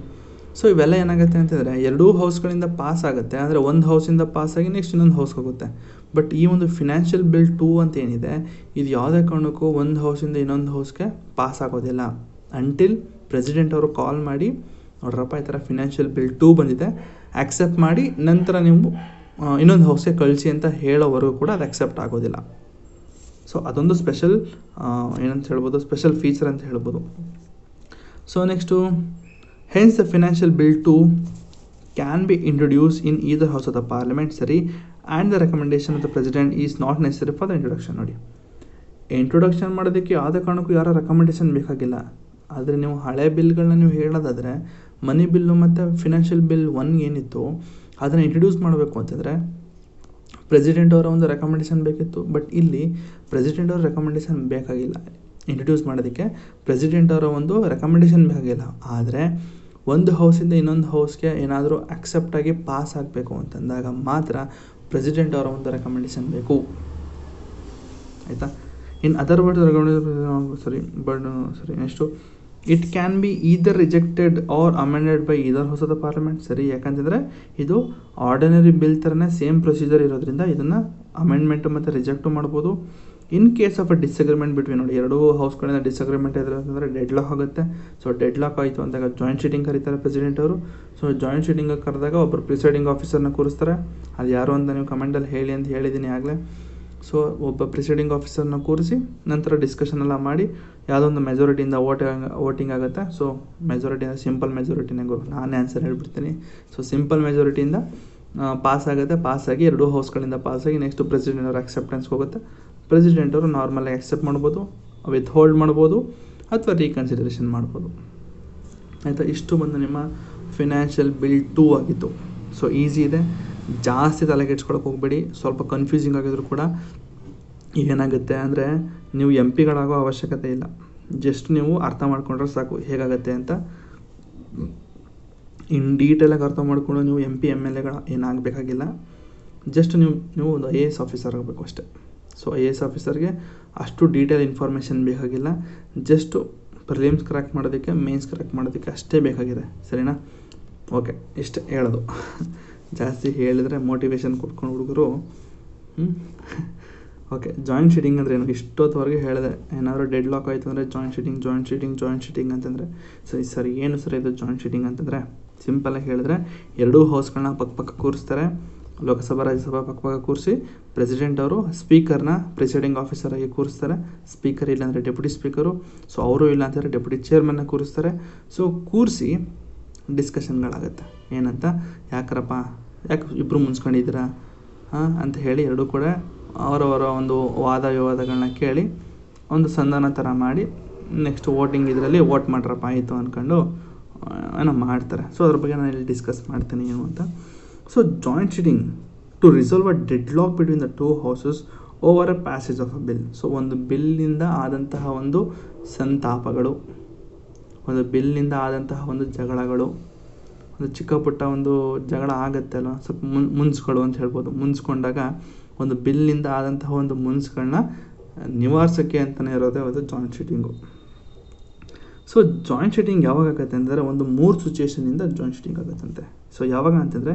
So ಇವೆಲ್ಲ ಏನಾಗುತ್ತೆ ಅಂತಂದರೆ ಎರಡೂ ಹೌಸ್ಗಳಿಂದ ಪಾಸ್ ಆಗುತ್ತೆ, ಅಂದರೆ ಒಂದು ಹೌಸಿಂದ ಪಾಸಾಗಿ ನೆಕ್ಸ್ಟ್ ಇನ್ನೊಂದು ಹೌಸ್ಗೆ ಹೋಗುತ್ತೆ. ಬಟ್ ಈ ಒಂದು ಫಿನಾನ್ಷಿಯಲ್ ಬಿಲ್ 2 ಅಂತ ಏನಿದೆ ಇದು ಯಾವುದೇ ಕಾರಣಕ್ಕೂ ಒಂದು ಹೌಸಿಂದ ಇನ್ನೊಂದು ಹೌಸ್ಗೆ ಪಾಸ್ ಆಗೋದಿಲ್ಲ ಅಂಟಿಲ್ ಪ್ರೆಸಿಡೆಂಟ್ ಅವರು ಕಾಲ್ ಮಾಡಿ ನೋಡ್ರಪ್ಪ ಈ ಥರ ಫಿನಾನ್ಷಿಯಲ್ ಬಿಲ್ 2 ಬಂದಿದೆ, ಆಕ್ಸೆಪ್ಟ್ ಮಾಡಿ ನಂತರ ನೀವು ಇನ್ನೊಂದು ಹೌಸ್ಗೆ ಕಳಿಸಿ ಅಂತ ಹೇಳೋವರೆಗೂ ಕೂಡ ಅದು ಆಕ್ಸೆಪ್ಟ್ ಆಗೋದಿಲ್ಲ. ಸೊ ಅದೊಂದು ಸ್ಪೆಷಲ್ ಏನಂತ ಹೇಳ್ಬೋದು, ಸ್ಪೆಷಲ್ ಫೀಚರ್ ಅಂತ ಹೇಳ್ಬೋದು. So next, hence the financial bill 2 can be introduce in either house of the parliament ಸರಿ, and the recommendation of the president is not necessary for the introduction. ನೋಡಿ, ಇಂಟ್ರೊಡಕ್ಷನ್ ಮಾಡೋದಕ್ಕೆ ಯಾವುದೇ ಕಾರಣಕ್ಕೂ ಯಾರೋ ರೆಕಮೆಂಡೇಷನ್ ಬೇಕಾಗಿಲ್ಲ. ಆದರೆ ನೀವು ಹಳೆ ಬಿಲ್ಗಳನ್ನ ನೀವು ಹೇಳೋದಾದರೆ, ಮನಿ ಬಿಲ್ಲು ಮತ್ತು ಫಿನಾನ್ಷಿಯಲ್ ಬಿಲ್ 1 ಏನಿತ್ತು ಅದನ್ನು ಇಂಟ್ರೊಡ್ಯೂಸ್ ಮಾಡಬೇಕು ಅಂತಂದರೆ ಪ್ರೆಸಿಡೆಂಟ್ ಅವರ ಒಂದು ರೆಕಮೆಂಡೇಷನ್ ಬೇಕಿತ್ತು. ಬಟ್ ಇಲ್ಲಿ ಪ್ರೆಸಿಡೆಂಟ್ ಅವರ ರೆಕಮೆಂಡೇಷನ್ ಬೇಕಾಗಿಲ್ಲ. ಇಂಟ್ರೊಡ್ಯೂಸ್ ಮಾಡೋದಕ್ಕೆ ಪ್ರೆಸಿಡೆಂಟ್ ಅವರ ಒಂದು ರೆಕಮೆಂಡೇಷನ್ ಬೇಕಾಗಿಲ್ಲ. ಆದರೆ ಒಂದು ಹೌಸಿಂದ ಇನ್ನೊಂದು ಹೌಸ್ಗೆ ಏನಾದರೂ ಆಕ್ಸೆಪ್ಟಾಗಿ ಪಾಸ್ ಆಗಬೇಕು ಅಂತಂದಾಗ ಮಾತ್ರ ಪ್ರೆಸಿಡೆಂಟ್ ಅವರ ಒಂದು ರೆಕಮೆಂಡೇಷನ್ ಬೇಕು, ಆಯಿತಾ. In other word next, it can be either rejected or amended by either house of the parliament ಸರಿ. ಯಾಕಂತಂದರೆ ಇದು ಆರ್ಡಿನರಿ ಬಿಲ್ ಥರನೇ ಸೇಮ್ ಪ್ರೊಸೀಜರ್ ಇರೋದ್ರಿಂದ ಇದನ್ನು ಅಮೆಂಡ್ಮೆಂಟು ಮತ್ತು ರಿಜೆಕ್ಟು ಮಾಡ್ಬೋದು. In case of a disagreement between, ನೋಡಿ ಎರಡೂ ಹೌಸ್ಗಳಿಂದ ಡಿಸಗ್ರಿಮೆಂಟ್ ಇದ್ರೆ ಅಂತಂದರೆ ಡೆಡ್ ಲಾಕ್ ಆಗುತ್ತೆ. ಸೊ ಡೆಡ್ ಲಾಕ್ ಆಯಿತು ಅಂದಾಗ ಜಾಯಿಂಟ್ ಸೀಟಿಂಗ್ ಕರೀತಾರೆ ಪ್ರೆಸಿಡೆಂಟ್ ಅವರು. ಸೊ ಜಾಯಿಂಟ್ ಸೀಟಿಂಗ್ ಕರೆದಾಗ ಒಬ್ಬರು ಪ್ರಿಸೈಡಿಂಗ್ ಆಫೀಸರ್ನ ಕೂರಿಸ್ತಾರೆ. ಅದು ಯಾರು ಅಂತ ನೀವು ಕಮೆಂಟಲ್ಲಿ ಹೇಳಿ ಅಂತ ಹೇಳಿದ್ದೀನಿ ಆಗಲೇ. ಸೊ ಒಬ್ಬ ಪ್ರಿಸೈಡಿಂಗ್ ಆಫೀಸರ್ನ ಕೂರಿಸಿ ನಂತರ ಡಿಸ್ಕಷನ್ ಎಲ್ಲ ಮಾಡಿ ಯಾವುದೋ ಒಂದು ಮೆಜಾರಿಟಿಯಿಂದ ವೋಟಿಂಗ್ ಆಗುತ್ತೆ. ಸೊ ಮೆಜಾರಿಟಿಯಿಂದ ಸಿಂಪಲ್ ಮೆಜಾರಿಟಿನೇ ನಾನೇ ಆನ್ಸರ್ ಹೇಳ್ಬಿಡ್ತೀನಿ. ಸೊ ಸಿಂಪಲ್ ಮೆಜಾರಿಟಿಯಿಂದ ಪಾಸ್ ಆಗುತ್ತೆ. ಪಾಸಾಗಿ ಎರಡೂ ಹೌಸ್ಗಳಿಂದ ಪಾಸಾಗಿ ನೆಕ್ಸ್ಟ್ ಪ್ರೆಸಿಡೆಂಟ್ ಅವ್ರ ಅಕ್ಸೆಪ್ಟೆನ್ಸ್ಗೆ ಹೋಗುತ್ತೆ. ಪ್ರೆಸಿಡೆಂಟ್ ಅವರು ನಾರ್ಮಲಾಗಿ ಅಕ್ಸೆಪ್ಟ್ ಮಾಡ್ಬೋದು, ವಿತ್ ಹೋಲ್ಡ್ ಮಾಡ್ಬೋದು ಅಥವಾ ರೀಕನ್ಸಿಡರೇಷನ್ ಮಾಡ್ಬೋದು, ಆಯಿತಾ. ಇಷ್ಟು ಬಂದು ನಿಮ್ಮ ಫಿನಾನ್ಷಿಯಲ್ ಬಿಲ್ 2 ಆಗಿತ್ತು. ಸೊ ಈಸಿ ಇದೆ, ಜಾಸ್ತಿ ತಲೆಗೆಡ್ಸ್ಕೊಳಕ್ಕೆ ಹೋಗಬೇಡಿ. ಸ್ವಲ್ಪ ಕನ್ಫ್ಯೂಸಿಂಗ್ ಆಗಿದ್ರು ಕೂಡ ಏನಾಗುತ್ತೆ ಅಂದರೆ ನೀವು MP ಗಳಾಗೋ ಅವಶ್ಯಕತೆ ಇಲ್ಲ. ಜಸ್ಟ್ ನೀವು ಅರ್ಥ ಮಾಡ್ಕೊಂಡ್ರೆ ಸಾಕು ಹೇಗಾಗತ್ತೆ ಅಂತ. ಇನ್ ಡೀಟೇಲಾಗಿ ಅರ್ಥ ಮಾಡಿಕೊಂಡು ನೀವು MP MLA ಏನಾಗಬೇಕಾಗಿಲ್ಲ. ಜಸ್ಟ್ ನೀವು ಒಂದು IAS ಆಫೀಸರ್ ಆಗಬೇಕು ಅಷ್ಟೇ. ಸೊ IAS ಆಫೀಸರ್ಗೆ ಅಷ್ಟು ಡೀಟೇಲ್ ಇನ್ಫಾರ್ಮೇಷನ್ ಬೇಕಾಗಿಲ್ಲ. ಜಸ್ಟು ಪ್ರಿಲಿಮ್ಸ್ ಕ್ರ್ಯಾಕ್ ಮಾಡೋದಕ್ಕೆ, ಮೇನ್ಸ್ ಕ್ರ್ಯಾಕ್ ಮಾಡೋದಕ್ಕೆ ಅಷ್ಟೇ ಬೇಕಾಗಿದೆ, ಸರಿನಾ. ಓಕೆ, ಇಷ್ಟೇ ಹೇಳೋದು. ಜಾಸ್ತಿ ಹೇಳಿದರೆ ಮೋಟಿವೇಶನ್ ಕೊಟ್ಕೊಂಡು ಹುಡುಗರು. ಓಕೆ, ಜಾಯಿಂಟ್ ಶೀಟಿಂಗ್ ಅಂದರೆ ಏನು ಇಷ್ಟೊತ್ತವರೆಗೆ ಹೇಳಿದೆ. ಏನಾದರೂ ಡೆಡ್ ಲಾಕ್ ಆಯಿತು ಅಂದರೆ ಜಾಯಿಂಟ್ ಶೀಟಿಂಗ್ ಅಂತಂದರೆ ಸರಿ ಏನು ಸರ್ ಇದು ಜಾಯಿಂಟ್ ಶೀಟಿಂಗ್ ಅಂತಂದರೆ ಸಿಂಪಲಾಗಿ ಹೇಳಿದ್ರೆ ಎರಡೂ ಹೌಸ್ಗಳನ್ನ ಪಕ್ಕ ಕೂರಿಸ್ತಾರೆ. ಲೋಕಸಭಾ ರಾಜ್ಯಸಭಾ ಪಕ್ಕ ಕೂರಿಸಿ ಪ್ರೆಸಿಡೆಂಟ್ ಅವರು ಸ್ಪೀಕರ್ನ ಪ್ರಿಸೈಡಿಂಗ್ ಆಫೀಸರ್ ಆಗಿ ಕೂರಿಸ್ತಾರೆ. ಸ್ಪೀಕರ್ ಇಲ್ಲಾಂದರೆ ಡೆಪ್ಯೂಟಿ ಸ್ಪೀಕರು, ಸೊ ಅವರು ಇಲ್ಲಾಂದರೆ ಡೆಪ್ಯೂಟಿ ಚೇರ್ಮನ್ನ ಕೂರಿಸ್ತಾರೆ. ಸೊ ಕೂರಿಸಿ ಡಿಸ್ಕಷನ್ಗಳಾಗುತ್ತೆ. ಏನಂತ, ಯಾಕೆ ಇಬ್ಬರು ಮುನ್ಸ್ಕೊಂಡಿದ್ದೀರಾ ಅಂತ ಹೇಳಿ ಎರಡೂ ಕೂಡ ಅವರವರ ಒಂದು ವಾದ ವಿವಾದಗಳನ್ನ ಕೇಳಿ ಒಂದು ಸಂಧಾನ ಥರ ಮಾಡಿ ನೆಕ್ಸ್ಟ್ ವೋಟಿಂಗ್ ಇದರಲ್ಲಿ ವೋಟ್ ಮಾಡ್ರಪ್ಪ ಆಯಿತು ಅಂದ್ಕೊಂಡು ಏನೋ ಮಾಡ್ತಾರೆ. ಸೊ ಅದ್ರ ಬಗ್ಗೆ ನಾನು ಇಲ್ಲಿ ಡಿಸ್ಕಸ್ ಮಾಡ್ತೀನಿ ಏನು ಅಂತ. So joint sitting to resolve a deadlock between the 2 houses over a passage of a bill. So ಒಂದು ಬಿಲ್ಲಿಂದ ಆದಂತಹ ಒಂದು ಸಂತಾಪಗಳು, ಒಂದು ಬಿಲ್ಲಿಂದ ಆದಂತಹ ಒಂದು ಜಗಳಗಳು, ಒಂದು ಚಿಕ್ಕ ಪುಟ್ಟ ಒಂದು ಜಗಳ ಆಗುತ್ತೆ ಅಲ್ವ, ಸ್ವಲ್ಪ ಮುನ್ಸ್ಗಳು ಅಂತ ಹೇಳ್ಬೋದು. ಮುನ್ಸ್ಕೊಂಡಾಗ ಒಂದು ಬಿಲ್ಲಿಂದ ಆದಂತಹ ಒಂದು ಮುನ್ಸ್ಗಳನ್ನ ನಿವಾರಿಸೋಕ್ಕೆ ಅಂತಲೇ ಇರೋದೇ ಒಂದು ಜಾಯಿಂಟ್ ಶೀಟಿಂಗು. ಸೊ ಜಾಯಿಂಟ್ ಶೀಟಿಂಗ್ ಯಾವಾಗ ಆಗುತ್ತೆ ಅಂದರೆ ಒಂದು 3 ಸಿಚುಯೇಷನಿಂದ ಜಾಯಿಂಟ್ ಶೀಟಿಂಗ್ ಆಗುತ್ತಂತೆ. ಸೊ ಯಾವಾಗ ಅಂತಂದರೆ,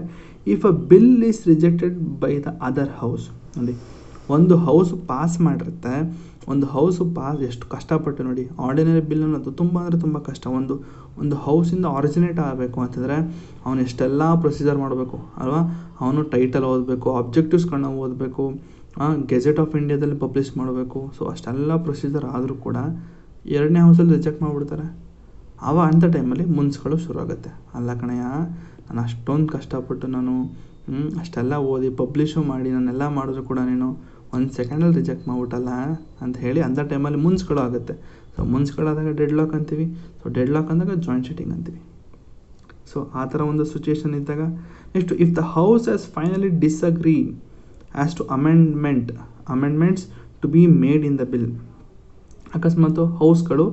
if a bill is rejected by the other house. ನೋಡಿ, ಒಂದು ಹೌಸ್ ಪಾಸ್ ಮಾಡಿರುತ್ತೆ, ಒಂದು ಹೌಸು ಎಷ್ಟು ಕಷ್ಟಪಟ್ಟು ನೋಡಿ, ಆರ್ಡಿನರಿ ಬಿಲ್ ಅನ್ನೋದು ತುಂಬ ಅಂದರೆ ತುಂಬ ಕಷ್ಟ. ಒಂದು ಹೌಸಿಂದ ಆರಿಜಿನೇಟ್ ಆಗಬೇಕು ಅಂತಂದರೆ ಅವನು ಎಷ್ಟೆಲ್ಲ ಪ್ರೊಸೀಜರ್ ಮಾಡಬೇಕು ಅಲ್ವಾ. ಅವನು ಟೈಟಲ್ ಓದಬೇಕು, ಆಬ್ಜೆಕ್ಟಿವ್ಸ್ಗಳನ್ನ ಓದಬೇಕು, ಗೆಜೆಟ್ ಆಫ್ ಇಂಡಿಯಾದಲ್ಲಿ ಪಬ್ಲಿಷ್ ಮಾಡಬೇಕು. ಸೊ ಅಷ್ಟೆಲ್ಲ ಪ್ರೊಸೀಜರ್ ಆದರೂ ಕೂಡ 2ನೇ ಹೌಸಲ್ಲಿ ರಿಜೆಕ್ಟ್ ಮಾಡಿಬಿಡ್ತಾರೆ. ಅಂಥ ಟೈಮಲ್ಲಿ ಮುನ್ಸ್ಗಳು ಶುರು ಆಗುತ್ತೆ. ಅಲ್ಲ ಕಣಯ್ಯ, ನಾನು ಅಷ್ಟೊಂದು ಕಷ್ಟಪಟ್ಟು ನಾನು ಅಷ್ಟೆಲ್ಲ ಓದಿ ಪಬ್ಲಿಷು ಮಾಡಿ ನಾನೆಲ್ಲ ಮಾಡಿದ್ರು ಕೂಡ ನೀನು 1 ಸೆಕೆಂಡಲ್ಲಿ ರಿಜೆಕ್ಟ್ ಮಾಡಿಬಿಟ್ಟಲ್ಲ ಅಂತ ಹೇಳಿ ಅಂಥ ಟೈಮಲ್ಲಿ ಮುನ್ಸ್ಗಳು ಆಗುತ್ತೆ. ಸೊ ಮುನ್ಸ್ಗಳಾದಾಗ ಡೆಡ್ ಲಾಕ್ ಅಂತೀವಿ. ಸೊ ಡೆಡ್ ಲಾಕ್ ಅಂದಾಗ ಜಾಯಿಂಟ್ ಶೀಟಿಂಗ್ ಅಂತೀವಿ. ಸೊ ಆ ಥರ ಒಂದು ಸಿಚುಯೇಷನ್ ಇದ್ದಾಗ next, if the house has finally disagree as to amendments to be made in the bill. ಅಕಸ್ಮಾತ್ ಹೌಸ್ಗಳು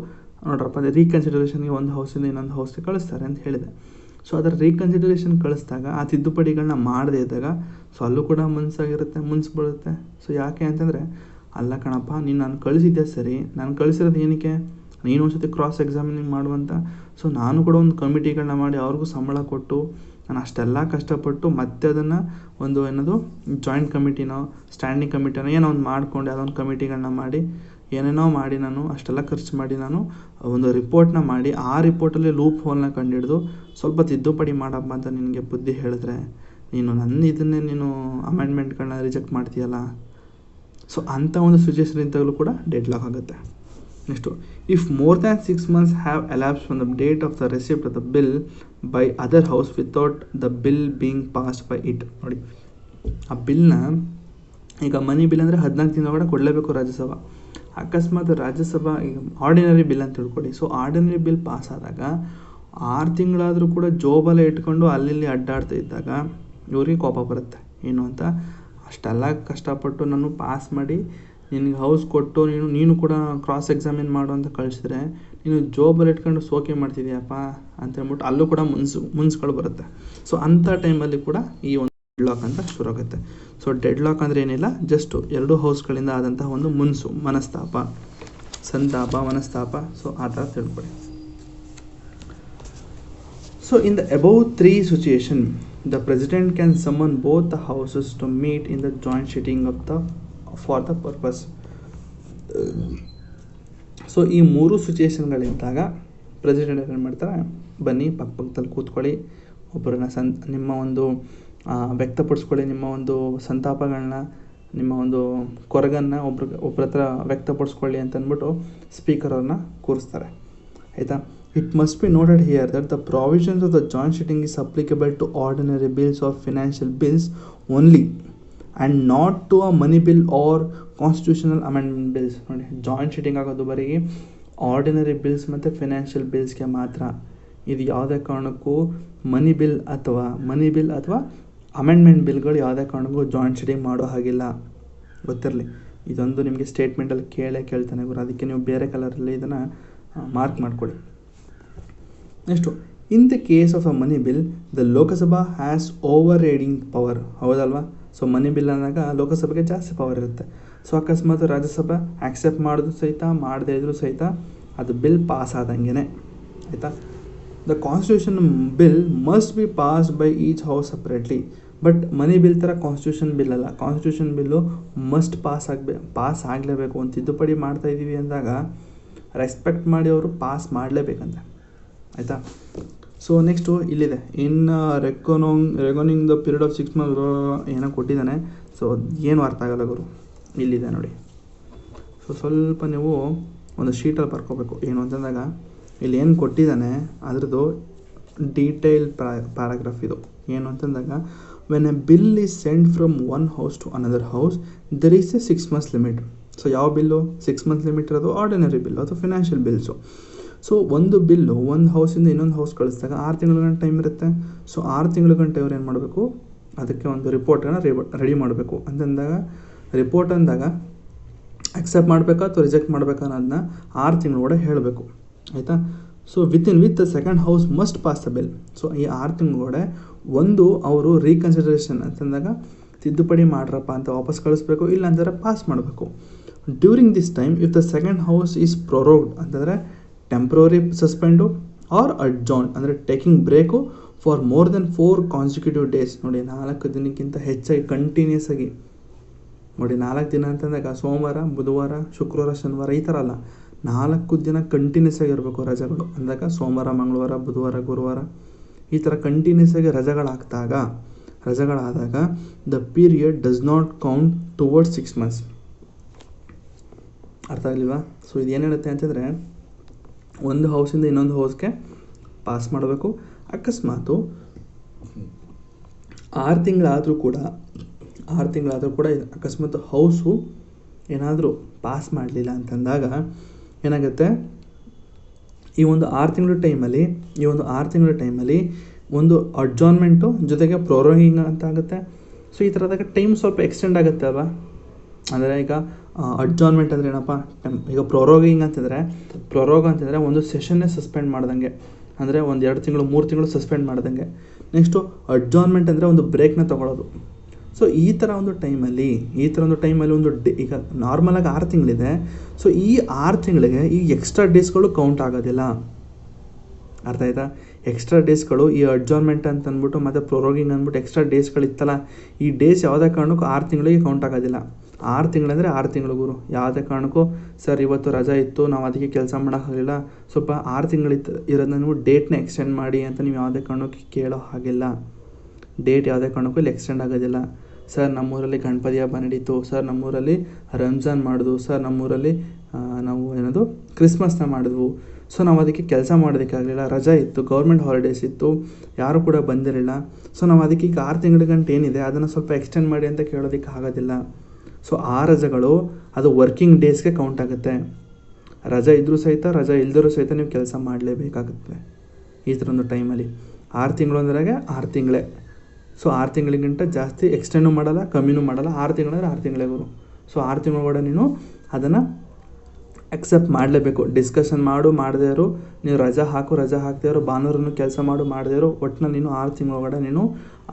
ನೋಡ್ರಪ್ಪ ರೀಕನ್ಸಿಡರೇಷನ್ಗೆ ಒಂದು ಹೌಸಿಂದ ಇನ್ನೊಂದು ಹೌಸ್ಗೆ ಕಳಿಸ್ತಾರೆ ಅಂತ ಹೇಳಿದೆ. ಸೊ ಅದರ ರೀಕನ್ಸಿಡರೇಷನ್ ಕಳಿಸಿದಾಗ ಆ ತಿದ್ದುಪಡಿಗಳನ್ನ ಮಾಡದೇ ಇದ್ದಾಗ ಸೊ ಅಲ್ಲೂ ಕೂಡ ಮುನ್ಸ್ಬಿಡುತ್ತೆ. ಸೊ ಯಾಕೆ ಅಂತಂದರೆ, ಅಲ್ಲ ಕಣಪ್ಪ ನೀನು ನಾನು ಕಳಿಸಿದ್ದೆ ಸರಿ, ನಾನು ಕಳಿಸಿರೋದು ಏನಕ್ಕೆ, ನೀನು ಒಂದು ಸತಿ ಕ್ರಾಸ್ ಎಕ್ಸಾಮಿನಿಂಗ್ ಮಾಡುವಂಥ. ಸೊ ನಾನು ಕೂಡ ಒಂದು ಕಮಿಟಿಗಳನ್ನ ಮಾಡಿ ಅವ್ರಿಗೂ ಸಂಬಳ ಕೊಟ್ಟು ನಾನು ಅಷ್ಟೆಲ್ಲ ಕಷ್ಟಪಟ್ಟು ಮತ್ತೆ ಅದನ್ನು ಒಂದು ಏನದು ಜಾಯಿಂಟ್ ಕಮಿಟಿನೋ ಸ್ಟ್ಯಾಂಡಿಂಗ್ ಕಮಿಟಿನೋ ಏನೋ ಒಂದು ಮಾಡ್ಕೊಂಡು ಯಾವುದೋ ಒಂದು ಕಮಿಟಿಗಳನ್ನ ಮಾಡಿ ಏನೇನೋ ಮಾಡಿ ನಾನು ಅಷ್ಟೆಲ್ಲ ಖರ್ಚು ಮಾಡಿ ನಾನು ಒಂದು ರಿಪೋರ್ಟ್ನ ಮಾಡಿ ಆ ರಿಪೋರ್ಟಲ್ಲಿ ಲೂಪ್ ಹೋಲ್ನ ಕಂಡುಹಿಡಿದು ಸ್ವಲ್ಪ ತಿದ್ದುಪಡಿ ಮಾಡಪ್ಪ ಅಂತ ನಿನಗೆ ಬುದ್ಧಿ ಹೇಳಿದ್ರೆ ನೀನು ಇದನ್ನೇ ನೀನು ಅಮೆಂಡ್ಮೆಂಟ್ಗಳನ್ನ ರಿಜೆಕ್ಟ್ ಮಾಡ್ತೀಯಲ್ಲ. ಸೊ ಅಂಥ ಒಂದು ಸಿಚುವೇಶನ್ ಇದ್ದಾಗಲೂ ಕೂಡ ಡೆಡ್ ಲಾಕ್ ಆಗುತ್ತೆ. Next, if more than 6 months have elapsed from the date of the receipt of the bill by other house without the bill being passed by it. ನೋಡಿ, ಆ ಬಿಲ್ನ ಈಗ ಮನಿ ಬಿಲ್ ಅಂದರೆ 14 ದಿನ ಒಳಗಡೆ ಕೊಡಲೇಬೇಕು ರಾಜ್ಯಸಭಾ. ಅಕಸ್ಮಾತ್ ರಾಜ್ಯಸಭಾ ಈಗ ಆರ್ಡಿನರಿ ಬಿಲ್ ಅಂತ ತಿಳ್ಕೊಳ್ಳಿ. ಸೊ ಆರ್ಡಿನರಿ ಬಿಲ್ ಪಾಸ್ ಆದಾಗ 6 ತಿಂಗಳಾದರೂ ಕೂಡ ಜೋಬಲ್ಲೇ ಇಟ್ಕೊಂಡು ಅಲ್ಲಿ ಅಡ್ಡಾಡ್ತಾ ಇದ್ದಾಗ ಇವ್ರಿಗೆ ಕೋಪ ಬರುತ್ತೆ. ಏನು ಅಂತ, ಅಷ್ಟೆಲ್ಲ ಕಷ್ಟಪಟ್ಟು ನಾನು ಪಾಸ್ ಮಾಡಿ ನಿನಗೆ ಹೌಸ್ ಕೊಟ್ಟು ನೀನು ಕೂಡ ಕ್ರಾಸ್ ಎಕ್ಸಾಮಿನ್ ಮಾಡು ಅಂತ ಕಳಿಸಿದ್ರೆ ನೀನು ಜೋಬಲ್ಲಿ ಇಟ್ಕೊಂಡು ಸೋಕೆ ಮಾಡ್ತಿದ್ಯಪ್ಪ ಅಂತ ಹೇಳ್ಬಿಟ್ಟು ಅಲ್ಲೂ ಕೂಡ ಮುನ್ಸ್ಗಳು ಬರುತ್ತೆ. ಸೊ ಅಂಥ ಟೈಮಲ್ಲಿ ಕೂಡ ಈ ಒಂದು ಡೆಡ್ ಲಾಕ್ ಅಂತ ಶುರು ಆಗುತ್ತೆ. ಸೊ ಡೆಡ್ ಲಾಕ್ ಅಂದರೆ ಏನಿಲ್ಲ, ಜಸ್ಟ್ 2 ಹೌಸ್ಗಳಿಂದ ಆದಂತಹ ಒಂದು ಮನಸ್ತಾಪ, ಸಂತಾಪ, ಮನಸ್ತಾಪ. ಸೊ ಆ ಥರ ತಿಳ್ಕೊಳ್ಳಿ. So in the above 3 situation the president can summon both the houses to meet in the joint sitting for the purpose. So ಈ 3 ಸಿಚುಯೇಷನ್ಗಳಿದ್ದಾಗ ಪ್ರೆಸಿಡೆಂಟ್ ಏನು ಮಾಡ್ತಾರೆ, ಬನ್ನಿ ಪಕ್ಕದಲ್ಲಿ ಕೂತ್ಕೊಳ್ಳಿ, ಒಬ್ಬರನ್ನ ನಿಮ್ಮ ಒಂದು ವ್ಯಕ್ತಪಡಿಸ್ಕೊಳ್ಳಿ, ನಿಮ್ಮ ಒಂದು ಸಂತಾಪಗಳನ್ನ, ನಿಮ್ಮ ಒಂದು ಕೊರಗನ್ನು ಒಬ್ಬರ ಹತ್ರ ವ್ಯಕ್ತಪಡಿಸ್ಕೊಳ್ಳಿ ಅಂತ ಅಂದ್ಬಿಟ್ಟು ಸ್ಪೀಕರ್ ಅವ್ರನ್ನ ಕೂರಿಸ್ತಾರೆ. ಆಯಿತಾ. It must be noted here that the provisions of the joint sitting is applicable to ordinary bills or financial bills only and not to a money bill or constitutional amendment bills. ನೋಡಿ, ಜಾಯಿಂಟ್ ಸಿಟ್ಟಿಂಗ್ ಆಗೋದು ಬರೀ ಆರ್ಡಿನರಿ ಬಿಲ್ಸ್ ಮತ್ತು ಫಿನಾನ್ಷಿಯಲ್ ಬಿಲ್ಸ್ಗೆ ಮಾತ್ರ. ಇದು ಯಾವುದೇ ಕಾರಣಕ್ಕೂ ಮನಿ ಬಿಲ್ ಅಥವಾ ಅಮೆಂಡ್ಮೆಂಟ್ ಬಿಲ್ಗಳು ಯಾವುದೇ ಕಾರಣಕ್ಕೂ ಜಾಯಿಂಟ್ ಸಿಟ್ಟಿಂಗ್ ಮಾಡೋ ಹಾಗಿಲ್ಲ, ಗೊತ್ತಿರಲಿ. ಇದೊಂದು ನಿಮಗೆ ಸ್ಟೇಟ್ಮೆಂಟಲ್ಲಿ ಕೇಳ್ತಾನೆ ಗುರು, ಅದಕ್ಕೆ ನೀವು ಬೇರೆ ಕಲರಲ್ಲಿ ಇದನ್ನು ಮಾರ್ಕ್ ಮಾಡ್ಕೊಳ್ಳಿ. Next, in the case of a money bill the Lok Sabha has over riding power. ಹೌದಲ್ವಾ. ಸೊ ಮನಿ ಬಿಲ್ ಅಂದಾಗ ಲೋಕಸಭೆಗೆ ಜಾಸ್ತಿ ಪವರ್ ಇರುತ್ತೆ. ಸೊ ಅಕಸ್ಮಾತ್ ರಾಜ್ಯಸಭಾ ಆಕ್ಸೆಪ್ಟ್ ಮಾಡಿದ್ರು ಸಹಿತ ಮಾಡದೇ ಇದ್ರೂ ಸಹಿತ ಅದು ಬಿಲ್ ಪಾಸ್ ಆದಂಗೆ, ಆಯಿತಾ. The constitution bill must be passed by each house separately. But money bill ಥರ ಕಾನ್ಸ್ಟಿಟ್ಯೂಷನ್ ಬಿಲ್ ಅಲ್ಲ. ಕಾನ್ಸ್ಟಿಟ್ಯೂಷನ್ ಬಿಲ್ಲು ಮಸ್ಟ್ ಪಾಸ್ ಆಗಲೇಬೇಕು. ಒಂದು ತಿದ್ದುಪಡಿ ಮಾಡ್ತಾಯಿದ್ದೀವಿ ಅಂದಾಗ ರೆಸ್ಪೆಕ್ಟ್ ಮಾಡಿ ಅವರು ಪಾಸ್ ಮಾಡಲೇಬೇಕಂತ, ಆಯಿತಾ. ಸೊ ನೆಕ್ಸ್ಟು ಇಲ್ಲಿದೆ, ಇನ್ ರೆಗೋನಿಂಗ್ ದ ಪೀರಿಯಡ್ ಆಫ್ 6 months ಏನೋ ಕೊಟ್ಟಿದ್ದಾನೆ. ಸೊ ಏನು ಅರ್ಥ ಆಗಲ್ಲ ಗುರು, ಇಲ್ಲಿದೆ ನೋಡಿ. ಸೊ ಸ್ವಲ್ಪ ನೀವು ಒಂದು ಶೀಟಲ್ಲಿ ಬರ್ಕೋಬೇಕು. ಏನು ಅಂತಂದಾಗ ಇಲ್ಲಿ ಏನು ಕೊಟ್ಟಿದ್ದಾನೆ ಅದರದ್ದು ಡೀಟೇಲ್ ಪ್ಯಾರಾಗ್ರಾಫ್ ಇದು. ಏನು ಅಂತಂದಾಗ, when a bill is send from one house to another house there is a 6 months limit. So ಯಾವ ಬಿಲ್ಲು 6 months ಲಿಮಿಟ್ ಇರೋದು ಆರ್ಡಿನರಿ ಬಿಲ್ಲು ಅಥವಾ ಫಿನಾನ್ಷಿಯಲ್ ಬಿಲ್ಸು. ಸೊ ಒಂದು ಬಿಲ್ಲು ಒಂದು ಹೌಸಿಂದ ಇನ್ನೊಂದು ಹೌಸ್ ಕಳಿಸಿದಾಗ 6 ತಿಂಗಳ ಗಂಟೆ ಟೈಮ್ ಇರುತ್ತೆ. ಸೊ 6 ತಿಂಗಳ ಗಂಟೆ ಅವ್ರು ಏನು ಮಾಡಬೇಕು, ಅದಕ್ಕೆ ಒಂದು ರಿಪೋರ್ಟನ್ನು ರೆಡಿ ಮಾಡಬೇಕು. ಅಂತಂದಾಗ ರಿಪೋರ್ಟ್ ಅಂದಾಗ ಅಕ್ಸೆಪ್ಟ್ ಮಾಡಬೇಕಾ ಅಥವಾ ರಿಜೆಕ್ಟ್ ಮಾಡಬೇಕಾ ಅನ್ನೋದನ್ನ 6 ತಿಂಗಳೊಳಗಡೆ ಹೇಳಬೇಕು, ಆಯಿತಾ. So with the second house must pass the bill. So ಈ 6 ತಿಂಗಳೊಳಗಡೆ ಒಂದು ಅವರು ರೀಕನ್ಸಿಡರೇಷನ್ ಅಂತಂದಾಗ ತಿದ್ದುಪಡಿ ಮಾಡ್ರಪ್ಪ ಅಂತ ವಾಪಸ್ ಕಳಿಸ್ಬೇಕು, ಇಲ್ಲ ಅಂತಂದರೆ ಪಾಸ್ ಮಾಡಬೇಕು. During this time if the second house is prorogued ಅಂತಂದರೆ ಟೆಂಪ್ರರಿ ಸಸ್ಪೆಂಡು ಆರ್ ಅಡ್ಜಾರ್ನ್ ಅಂದರೆ taking break for more than 4 consecutive days. ನೋಡಿ, 4 ದಿನಕ್ಕಿಂತ ಹೆಚ್ಚಾಗಿ ಕಂಟಿನ್ಯೂಸ್ ಆಗಿ ನೋಡಿ. 4 ದಿನ ಅಂತಂದಾಗ ಸೋಮವಾರ, ಬುಧವಾರ, ಶುಕ್ರವಾರ, ಶನಿವಾರ ಈ ಥರ ಅಲ್ಲ, 4 ದಿನ ಕಂಟಿನ್ಯೂಸ್ ಆಗಿರಬೇಕು ರಜೆಗಳು. ಅಂದಾಗ ಸೋಮವಾರ, ಮಂಗಳವಾರ, ಬುಧವಾರ, ಗುರುವಾರ ಈ ಥರ ಕಂಟಿನ್ಯೂಸ್ ಆಗಿ ರಜೆಗಳಾದಾಗ the period does not count towards 6 months. ಅರ್ಥ ಆಗಲಿಲ್ವಾ. ಸೊ ಇದು ಏನು ಹೇಳುತ್ತೆ ಅಂತಂದರೆ, ಒಂದು ಹೌಸಿಂದ ಇನ್ನೊಂದು ಹೌಸ್ಗೆ ಪಾಸ್ ಮಾಡಬೇಕು. ಅಕಸ್ಮಾತು 6 ತಿಂಗಳಾದರೂ ಕೂಡ ಅಕಸ್ಮಾತ್ ಹೌಸು ಏನಾದರೂ ಪಾಸ್ ಮಾಡಲಿಲ್ಲ ಅಂತಂದಾಗ ಏನಾಗುತ್ತೆ, ಈ ಒಂದು 6 ತಿಂಗಳ ಟೈಮಲ್ಲಿ ಒಂದು ಅಡ್ಜಾರ್ನ್ಮೆಂಟು ಜೊತೆಗೆ ಪ್ರೊರೋಗಿಂಗ್ ಅಂತ ಆಗುತ್ತೆ. ಸೊ ಈ ಥರದಾಗ ಟೈಮ್ ಸ್ವಲ್ಪ ಎಕ್ಸ್ಟೆಂಡ್ ಆಗುತ್ತೆ ಅಲ್ವಾ. ಅಂದರೆ ಈಗ ಅಡ್ಜಾರ್ನ್ಮೆಂಟ್ ಅಂದರೆ ಏನಪ್ಪ, ಈಗ ಪ್ರೊರೋಗ ಅಂತಂದರೆ ಒಂದು ಸೆಷನ್ನೇ ಸಸ್ಪೆಂಡ್ ಮಾಡ್ದಂಗೆ, ಅಂದರೆ ಒಂದು 2 ತಿಂಗಳು 3 ತಿಂಗಳು ಸಸ್ಪೆಂಡ್ ಮಾಡ್ದಂಗೆ. ನೆಕ್ಸ್ಟು ಅಡ್ಜಾರ್ನ್ಮೆಂಟ್ ಅಂದರೆ ಒಂದು ಬ್ರೇಕ್ನ ತೊಗೊಳ್ಳೋದು. ಸೊ ಈ ಥರ ಒಂದು ಟೈಮಲ್ಲಿ ಒಂದು ಈಗ ನಾರ್ಮಲಾಗಿ 6 ತಿಂಗಳಿದೆ. ಸೊ ಈ 6 ತಿಂಗಳಿಗೆ ಈ ಎಕ್ಸ್ಟ್ರಾ ಡೇಸ್ಗಳು ಕೌಂಟ್ ಆಗೋದಿಲ್ಲ, ಅರ್ಥ ಆಯ್ತಾ. ಎಕ್ಸ್ಟ್ರಾ ಡೇಸ್ಗಳು ಈ ಅಡ್ಜಾರ್ನ್ಮೆಂಟ್ ಅಂತ ಅಂದ್ಬಿಟ್ಟು ಮತ್ತು ಪ್ರೊರೋಗಿಂಗ್ ಅಂದ್ಬಿಟ್ಟು ಎಕ್ಸ್ಟ್ರಾ ಡೇಸ್ಗಳಿತ್ತಲ್ಲ, ಈ ಡೇಸ್ ಯಾವುದೇ ಕಾರಣಕ್ಕೂ 6 ತಿಂಗಳಿಗೆ ಕೌಂಟ್ ಆಗೋದಿಲ್ಲ. 6 ತಿಂಗಳಂದರೆ 6 ತಿಂಗಳು ಗುರು. ಯಾವುದೇ ಕಾರಣಕ್ಕೂ ಸರ್ ಇವತ್ತು ರಜಾ ಇತ್ತು ನಾವು ಅದಕ್ಕೆ ಕೆಲಸ ಮಾಡೋಕ್ಕಾಗಲಿಲ್ಲ, ಸ್ವಲ್ಪ 6 ತಿಂಗಳಿತ್ತು ಇರೋದನ್ನ ನೀವು ಡೇಟ್ನ ಎಕ್ಸ್ಟೆಂಡ್ ಮಾಡಿ ಅಂತ ನೀವು ಯಾವುದೇ ಕಾರಣಕ್ಕೂ ಕೇಳೋ ಹಾಗಿಲ್ಲ. ಡೇಟ್ ಯಾವುದೇ ಕಾರಣಕ್ಕೂ ಇಲ್ಲಿ ಎಕ್ಸ್ಟೆಂಡ್ ಆಗೋದಿಲ್ಲ. ಸರ್ ನಮ್ಮೂರಲ್ಲಿ ಗಣಪತಿ ಹಬ್ಬ ನಡೀತು, ಸರ್ ನಮ್ಮೂರಲ್ಲಿ ರಂಜಾನ್ ಮಾಡಿದ್ವು, ಸರ್ ನಮ್ಮೂರಲ್ಲಿ ನಾವು ಏನದು ಕ್ರಿಸ್ಮಸ್ನ ಮಾಡಿದ್ವು. ಸೊ ನಾವು ಅದಕ್ಕೆ ಕೆಲಸ ಮಾಡೋದಕ್ಕಾಗಲಿಲ್ಲ, ರಜಾ ಇತ್ತು, ಗೌರ್ಮೆಂಟ್ ಹಾಲಿಡೇಸ್ ಇತ್ತು, ಯಾರು ಕೂಡ ಬಂದಿರಲಿಲ್ಲ. ಸೊ ನಾವು ಅದಕ್ಕೆ ಈಗ 6 ತಿಂಗಳ ಗಂಟೆ ಏನಿದೆ ಅದನ್ನು ಸ್ವಲ್ಪ ಎಕ್ಸ್ಟೆಂಡ್ ಮಾಡಿ ಅಂತ ಕೇಳೋದಕ್ಕೆ ಆಗೋದಿಲ್ಲ. ಸೊ ಆ ರಜೆಗಳು ಅದು ವರ್ಕಿಂಗ್ ಡೇಸ್ಗೆ ಕೌಂಟ್ ಆಗುತ್ತೆ. ರಜೆ ಇದ್ದರೂ ಸಹಿತ ರಜೆ ಇಲ್ದರೂ ಸಹಿತ ನೀವು ಕೆಲಸ ಮಾಡಲೇಬೇಕಾಗುತ್ತೆ ಈ ಥರ ಒಂದು ಟೈಮಲ್ಲಿ. 6 ತಿಂಗಳು ಅಂದ್ರಾಗೆ 6 ತಿಂಗಳೇ. ಸೊ 6 ತಿಂಗಳಿಗಿಂತ ಜಾಸ್ತಿ ಎಕ್ಸ್ಟೆಂಡು ಮಾಡಲ್ಲ, ಕಮ್ಮಿನೂ ಮಾಡಲ್ಲ. 6 ತಿಂಗಳಂದ್ರೆ 6 ತಿಂಗಳೇ ಗುರು. ಸೊ 6 ತಿಂಗಳು ಕೂಡ ನೀನು ಅದನ್ನು ಅಕ್ಸೆಪ್ಟ್ ಮಾಡಲೇಬೇಕು. ಡಿಸ್ಕಷನ್ ಮಾಡದೇ ಇರೋ, ನೀವು ರಜಾ ಹಾಕ್ದೇ ಇರೋ, ಭಾನುವಾರನೂ ಕೆಲಸ ಮಾಡದೇ ಇರೋ, ಒಟ್ಟಿನಲ್ಲಿ ನೀನು 6 ತಿಂಗಳೊಳಗಡೆ ನೀನು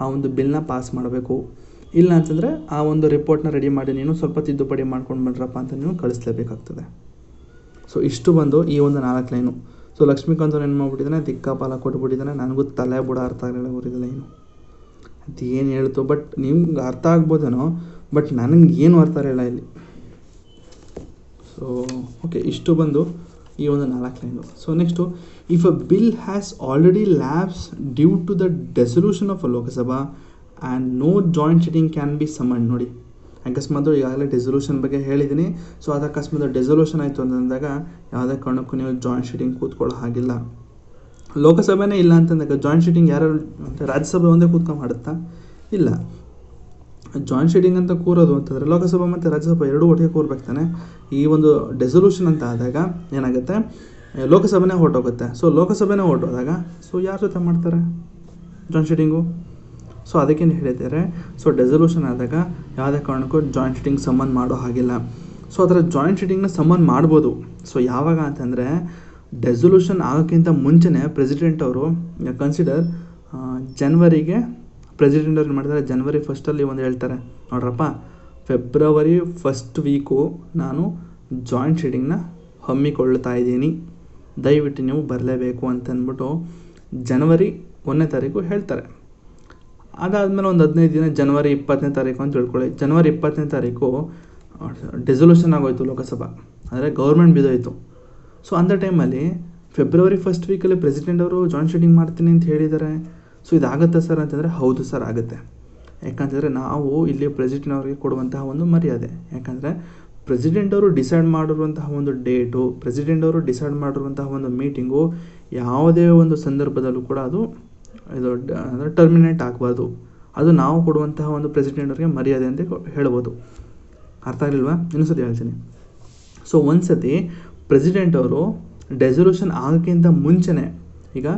ಆ ಒಂದು ಬಿಲ್ನ ಪಾಸ್ ಮಾಡಬೇಕು. ಇಲ್ಲ ಅಂತಂದರೆ ಆ ಒಂದು ರಿಪೋರ್ಟ್ನ ರೆಡಿ ಮಾಡಿ ನೀನು ಸ್ವಲ್ಪ ತಿದ್ದುಪಡಿ ಮಾಡ್ಕೊಂಡು ಬಂದ್ರಪ್ಪ ಅಂತ ನೀವು ಕಳಿಸ್ಲೇಬೇಕಾಗ್ತದೆ. ಸೊ ಇಷ್ಟು ಬಂದು ಈ ಒಂದು 4 ಲೈನು. ಸೊ ಲಕ್ಷ್ಮೀಕಾಂತ್ ಅವ್ರು ಏನು ಮಾಡ್ಬಿಟ್ಟಿದ್ದಾನೆ, ದಿಕ್ಕಾಪಾಲ ಕೊಟ್ಬಿಟ್ಟಿದ್ದಾನೆ. ನನಗೂ ತಲೆ ಬುಡ ಅರ್ಥ ಆಗಲಿಲ್ಲ ಊರಿದ ಲೈನು ಅದು ಏನು ಹೇಳ್ತು. ಬಟ್ ನಿಮ್ಗೆ ಅರ್ಥ ಆಗ್ಬೋದೇನೋ, ಬಟ್ ನನಗೆ ಏನು ಅರ್ಥ ಇರಲಿಲ್ಲ ಇಲ್ಲಿ. ಸೊ ಓಕೆ, ಇಷ್ಟು ಬಂದು ಈ ಒಂದು 4 line. So next, if a bill has already lapsed due to the dissolution of a Lok Sabha and no joint sitting can be summoned. ನೋಡಿ, ಅಕಸ್ಮಾತ್ ಈಗಾಗಲೇ ಡೆಸೊಲ್ಯೂಷನ್ ಬಗ್ಗೆ ಹೇಳಿದ್ದೀನಿ. ಸೊ ಅದು ಅಕಸ್ಮಾತ್ ಡೆಸೊಲ್ಯೂಷನ್ ಆಯಿತು ಅಂತಂದಾಗ ಯಾವುದೇ ಕಾರಣಕ್ಕೂ ನೀವು ಜಾಯಿಂಟ್ ಸಿಟಿಂಗ್ ಕೂತ್ಕೊಳ್ಳೋ ಹಾಗಿಲ್ಲ. ಲೋಕಸಭೆನೇ ಇಲ್ಲ ಅಂತಂದಾಗ ಜಾಯಿಂಟ್ ಸಿಟಿಂಗ್ ಯಾರು ಅಂತ ರಾಜ್ಯಸಭೆ ಒಂದೇ ಕೂತ್ಕೊಂಡು ಮಾಡುತ್ತಾ? ಇಲ್ಲ. ಜಾಯಿಂಟ್ ಸಿಟಿಂಗ್ ಅಂತ ಕೂರೋದು ಅಂತಂದರೆ ಲೋಕಸಭೆ ಮತ್ತು ರಾಜ್ಯಸಭೆ ಎರಡೂ ಒಟ್ಟಿಗೆ ಕೂರ್ಬೇಕು ತಾನೆ. ಈ ಒಂದು ಡೆಸೊಲ್ಯೂಷನ್ ಅಂತ ಆದಾಗ ಏನಾಗುತ್ತೆ, ಲೋಕಸಭೆನೇ ಹೊರಟೋಗುತ್ತೆ. ಸೊ ಲೋಕಸಭೆನೇ ಹೊರಟೋದಾಗ ಸೊ ಯಾರ ಜೊತೆ ಮಾಡ್ತಾರೆ ಜಾಯಿಂಟ್ ಸಿಟಿಂಗು? ಸೊ ಅದಕ್ಕೇನು ಹೇಳಿದ್ದಾರೆ, ಸೊ ಡೆಸೊಲ್ಯೂಷನ್ ಆದಾಗ ಯಾವುದೇ ಕಾರಣಕ್ಕೂ ಜಾಯಿಂಟ್ ಸಿಟಿಂಗ್ ಸಮನ್ ಮಾಡೋ ಹಾಗಿಲ್ಲ. ಸೊ ಅದರ ಜಾಯಿಂಟ್ ಸಿಟಿಂಗ್ನ ಸಮನ್ ಮಾಡ್ಬೋದು. ಸೊ ಯಾವಾಗ ಅಂತಂದರೆ ಡೆಸೊಲ್ಯೂಷನ್ ಆಗೋಕ್ಕಿಂತ ಮುಂಚೆನೇ ಪ್ರೆಸಿಡೆಂಟ್ ಅವರು ಕನ್ಸಿಡರ್ ಜನವರಿಗೆ ಪ್ರೆಸಿಡೆಂಟ್ ಅವ್ರು ಏನು ಮಾಡ್ತಾರೆ, ಜನವರಿ 1 ಒಂದು ಹೇಳ್ತಾರೆ, ನೋಡ್ರಪ್ಪ ಫೆಬ್ರವರಿ 1 ವೀಕು ನಾನು ಜಾಯಿಂಟ್ ಸಿಟಿಂಗ್ನ ಹಮ್ಮಿಕೊಳ್ತಾ ಇದ್ದೀನಿ, ದಯವಿಟ್ಟು ನೀವು ಬರಲೇಬೇಕು ಅಂತಂದ್ಬಿಟ್ಟು ಜನವರಿ 1ನೇ ತಾರೀಕು ಹೇಳ್ತಾರೆ. ಅದಾದಮೇಲೆ ಒಂದು 15 ದಿನ ಜನವರಿ 20ನೇ ತಾರೀಕು ಅಂತ ತಿಳ್ಕೊಳ್ಳಿ. ಜನವರಿ 20ನೇ ತಾರೀಕು ಡೆಸೊಲ್ಯೂಷನ್ ಆಗೋಯ್ತು ಲೋಕಸಭಾ, ಅಂದರೆ ಗೌರ್ಮೆಂಟ್ ಬಿದ್ದೋಯ್ತು. ಸೊ ಅಂಥ ಟೈಮಲ್ಲಿ ಫೆಬ್ರವರಿ 1 ವೀಕಲ್ಲಿ ಪ್ರೆಸಿಡೆಂಟ್ ಅವರು ಜಾಯಿಂಟ್ ಸಿಟಿಂಗ್ ಮಾಡ್ತೀನಿ ಅಂತ ಹೇಳಿದ್ದಾರೆ. ಸೊ ಇದಾಗುತ್ತೆ ಸರ್ ಅಂತಂದರೆ ಹೌದು ಸರ್ ಆಗುತ್ತೆ. ಯಾಕಂತಂದರೆ ನಾವು ಇಲ್ಲಿ ಪ್ರೆಸಿಡೆಂಟ್ ಅವರಿಗೆ ಕೊಡುವಂತಹ ಒಂದು ಮರ್ಯಾದೆ. ಯಾಕಂದರೆ ಪ್ರೆಸಿಡೆಂಟ್ ಅವರು ಡಿಸೈಡ್ ಮಾಡಿರುವಂತಹ ಒಂದು ಡೇಟು, ಪ್ರೆಸಿಡೆಂಟ್ ಅವರು ಡಿಸೈಡ್ ಮಾಡಿರುವಂತಹ ಒಂದು ಮೀಟಿಂಗು ಯಾವುದೇ ಒಂದು ಸಂದರ್ಭದಲ್ಲೂ ಕೂಡ ಅದು ಇದು ಅಂದರೆ ಟರ್ಮಿನೇಟ್ ಆಗಬಾರ್ದು. ಅದು ನಾವು ಕೊಡುವಂತಹ ಒಂದು ಪ್ರೆಸಿಡೆಂಟ್ ಅವರಿಗೆ ಮರ್ಯಾದೆ ಅಂತ ಹೇಳ್ಬೋದು. ಅರ್ಥ ಆಗಲಿಲ್ವಾ? ಇನ್ನೊಂದ್ಸತಿ ಹೇಳ್ತೀನಿ. ಸೊ ಒಂದ್ಸತಿ ಪ್ರೆಸಿಡೆಂಟ್ ಅವರು ಡೆಸೊಲ್ಯೂಷನ್ ಆಗೋಕ್ಕಿಂತ ಮುಂಚೆನೇ, ಈಗ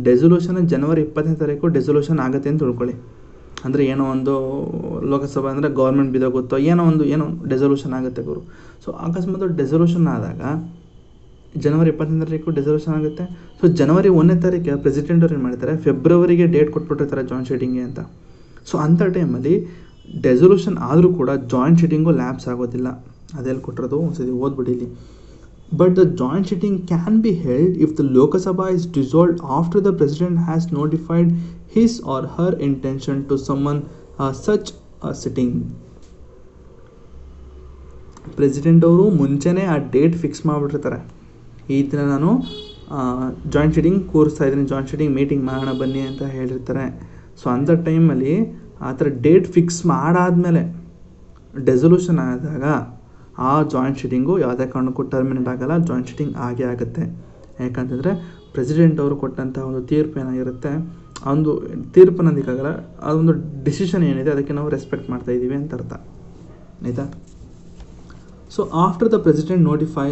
ಡೆಸೊಲ್ಯೂಷನ್ ಜನವರಿ 20ನೇ ತಾರೀಕು ಡೆಸೊಲ್ಯೂಷನ್ ಆಗುತ್ತೆ ಅಂತ ತಿಳ್ಕೊಳ್ಳಿ. ಅಂದರೆ ಏನೋ ಒಂದು ಲೋಕಸಭೆ ಅಂದರೆ ಗೌರ್ಮೆಂಟ್ ಬಿದ್ದೋಗುತ್ತೋ ಏನೋ ಡೆಸೊಲ್ಯೂಷನ್ ಆಗುತ್ತೆ ಗುರು. ಸೊ ಅಕಸ್ಮಾತ್ ಡೆಸೊಲ್ಯೂಷನ್ ಆದಾಗ ಜನವರಿ 20ನೇ ತಾರೀಕು ಡೆಸೊಲ್ಯೂಷನ್ ಆಗುತ್ತೆ. ಸೊ ಜನವರಿ 1ನೇ ತಾರೀಕು ಪ್ರೆಸಿಡೆಂಟ್ ಅವ್ರು ಏನು ಮಾಡ್ತಾರೆ, ಫೆಬ್ರವರಿಗೆ ಡೇಟ್ ಕೊಟ್ಬಿಟ್ಟಿರ್ತಾರೆ ಜಾಯಿಂಟ್ ಸಿಟಿಂಗ್ಗೆ ಅಂತ. ಸೊ ಅಂಥ ಟೈಮಲ್ಲಿ ಡೆಸೊಲ್ಯೂಷನ್ ಆದರೂ ಕೂಡ ಜಾಯಿಂಟ್ ಸಿಟಿಂಗು ಲ್ಯಾಬ್ಸ್ ಆಗೋದಿಲ್ಲ. ಅದೆಲ್ಲಿ ಕೊಟ್ಟಿರೋದು ಒಂದ್ಸತಿ ಓದ್ಬಿಟ್ಟಿಲ್ಲಿ. But the joint sitting can be held if the Lok Sabha is dissolved after the President has notified his or her intention to summon such a sitting. President ಅವರು ಮುಂಚೆನೇ ಆ ಡೇಟ್ ಫಿಕ್ಸ್ ಮಾಡಿಬಿಟ್ಟಿರ್ತಾರೆ, ಈ ದಿನ ನಾನು ಜಾಯಿಂಟ್ ಸಿಟಿಂಗ್ ಕೂರಿಸ್ತಾ ಇದ್ದೀನಿ, ಜಾಯಿಂಟ್ ಸಿಟಿಂಗ್ ಮೀಟಿಂಗ್ ಮಾಡೋಣ ಬನ್ನಿ ಅಂತ ಹೇಳಿರ್ತಾರೆ. ಸೊ ಅಂಥ ಟೈಮಲ್ಲಿ ಆ ಥರ ಡೇಟ್ ಫಿಕ್ಸ್ ಮಾಡಾದಮೇಲೆ ಡೆಸೊಲ್ಯೂಷನ್ ಆದಾಗ ಆ ಜಾಯಿಂಟ್ ಸಿಟಿಂಗು ಯಾವುದೇ ಕಾರಣಕ್ಕೂ ಟರ್ಮಿನೇಟ್ ಆಗೋಲ್ಲ, ಜಾಯಿಂಟ್ ಸಿಟಿಂಗ್ ಆಗೇ ಆಗುತ್ತೆ. ಯಾಕಂತಂದರೆ ಪ್ರೆಸಿಡೆಂಟ್ ಅವರು ಕೊಟ್ಟಂಥ ಒಂದು ತೀರ್ಪು ಏನಾಗಿರುತ್ತೆ, ಆ ಒಂದು ತೀರ್ಪು ಅನ್ನೋದಕ್ಕಾಗಲ್ಲ, ಅದೊಂದು ಡಿಸಿಷನ್ ಏನಿದೆ ಅದಕ್ಕೆ ನಾವು ರೆಸ್ಪೆಕ್ಟ್ ಮಾಡ್ತಾಯಿದ್ದೀವಿ ಅಂತ ಅರ್ಥ ಆಯಿತಾ. So after the president notify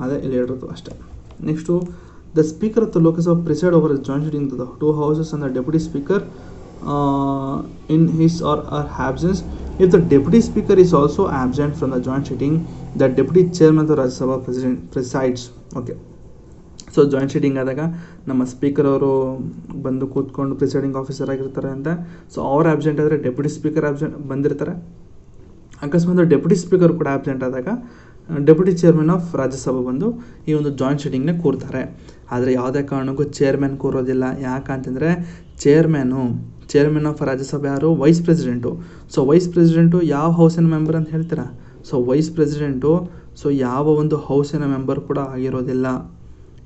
ಅದೇ ಇಲ್ಲಿ ಹೇಳಿರೋದು ಅಷ್ಟೇ. Next, the speaker of the Lok Sabha preside over joint sitting the 2 houses and the deputy speaker in his or her absence. If the deputy speaker is also absent from the joint sitting, the deputy chairman of the Rajya Sabha president presides. Okay. So joint sitting ಆದಾಗ ನಮ್ಮ ಸ್ಪೀಕರ್ ಅವರು ಬಂದು ಕೂತ್ಕೊಂಡು ಪ್ರಿಸೈಡಿಂಗ್ ಆಫೀಸರ್ ಆಗಿರ್ತಾರೆ ಅಂತ. ಸೊ ಅವ್ರು ಆಬ್ಸೆಂಟ್ ಆದರೆ ಡೆಪ್ಯೂಟಿ ಸ್ಪೀಕರ್ ಬಂದಿರ್ತಾರೆ. ಅಕಸ್ಮಾತ್ ಡೆಪ್ಯೂಟಿ ಸ್ಪೀಕರ್ ಕೂಡ ಆಬ್ಸೆಂಟ್ ಆದಾಗ ಡೆಪ್ಯೂಟಿ ಚೇರ್ಮನ್ ಆಫ್ ರಾಜ್ಯಸಭಾ ಬಂದು ಈ ಒಂದು ಜಾಯಿಂಟ್ ಸಿಟಿಂಗ್ನ ಕೂರ್ತಾರೆ. ಆದರೆ ಯಾವುದೇ ಕಾರಣಕ್ಕೂ ಚೇರ್ಮನ್ ಕೂರೋದಿಲ್ಲ. ಯಾಕಂತಂದರೆ ಚೇರ್ಮನ್ ಆಫ್ ರಾಜ್ಯಸಭೆ ಯಾರು? Wise president. So wise president ಯಾವ ಹೌಸಿನ ಮೆಂಬರ್ ಅಂತ ಹೇಳ್ತೀರಾ? ಸೊ ವೈಸ್ ಪ್ರೆಸಿಡೆಂಟು ಸೊ ಯಾವ ಒಂದು ಹೌಸಿನ ಮೆಂಬರ್ ಕೂಡ ಆಗಿರೋದಿಲ್ಲ.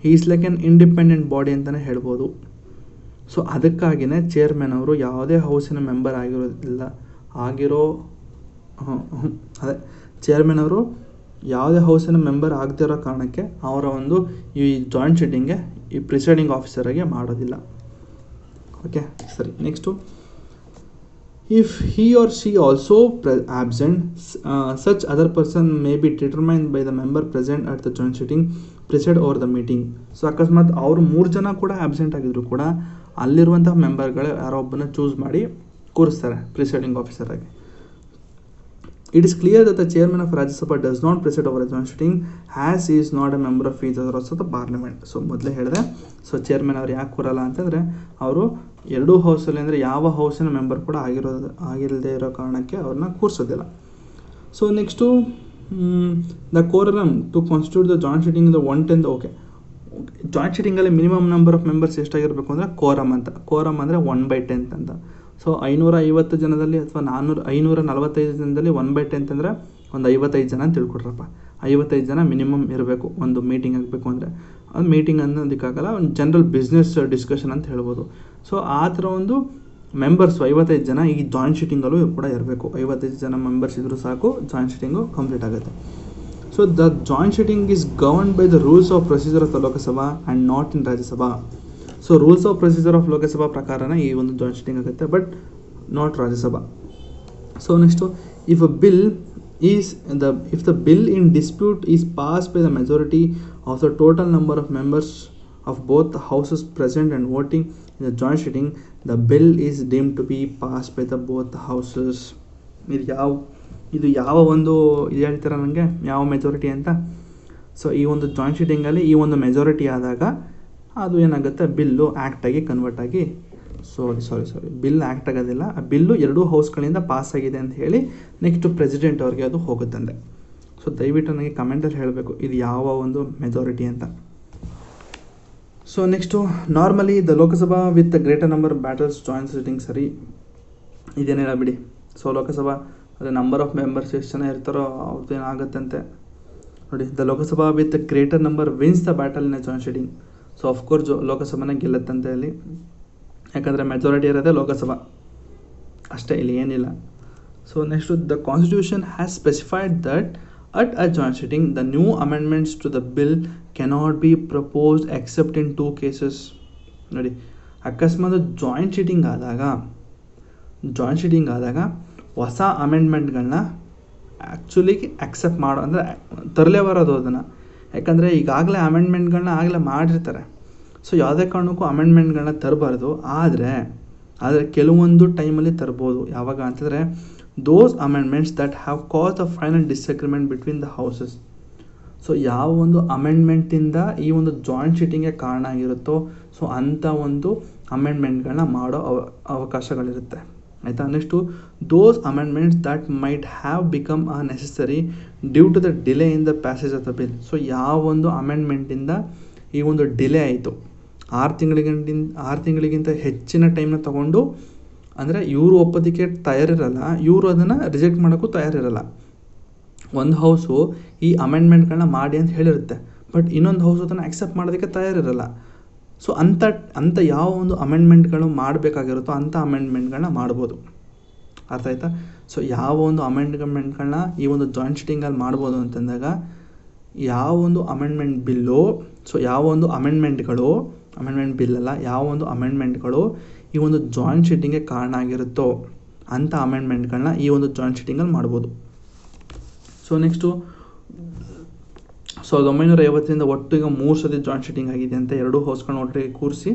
He is like an independent body ಅಂತಲೇ ಹೇಳ್ಬೋದು. ಸೊ ಅದಕ್ಕಾಗಿಯೇ ಚೇರ್ಮನ್ ಅವರು ಯಾವುದೇ ಹೌಸಿನ ಮೆಂಬರ್ ಆಗಿರೋದಿಲ್ಲ. ಆಗಿರೋ ಅದೇ ಚೇರ್ಮನ್ ಅವರು ಯಾವುದೇ ಹೌಸಿನ ಮೆಂಬರ್ ಆಗದೇ ಇರೋ ಕಾರಣಕ್ಕೆ ಅವರ ಒಂದು ಈ ಜಾಯಿಂಟ್ ಸಿಟ್ಟಿಂಗ್ಗೆ ಈ ಪ್ರಿಸೈಡಿಂಗ್ ಆಫೀಸರಾಗೆ ಮಾಡೋದಿಲ್ಲ. ಓಕೆ, ಸರಿ. Next, if he or she also absent, such other person may be determined by the member present at the joint sitting preside over the meeting. So ಅಕಸ್ಮಾತ್ ಅವರು 3 ಜನ ಕೂಡ ಆಬ್ಸೆಂಟ್ ಆಗಿದ್ರು ಕೂಡ ಅಲ್ಲಿರುವಂತಹ ಮೆಂಬರ್ಗಳು ಯಾರೋ ಒಬ್ಬನ ಚೂಸ್ ಮಾಡಿ ಕೂರಿಸ್ತಾರೆ ಪ್ರಿಸೈಡಿಂಗ್ ಆಫೀಸರ್ ಆಗಿ. It is clear that the chairman of Rajya Sabha does not preside over a joint sitting as he is not a member of each other of the parliament. So ಮೊದಲೇ ಹೇಳಿದೆ. ಸೊ ಚೇರ್ಮನ್ ಅವ್ರು ಯಾಕೆ ಕೂರಲ್ಲ ಅಂತಂದರೆ ಅವರು ಎರಡೂ ಹೌಸಲ್ಲಿ ಅಂದರೆ ಯಾವ ಹೌಸಿನ ಮೆಂಬರ್ ಕೂಡ ಆಗಿರದೇ ಇರೋ ಕಾರಣಕ್ಕೆ ಅವ್ರನ್ನ ಕೂರಿಸೋದಿಲ್ಲ. So next, the quorum to constitute the joint sitting the 1/10. Okay, joint ಸಿಟ್ಟಿಂಗಲ್ಲಿ ಮಿನಿಮಮ್ ನಂಬರ್ ಆಫ್ ಮೆಂಬರ್ಸ್ ಎಷ್ಟಾಗಿರಬೇಕು ಅಂದರೆ ಕೋರಮ್ ಅಂತ. ಕೋರಮ್ ಅಂದರೆ 1/10 ಅಂತ. ಸೊ 550 ಜನದಲ್ಲಿ ಅಥವಾ 545 ಜನದಲ್ಲಿ 1/10 ಅಂದರೆ ಒಂದು 55 ಜನ ಅಂತ ತಿಳ್ಕೊಡ್ರಪ್ಪ. 55 ಜನ ಮಿನಿಮಮ್ ಇರಬೇಕು ಒಂದು ಮೀಟಿಂಗ್ ಆಗಬೇಕು ಅಂದರೆ. ಅದು ಮೀಟಿಂಗ್ ಅನ್ನೋದಕ್ಕಾಗಲ್ಲ, ಒಂದು ಜನರಲ್ ಬಿಸ್ನೆಸ್ ಡಿಸ್ಕಷನ್ ಅಂತ ಹೇಳ್ಬೋದು. ಸೊ ಆ ಥರ ಒಂದು ಮೆಂಬರ್ಸು 55 ಜನ ಈ ಜಾಯಿಂಟ್ ಸಿಟ್ಟಿಂಗಲ್ಲೂ ಕೂಡ ಇರಬೇಕು. 55 ಜನ ಮೆಂಬರ್ಸ್ ಇದ್ದರೂ ಸಾಕು, ಜಾಯಿಂಟ್ ಸಿಟ್ಟಿಂಗು ಕಂಪ್ಲೀಟ್ ಆಗುತ್ತೆ. So the joint sitting is governed by the rules of procedure of the Lok Sabha and not in Rajya Sabha. So rules of procedure of Lok Sabha ಪ್ರಕಾರನ ಈ ಒಂದು ಜಾಯಿಂಟ್ ಸಿಟ್ಟಿಂಗ್ ಆಗುತ್ತೆ, but not Rajya Sabha. So next, if the bill in dispute is pass by the majority of the total number of members of both houses present and voting in the joint sitting, the bill is deemed to be pass by the both houses. ಇದು ಯಾವ ಒಂದು ಇದು ಹೇಳ್ತೀರ ನನಗೆ, ಯಾವ ಮೆಜಾರಿಟಿ ಅಂತ. ಸೊ ಈ ಒಂದು ಜಾಯಿಂಟ್ ಸಿಟ್ಟಿಂಗಲ್ಲಿ ಈ ಒಂದು ಮೆಜಾರಿಟಿ ಆದಾಗ ಅದು ಏನಾಗುತ್ತೆ, ಬಿಲ್ಲು ಆ್ಯಕ್ಟಾಗಿ ಕನ್ವರ್ಟ್ ಆಗಿ ಬಿಲ್ ಆ್ಯಕ್ಟ್ ಆಗೋದಿಲ್ಲ, ಆ ಬಿಲ್ಲು ಎರಡೂ ಹೌಸ್ಗಳಿಂದ ಪಾಸ್ ಆಗಿದೆ ಅಂತ ಹೇಳಿ ನೆಕ್ಸ್ಟು ಪ್ರೆಸಿಡೆಂಟ್ ಅವ್ರಿಗೆ ಅದು ಹೋಗುತ್ತಂದೆ. ಸೊ ದಯವಿಟ್ಟು ನನಗೆ ಕಮೆಂಟಲ್ಲಿ ಹೇಳಬೇಕು ಇದು ಯಾವ ಒಂದು ಮೆಜಾರಿಟಿ ಅಂತ. So next, normally the Lok Sabha with the greater number battles joint sitting. ಸರಿ, ಇದೇನಿಲ್ಲ ಬಿಡಿ. ಸೊ ಲೋಕಸಭಾ ಅದೇ ನಂಬರ್ ಆಫ್ ಮೆಂಬರ್ಸ್ ಎಷ್ಟು ಜನ ಇರ್ತಾರೋ ಅವ್ರದ್ದು ಏನಾಗುತ್ತಂತೆ ನೋಡಿ. The Lok Sabha with greater number wins the battle in a joint sitting. So of course ಲೋಕಸಭಾನ ಗೆಲ್ಲತ್ತಂತೆ ಅಲ್ಲಿ, ಯಾಕಂದರೆ ಮೆಜಾರಿಟಿ ಇರೋದೇ ಲೋಕಸಭಾ ಅಷ್ಟೇ, ಇಲ್ಲಿ ಏನಿಲ್ಲ. So next, the constitution has specified that at a joint sitting the new amendments to the bill cannot be proposed except in 2 cases. ನೋಡಿ, ಅಕಸ್ಮಾತ್ ಜಾಯಿಂಟ್ ಸಿಟ್ಟಿಂಗ್ ಆದಾಗ ಹೊಸ ಅಮೆಂಡ್ಮೆಂಟ್ಗಳನ್ನ ಆ್ಯಕ್ಚುಲಿ ಆಕ್ಸೆಪ್ಟ್ ಮಾಡೋ ಅಂದರೆ ತರಲೇ ಬರೋದು ಅದನ್ನು. ಯಾಕಂದರೆ ಈಗಾಗಲೇ ಅಮೆಂಡ್ಮೆಂಟ್ಗಳನ್ನ ಆಗಲೇ ಮಾಡಿರ್ತಾರೆ. ಸೊ ಯಾವುದೇ ಕಾರಣಕ್ಕೂ ಅಮೆಂಡ್ಮೆಂಟ್ಗಳನ್ನ ತರಬಾರ್ದು. ಆದರೆ ಕೆಲವೊಂದು ಟೈಮಲ್ಲಿ ತರ್ಬೋದು. ಯಾವಾಗ ಅಂತಂದರೆ, those amendments that have caused the final disagreement between the houses. So ಯಾವ ಒಂದು ಅಮೆಂಡ್ಮೆಂಟಿಂದ ಈ ಒಂದು ಜಾಯಿಂಟ್ ಸಿಟ್ಟಿಂಗ್ಗೆ ಕಾರಣ ಆಗಿರುತ್ತೋ, ಸೊ ಅಂಥ ಒಂದು ಅಮೆಂಡ್ಮೆಂಟ್ಗಳನ್ನ ಮಾಡೋ ಅವಕಾಶಗಳಿರುತ್ತೆ, ಆಯಿತಾ. Next, those amendments that might have become necessary due to the delay in the passage of the bill. So ಯಾವ ಒಂದು ಅಮೆಂಡ್ಮೆಂಟಿಂದ ಈ ಒಂದು ಡಿಲೇ ಆಯಿತು, 6 ತಿಂಗಳಿಗಿಂತ ಹೆಚ್ಚಿನ ಟೈಮ್ನ ತೊಗೊಂಡು, ಅಂದರೆ ಇವರು ಒಪ್ಪೋದಕ್ಕೆ ತಯಾರಿರಲ್ಲ, ಇವರು ಅದನ್ನು ರಿಜೆಕ್ಟ್ ಮಾಡೋಕ್ಕೂ ತಯಾರಿರಲ್ಲ. ಒಂದು ಹೌಸು ಈ ಅಮೆಂಡ್ಮೆಂಟ್ಗಳನ್ನ ಮಾಡಿ ಅಂತ ಹೇಳಿರುತ್ತೆ, ಬಟ್ ಇನ್ನೊಂದು ಹೌಸ್ ಅದನ್ನು ಆಕ್ಸೆಪ್ಟ್ ಮಾಡೋದಕ್ಕೆ ತಯಾರಿರಲ್ಲ. ಸೊ ಅಂಥ ಯಾವ ಒಂದು ಅಮೆಂಡ್ಮೆಂಟ್ಗಳು ಮಾಡಬೇಕಾಗಿರುತ್ತೋ ಅಂಥ ಅಮೆಂಡ್ಮೆಂಟ್ಗಳನ್ನ ಮಾಡ್ಬೋದು, ಅರ್ಥ ಆಯ್ತಾ. ಸೊ ಯಾವ ಒಂದು ಅಮೆಂಡ್ಮೆಂಟ್ಗಳನ್ನ ಈ ಒಂದು ಜಾಯಿಂಟ್ ಸಿಟ್ಟಿಂಗಲ್ಲಿ ಮಾಡ್ಬೋದು ಅಂತಂದಾಗ, ಯಾವ ಒಂದು ಅಮೆಂಡ್ಮೆಂಟ್ ಬಿಲ್ಲು, ಸೊ ಯಾವ ಒಂದು ಅಮೆಂಡ್ಮೆಂಟ್ ಬಿಲ್ಲಲ್ಲ, ಯಾವ ಒಂದು ಅಮೆಂಡ್ಮೆಂಟ್ಗಳು ಈ ಒಂದು ಜಾಯಿಂಟ್ ಸಿಟ್ಟಿಂಗ್ಗೆ ಕಾರಣ ಆಗಿರುತ್ತೋ ಅಂಥ ಅಮೆಂಡ್ಮೆಂಟ್ಗಳನ್ನ ಈ ಒಂದು ಜಾಯಿಂಟ್ ಸಿಟ್ಟಿಂಗಲ್ಲಿ ಮಾಡ್ಬೋದು. ಸೊ ನೆಕ್ಸ್ಟು, 1950ರಿಂದ ಒಟ್ಟಿಗೆ 3 ಸತಿ ಜಾಯಿಂಟ್ ಸಿಟ್ಟಿಂಗ್ ಆಗಿದೆ ಅಂತ, 2 ಹೌಸ್ಗಳನ್ನ ಒಟ್ಟಿಗೆ ಕೂರಿಸಿ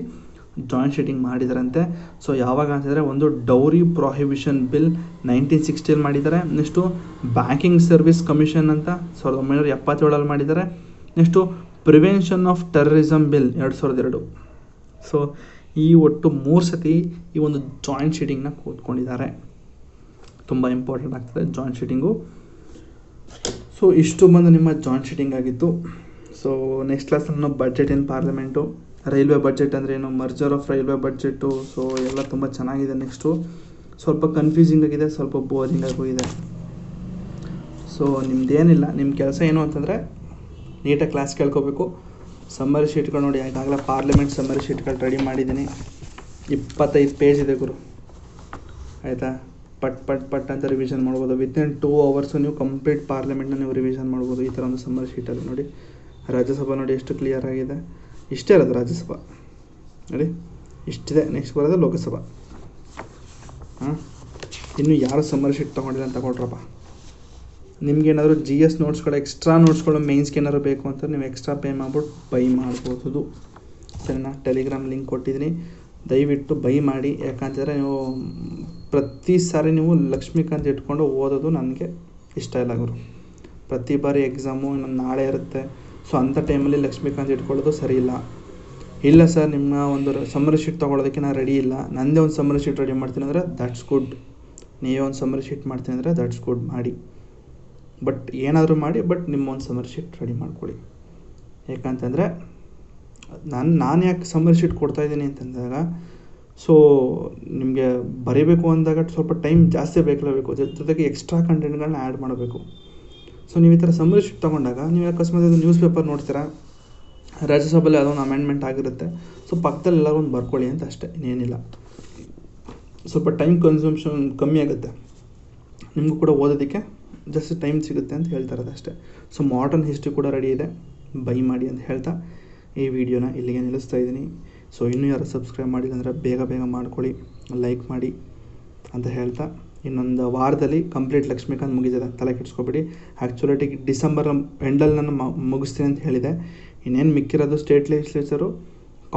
ಜಾಯಿಂಟ್ ಸಿಟ್ಟಿಂಗ್ ಮಾಡಿದಾರಂತೆ. ಸೊ ಯಾವಾಗ ಅಂತಂದರೆ, ಒಂದು ಡೌರಿ ಪ್ರೊಹಿಬಿಷನ್ ಬಿಲ್ 1960 ಮಾಡಿದ್ದಾರೆ. ನೆಕ್ಸ್ಟು ಬ್ಯಾಂಕಿಂಗ್ ಸರ್ವಿಸ್ ಕಮಿಷನ್ ಅಂತ 1977 ಮಾಡಿದ್ದಾರೆ. Next prevention of terrorism bill 2002. So ಈ ಒಟ್ಟು 3 ಸತಿ ಈ ಒಂದು ಜಾಯಿಂಟ್ ಸಿಟ್ಟಿಂಗ್ನ ಕೂತ್ಕೊಂಡಿದ್ದಾರೆ. ತುಂಬ ಇಂಪಾರ್ಟೆಂಟ್ ಆಗ್ತದೆ ಜಾಯಿಂಟ್ ಸಿಟ್ಟಿಂಗು. ಸೊ ಇಷ್ಟು ಬಂದು ನಿಮ್ಮ ಜಾಯಿಂಟ್ ಸಿಟ್ಟಿಂಗ್ ಆಗಿತ್ತು. ಸೊ ನೆಕ್ಸ್ಟ್ ಕ್ಲಾಸಲ್ಲಿ ನಾವು ಬಜೆಟ್ ಇನ್ ಪಾರ್ಲಿಮೆಂಟು, ರೈಲ್ವೆ ಬಜೆಟ್ ಅಂದರೆ ಏನು, merger of railway budget, so ಎಲ್ಲ ತುಂಬ ಚೆನ್ನಾಗಿದೆ. ನೆಕ್ಸ್ಟು ಸ್ವಲ್ಪ ಕನ್ಫ್ಯೂಸಿಂಗ್ ಆಗಿದೆ, ಸ್ವಲ್ಪ ಬೋರಿಂಗ್ ಆಗೋಗಿದೆ. ಸೊ ನಿಮ್ದೇನಿಲ್ಲ, ನಿಮ್ಮ ಕೆಲಸ ಏನು ಅಂತಂದರೆ ನೀಟಾಗಿ ಕ್ಲಾಸ್ ಕೇಳ್ಕೋಬೇಕು. ಸಮ್ಮರಿ ಶೀಟ್ಗಳು ನೋಡಿ, ಈಗಾಗಲೇ ಪಾರ್ಲಿಮೆಂಟ್ ಸಮ್ಮರಿ ಶೀಟ್ಗಳು ರೆಡಿ ಮಾಡಿದ್ದೀನಿ. 25 ಪೇಜ್ ಇದೆ ಗುರು, ಆಯಿತಾ. ಪಟ್ ಅಂತ ರಿವಿಷನ್ ಮಾಡ್ಬೋದು. ವಿತಿನ್ 2 hours ನೀವು ಕಂಪ್ಲೀಟ್ ಪಾರ್ಲಿಮೆಂಟ್ನ ನೀವು ರಿವಿಷನ್ ಮಾಡ್ಬೋದು. ಈ ಥರ ಒಂದು ಸಮ್ಮರ್ ಶೀಟಲ್ಲಿ ನೋಡಿ. ರಾಜ್ಯಸಭಾ ನೋಡಿ ಎಷ್ಟು ಕ್ಲಿಯರ್ ಆಗಿದೆ. ಇಷ್ಟೇ ಇರೋದು ರಾಜ್ಯಸಭಾ ನೋಡಿ, ಇಷ್ಟಿದೆ. ನೆಕ್ಸ್ಟ್ ಬರೋದು ಲೋಕಸಭಾ. ಇನ್ನು ಯಾರು ಸಮ್ಮರ್ ಶೀಟ್ ತೊಗೊಂಡಿಲ್ಲ ಅಂತ ತಗೊಳ್ರಪ್ಪ. ನಿಮ್ಗೇನಾದರೂ GS ನೋಟ್ಸ್ಗಳು ಎಕ್ಸ್ಟ್ರಾ ನೋಟ್ಸ್ಗಳು ಮೇನ್ಸ್ಗೆ ಏನಾದ್ರು ಬೇಕು ಅಂತ ನೀವು ಎಕ್ಸ್ಟ್ರಾ ಪೇ ಮಾಡ್ಬಿಟ್ಟು ಬೈ ಮಾಡ್ಬೋದು. ಸರಿನಾ? ಟೆಲಿಗ್ರಾಮ್ ಲಿಂಕ್ ಕೊಟ್ಟಿದ್ದೀನಿ, ದಯವಿಟ್ಟು ಬೈ ಮಾಡಿ. ಯಾಕಂತಂದರೆ ನೀವು ಪ್ರತಿ ಸಾರಿ ನೀವು ಲಕ್ಷ್ಮೀಕಾಂತ್ ಇಟ್ಕೊಂಡು ಓದೋದು ನನಗೆ ಇಷ್ಟ ಇಲ್ಲ ಗುರು. ಪ್ರತಿ ಬಾರಿ ಎಕ್ಸಾಮು ಇನ್ನೊಂದು ನಾಳೆ ಇರುತ್ತೆ, ಸೊ ಅಂಥ ಟೈಮಲ್ಲಿ ಲಕ್ಷ್ಮೀಕಾಂತ್ ಇಟ್ಕೊಳ್ಳೋದು ಸರಿ ಇಲ್ಲ. ಇಲ್ಲ ಸರ್, ನಿಮ್ಮ ಒಂದು ಸಮ್ಮರ್ ಶೀಟ್ ತೊಗೊಳೋದಕ್ಕೆ ನಾನು ರೆಡಿ ಇಲ್ಲ, ನನ್ನದೇ ಒಂದು ಸಮ್ಮರ್ ಶೀಟ್ ರೆಡಿ ಮಾಡ್ತೀನಿ ಅಂದರೆ ದಟ್ಸ್ ಗುಡ್. ನೀವೇ ಒಂದು ಸಮ್ಮರ್ ಶೀಟ್ ಮಾಡ್ತೀನಿ ಅಂದರೆ ದಟ್ಸ್ ಗುಡ್, ಮಾಡಿ. ಬಟ್ ಏನಾದರೂ ಮಾಡಿ, ಬಟ್ ನಿಮ್ಮ ಒಂದು ಸಮ್ಮರ್ ಶೀಟ್ ರೆಡಿ ಮಾಡ್ಕೊಳ್ಳಿ. ಯಾಕಂತಂದರೆ ನಾನು ಯಾಕೆ ಸಮ್ಮರ್ ಶೀಟ್ ಕೊಡ್ತಾಯಿದ್ದೀನಿ ಅಂತಂದಾಗ, ಸೊ ನಿಮಗೆ ಬರೀಬೇಕು ಅಂದಾಗ ಸ್ವಲ್ಪ ಟೈಮ್ ಜಾಸ್ತಿ ಬೇಕು, ಜೊತೆಗೆ ಎಕ್ಸ್ಟ್ರಾ ಕಂಟೆಂಟ್ಗಳನ್ನ ಆ್ಯಡ್ ಮಾಡಬೇಕು. ಸೊ ನೀವು ಈ ಥರ ಸಮ್ಮರ್ ಶೀಟ್ ತೊಗೊಂಡಾಗ ನೀವು ಅಕಸ್ಮಾತ್ ಅದು ನ್ಯೂಸ್ ಪೇಪರ್ ನೋಡ್ತೀರಾ, ರಾಜ್ಯಸಭೆಯಲ್ಲಿ ಅದೊಂದು ಅಮೆಂಡ್ಮೆಂಟ್ ಆಗಿರುತ್ತೆ, ಸೊ ಪಕ್ಕದಲ್ಲಿ ಎಲ್ಲರೂ ಒಂದು ಬರ್ಕೊಳ್ಳಿ ಅಂತ ಅಷ್ಟೇ, ಇನ್ನೇನಿಲ್ಲ. ಸ್ವಲ್ಪ ಟೈಮ್ ಕನ್ಸಂಪ್ಷನ್ ಕಮ್ಮಿ ಆಗುತ್ತೆ, ನಿಮಗೂ ಕೂಡ ಓದೋದಕ್ಕೆ ಜಾಸ್ತಿ ಟೈಮ್ ಸಿಗುತ್ತೆ ಅಂತ ಹೇಳ್ತಾ ಇರೋದು ಅಷ್ಟೇ. ಸೊ ಮಾಡರ್ನ್ ಹಿಸ್ಟ್ರಿ ಕೂಡ ರೆಡಿ ಇದೆ, ಬೈ ಮಾಡಿ ಅಂತ ಹೇಳ್ತಾ ಈ ವಿಡಿಯೋನ ಇಲ್ಲಿಗೆ ನಿಲ್ಲಿಸ್ತಾ ಇದ್ದೀನಿ. ಸೊ ಇನ್ನೂ ಯಾರು ಸಬ್ಸ್ಕ್ರೈಬ್ ಮಾಡಿಲ್ಲ ಅಂದರೆ ಬೇಗ ಮಾಡ್ಕೊಳ್ಳಿ, ಲೈಕ್ ಮಾಡಿ ಅಂತ ಹೇಳ್ತಾ, ಇನ್ನೊಂದು ವಾರದಲ್ಲಿ ಕಂಪ್ಲೀಟ್ ಲಕ್ಷ್ಮೀಕಾಂತ್ ಮುಗಿದಿದೆ, ತಲೆ ಕೆಡಿಸ್ಕೊಬೇಡಿ. ಆ್ಯಕ್ಚುಲಿಟಿ ಡಿಸೆಂಬರ್ ಎಂಡಲ್ಲಿ ನಾನು ಮುಗಿಸ್ತೀನಿ ಅಂತ ಹೇಳಿದೆ. ಇನ್ನೇನು ಮಿಕ್ಕಿರೋದು state legislature,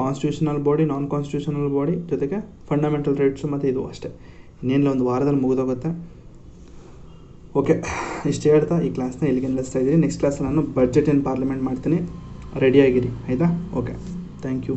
constitutional body, non constitutional body, ಜೊತೆಗೆ ಫಂಡಮೆಂಟಲ್ ರೈಟ್ಸು ಮತ್ತು ಇದು ಅಷ್ಟೇ. ಇನ್ನೇನಿಲ್ಲ, ಒಂದು ವಾರದಲ್ಲಿ ಮುಗಿದೋಗುತ್ತೆ. ಓಕೆ, ಇಷ್ಟು ಹೇಳ್ತಾ ಈ ಕ್ಲಾಸ್ನ ಇಲ್ಲಿಗೆ ನಿಲ್ಲಿಸ್ತಾ ಇದ್ದೀನಿ. ನೆಕ್ಸ್ಟ್ ಕ್ಲಾಸಲ್ಲಿ ನಾನು ಬಜೆಟ್ ಇನ್ ಪಾರ್ಲಿಮೆಂಟ್ ಮಾಡ್ತೀನಿ, ರೆಡಿಯಾಗಿರಿ ಆಯಿತಾ? Okay, thank you.